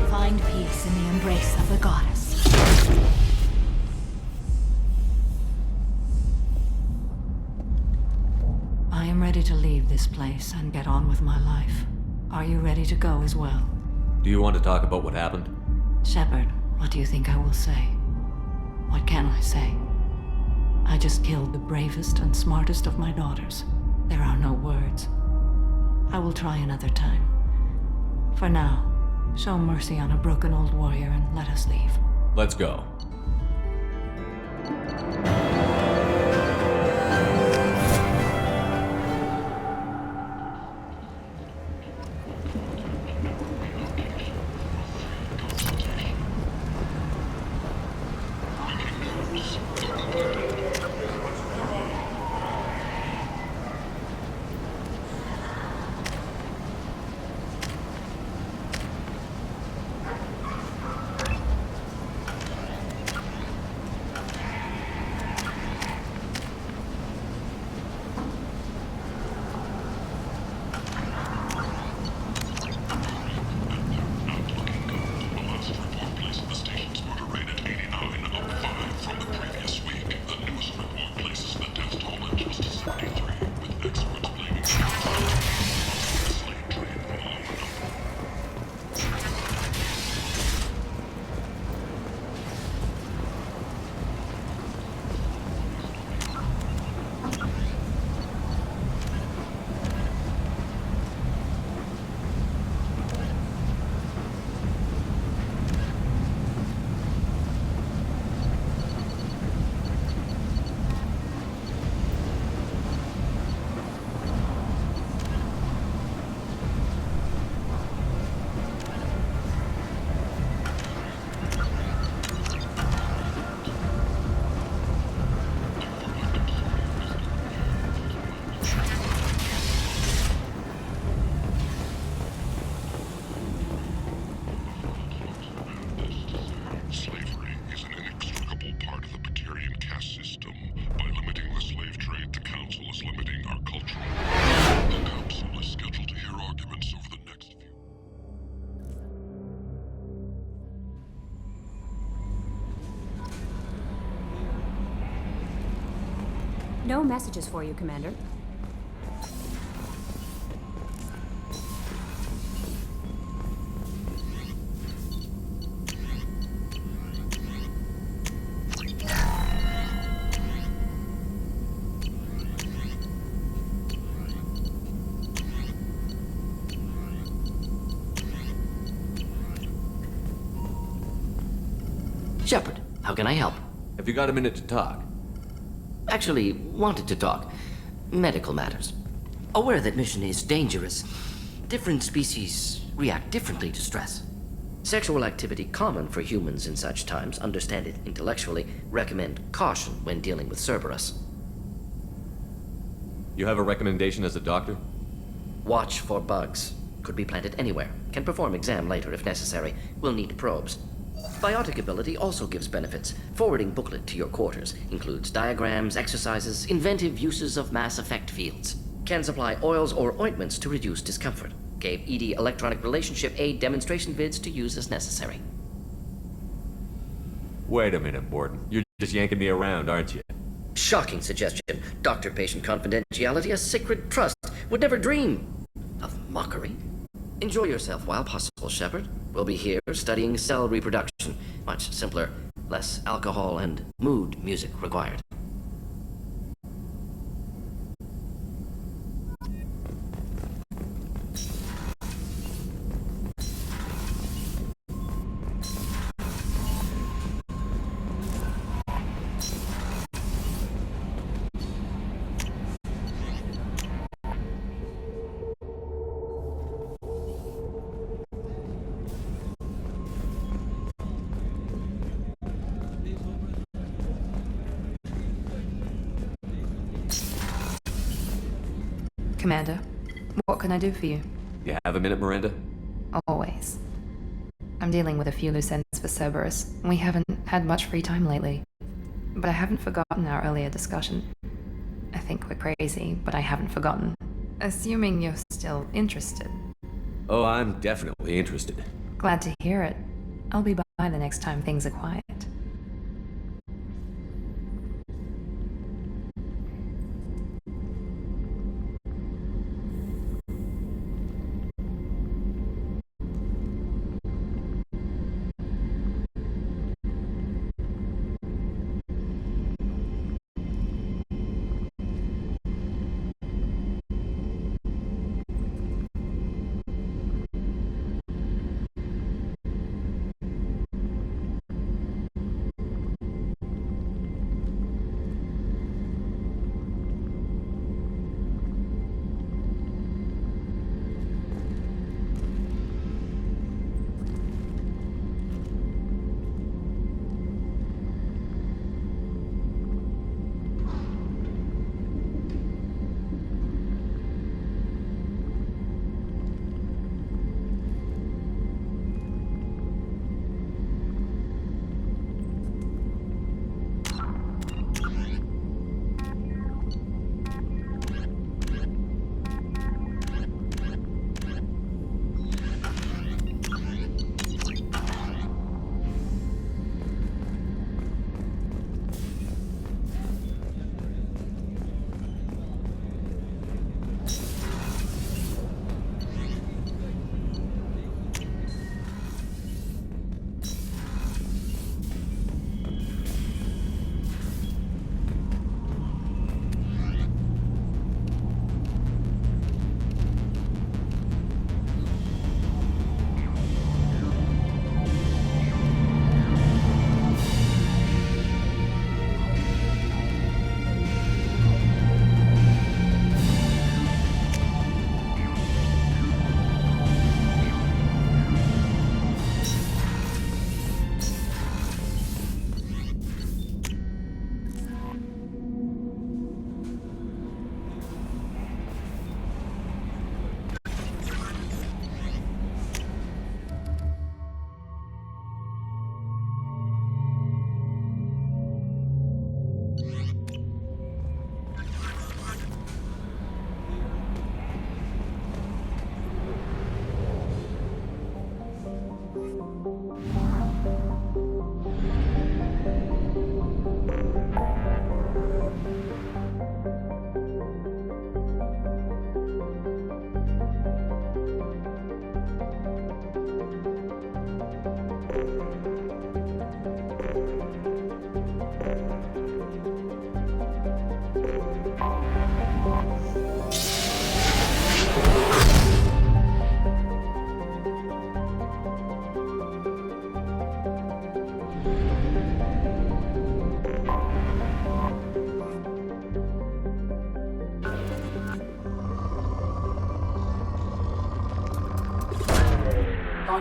Find peace in the embrace of the goddess. I am ready to leave this place and get on with my life. Are you ready to go as well? Do you want to talk about what happened? Shepard, what do you think I will say? What can I say? I just killed the bravest and smartest of my daughters. There are no words. I will try another time. For now, show mercy on a broken old warrior and let us leave. Let's go. No messages for you, Commander. Shepard, how can I help? Have you got a minute to talk? Actually, wanted to talk. Medical matters. Aware that mission is dangerous. Different species react differently to stress. Sexual activity common for humans in such times. Understand it intellectually. Recommend caution when dealing with Cerberus. You have a recommendation as a doctor? Watch for bugs. Could be planted anywhere. Can perform exam later if necessary. Will need probes. Biotic ability also gives benefits. Forwarding booklet to your quarters. Includes diagrams, exercises, inventive uses of mass effect fields. Can supply oils or ointments to reduce discomfort. Gave ED electronic relationship aid demonstration vids to use as necessary. Wait a minute, Borden. You're just yanking me around, aren't you? Shocking suggestion. Doctor-patient confidentiality, a sacred trust. Would never dream of mockery. Enjoy yourself while possible, Shepard. We'll be here studying cell reproduction. Much simpler, less alcohol and mood music required. Commander, what can I do for you? You have a minute, Miranda? Always. I'm dealing with a few loose ends for Cerberus. We haven't had much free time lately. But I haven't forgotten our earlier discussion. I think we're crazy, but I haven't forgotten. Assuming you're still interested. Oh, I'm definitely interested. Glad to hear it. I'll be by the next time things are quiet.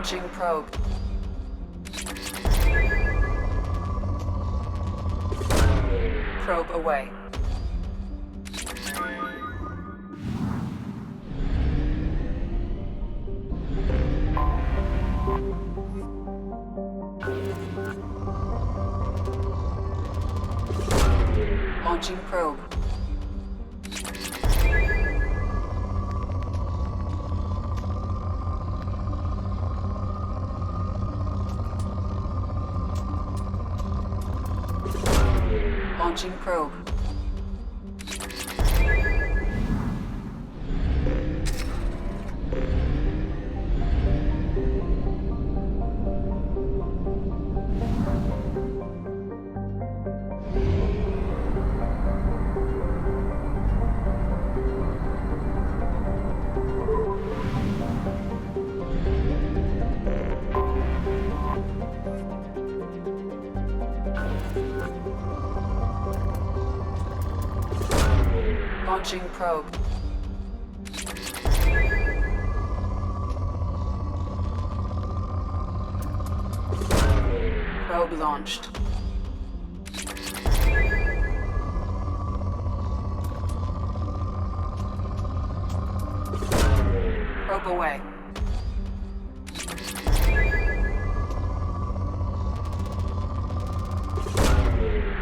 Launching probe. Probe away. Launching probe. Launching probe. Launching probe. Probe launched. Probe away.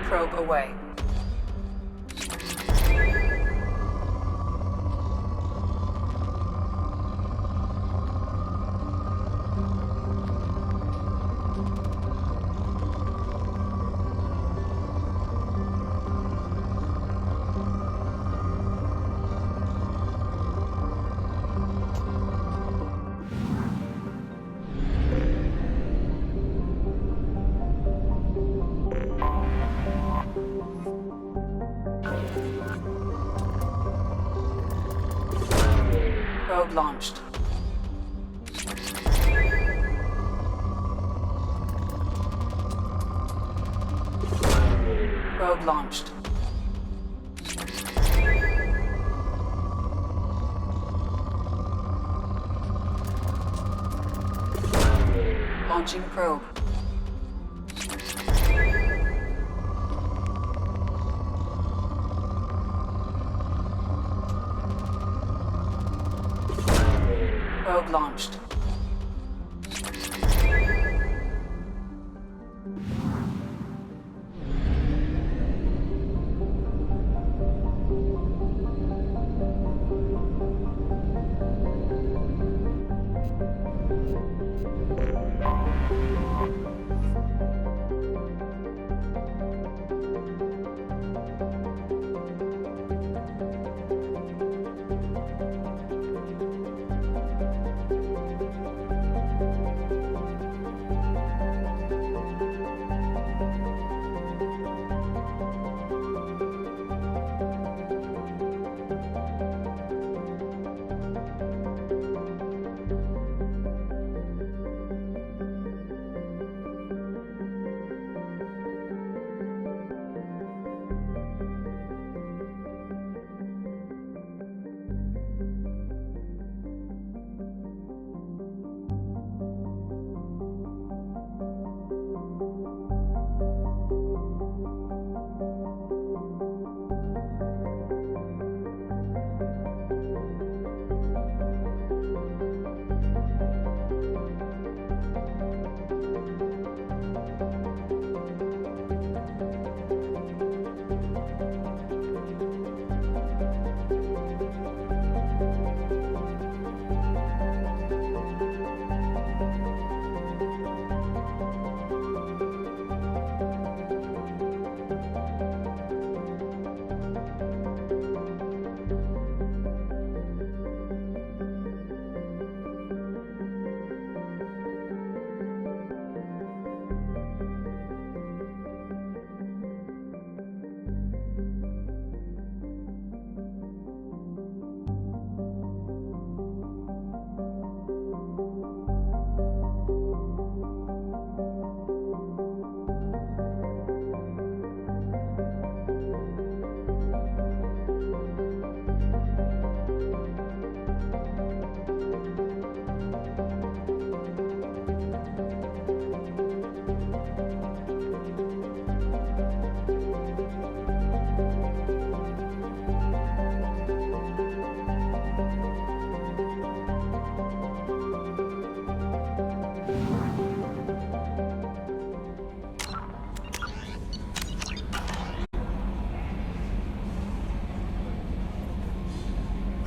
Probe away. Probe launched. Probe launched. Launching probe. Probe launched.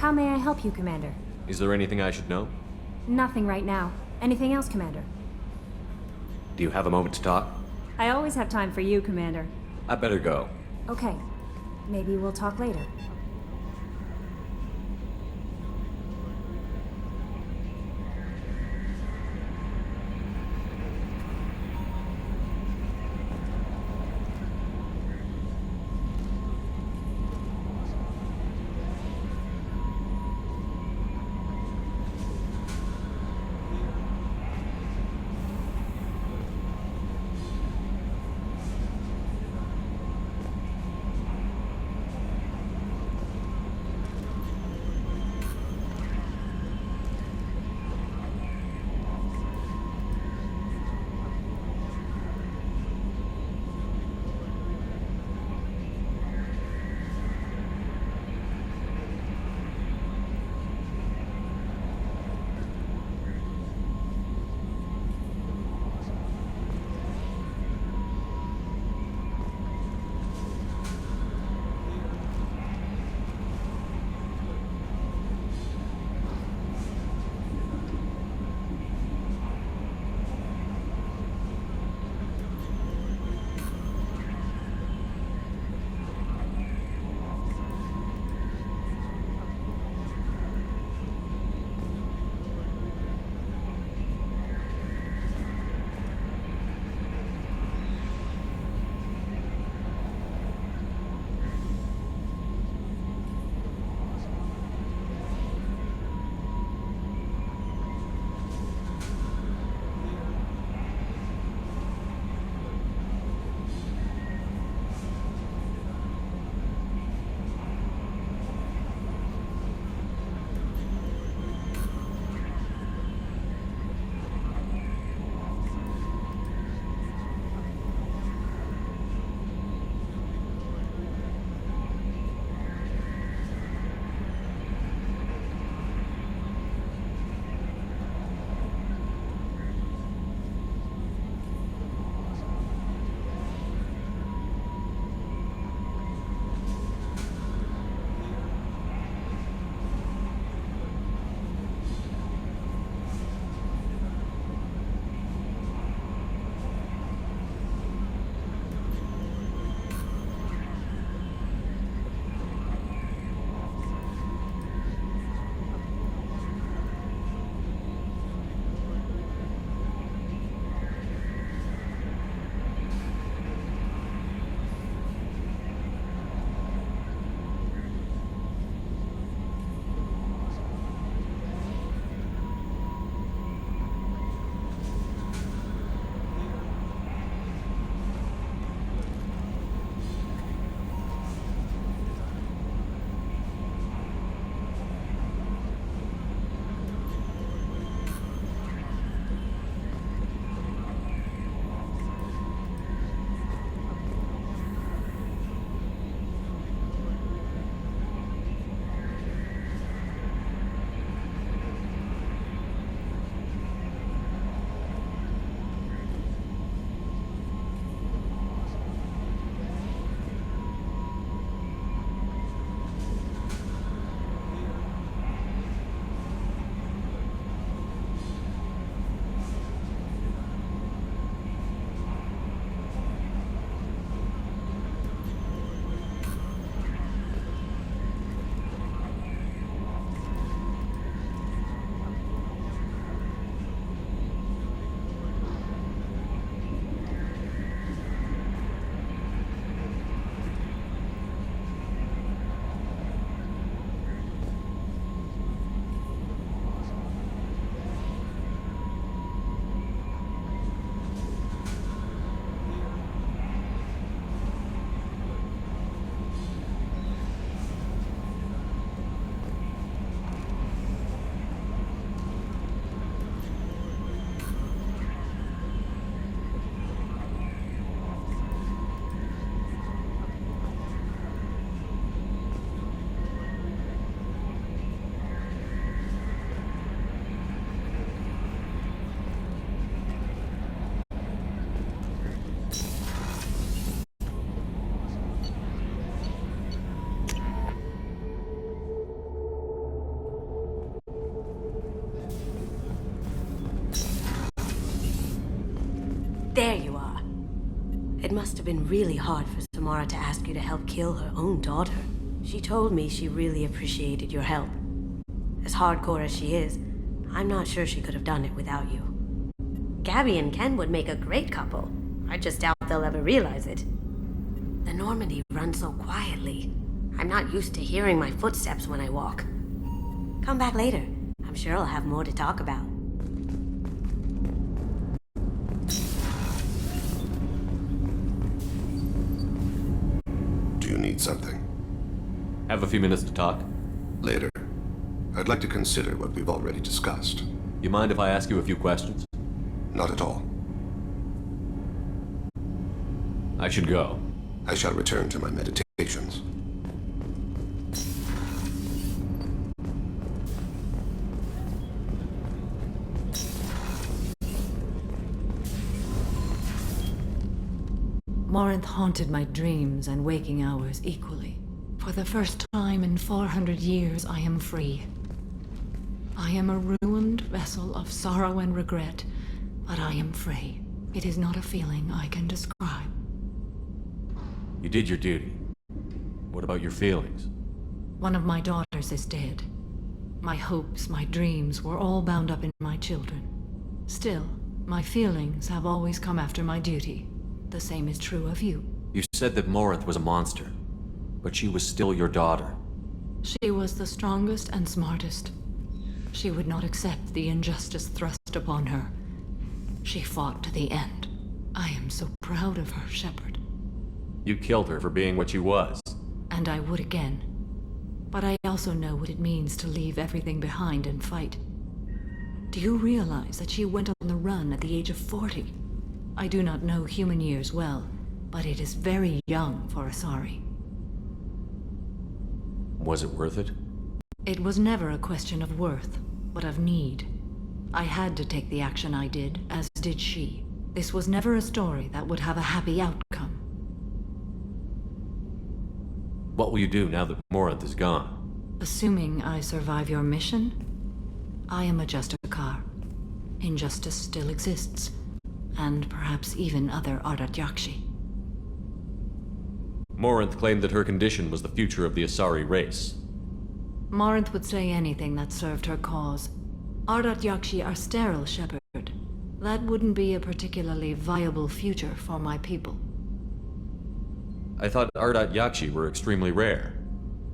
How may I help you, Commander? Is there anything I should know? Nothing right now. Anything else, Commander? Do you have a moment to talk? I always have time for you, Commander. I better go. Okay. Maybe we'll talk later. must have been really hard for Samara to ask you to help kill her own daughter. She told me she really appreciated your help. As hardcore as she is, I'm not sure she could have done it without you. Gabby and Ken would make a great couple. I just doubt they'll ever realize it. The Normandy runs so quietly. I'm not used to hearing my footsteps when I walk. Come back later. I'm sure I'll have more to talk about. Do you need something? Have a few minutes to talk? Later. I'd like to consider what we've already discussed. You mind if I ask you a few questions? Not at all. I should go. I shall return to my meditations. Morinth haunted my dreams and waking hours equally. For the first time in 400 years, I am free. I am a ruined vessel of sorrow and regret, but I am free. It is not a feeling I can describe. You did your duty. What about your feelings? One of my daughters is dead. My hopes, my dreams were all bound up in my children. Still, my feelings have always come after my duty. The same is true of you. You said that Morinth was a monster, but she was still your daughter. She was the strongest and smartest. She would not accept the injustice thrust upon her. She fought to the end. I am so proud of her, Shepard. You killed her for being what she was. And I would again. But I also know what it means to leave everything behind and fight. Do you realize that she went on the run at the age of 40? I do not know human years well, but it is very young for Asari. Was it worth it? It was never a question of worth, but of need. I had to take the action I did, as did she. This was never a story that would have a happy outcome. What will you do now that Morinth is gone? Assuming I survive your mission, I am a Justicar. Injustice still exists, and perhaps even other Ardat-Yakshi. Morinth claimed that her condition was the future of the Asari race. Morinth would say anything that served her cause. Ardat-Yakshi are sterile, Shepard. That wouldn't be a particularly viable future for my people. I thought Ardat-Yakshi were extremely rare.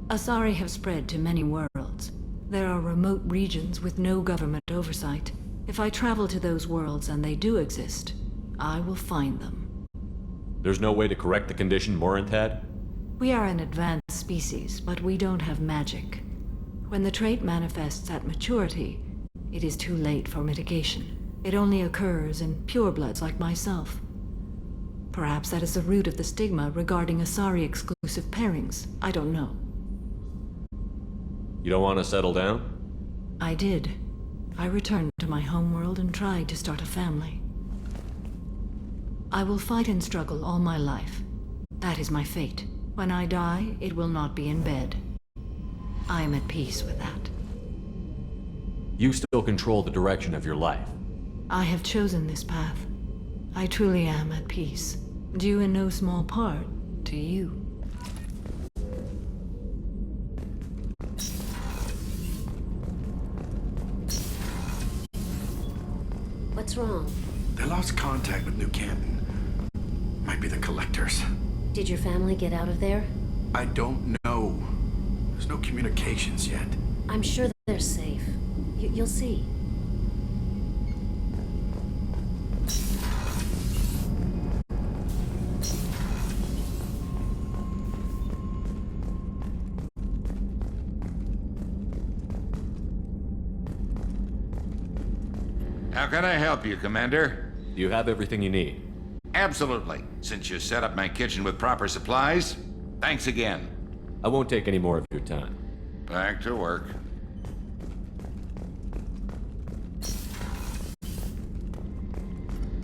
Asari have spread to many worlds. There are remote regions with no government oversight. If I travel to those worlds and they do exist, I will find them. There's no way to correct the condition Morinth had? We are an advanced species, but we don't have magic. When the trait manifests at maturity, it is too late for mitigation. It only occurs in purebloods like myself. Perhaps that is the root of the stigma regarding Asari-exclusive pairings. I don't know. You don't want to settle down? I did. I returned to my homeworld and tried to start a family. I will fight and struggle all my life. That is my fate. When I die, it will not be in bed. I am at peace with that. You still control the direction of your life. I have chosen this path. I truly am at peace, due in no small part to you. What's wrong? They lost contact with New Canton. Might be the Collectors. Did your family get out of there? I don't know. There's no communications yet. I'm sure they're safe. You'll see. How can I help you, Commander? Do you have everything you need? Absolutely. Since you set up my kitchen with proper supplies, thanks again. I won't take any more of your time. Back to work.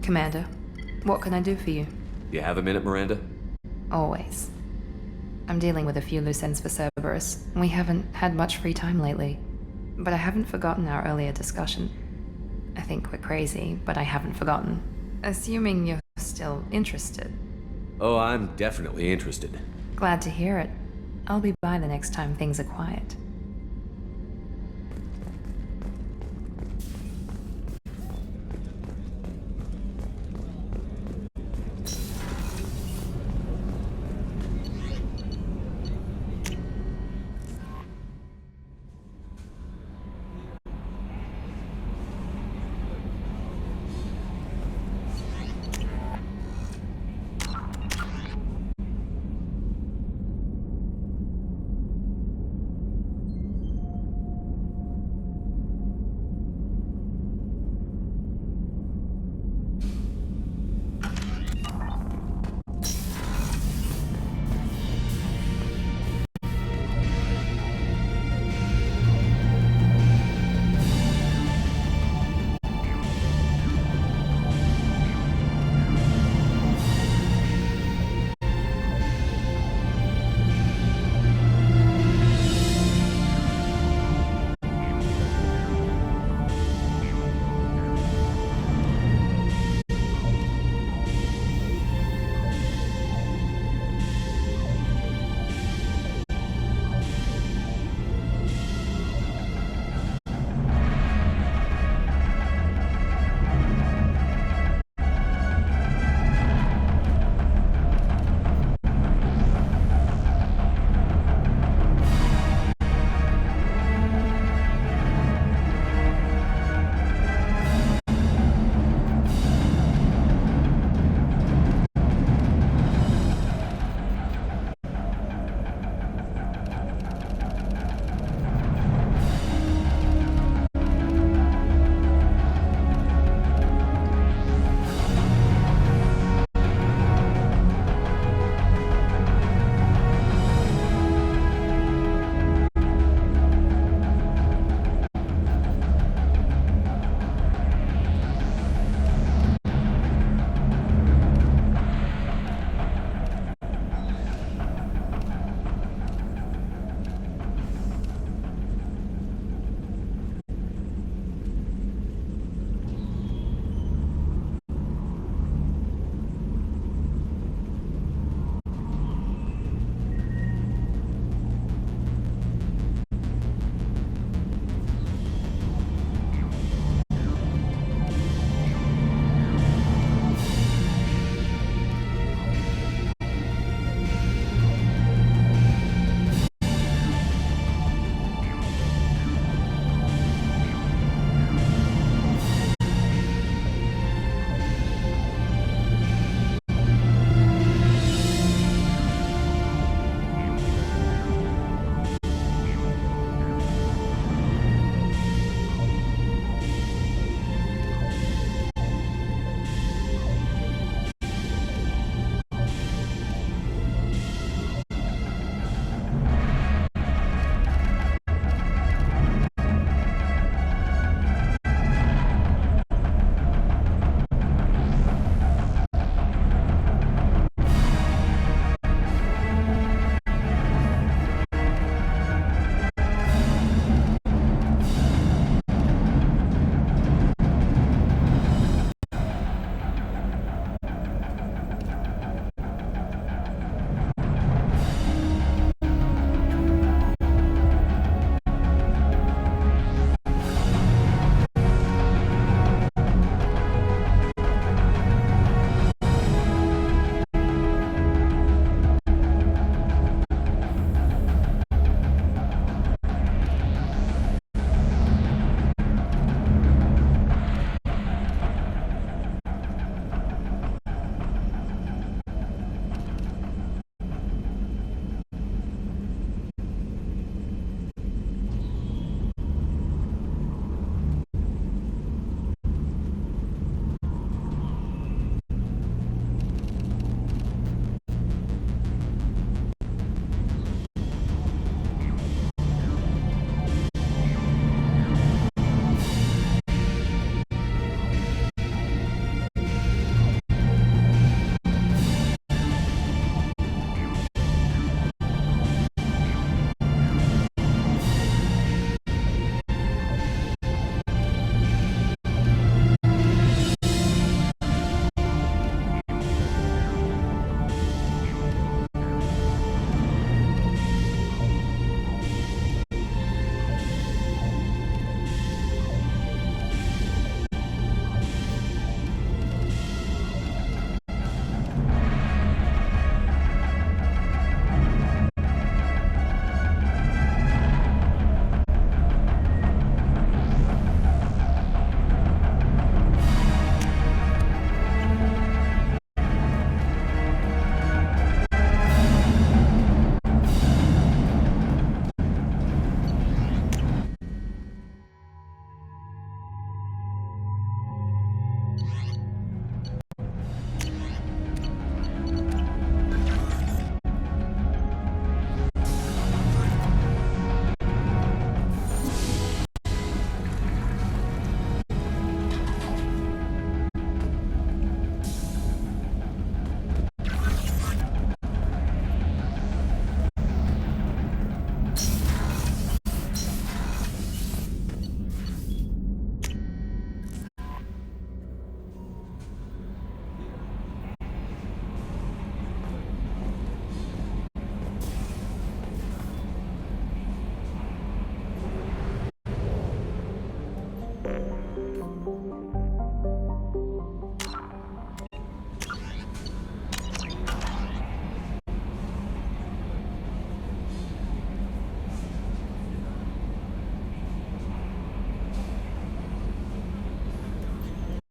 Commander, what can I do for you? Do you have a minute, Miranda? Always. I'm dealing with a few loose ends for Cerberus. We haven't had much free time lately. But I haven't forgotten our earlier discussion. I think we're crazy, but I haven't forgotten. Assuming you're still interested. Oh, I'm definitely interested. Glad to hear it. I'll be by the next time things are quiet.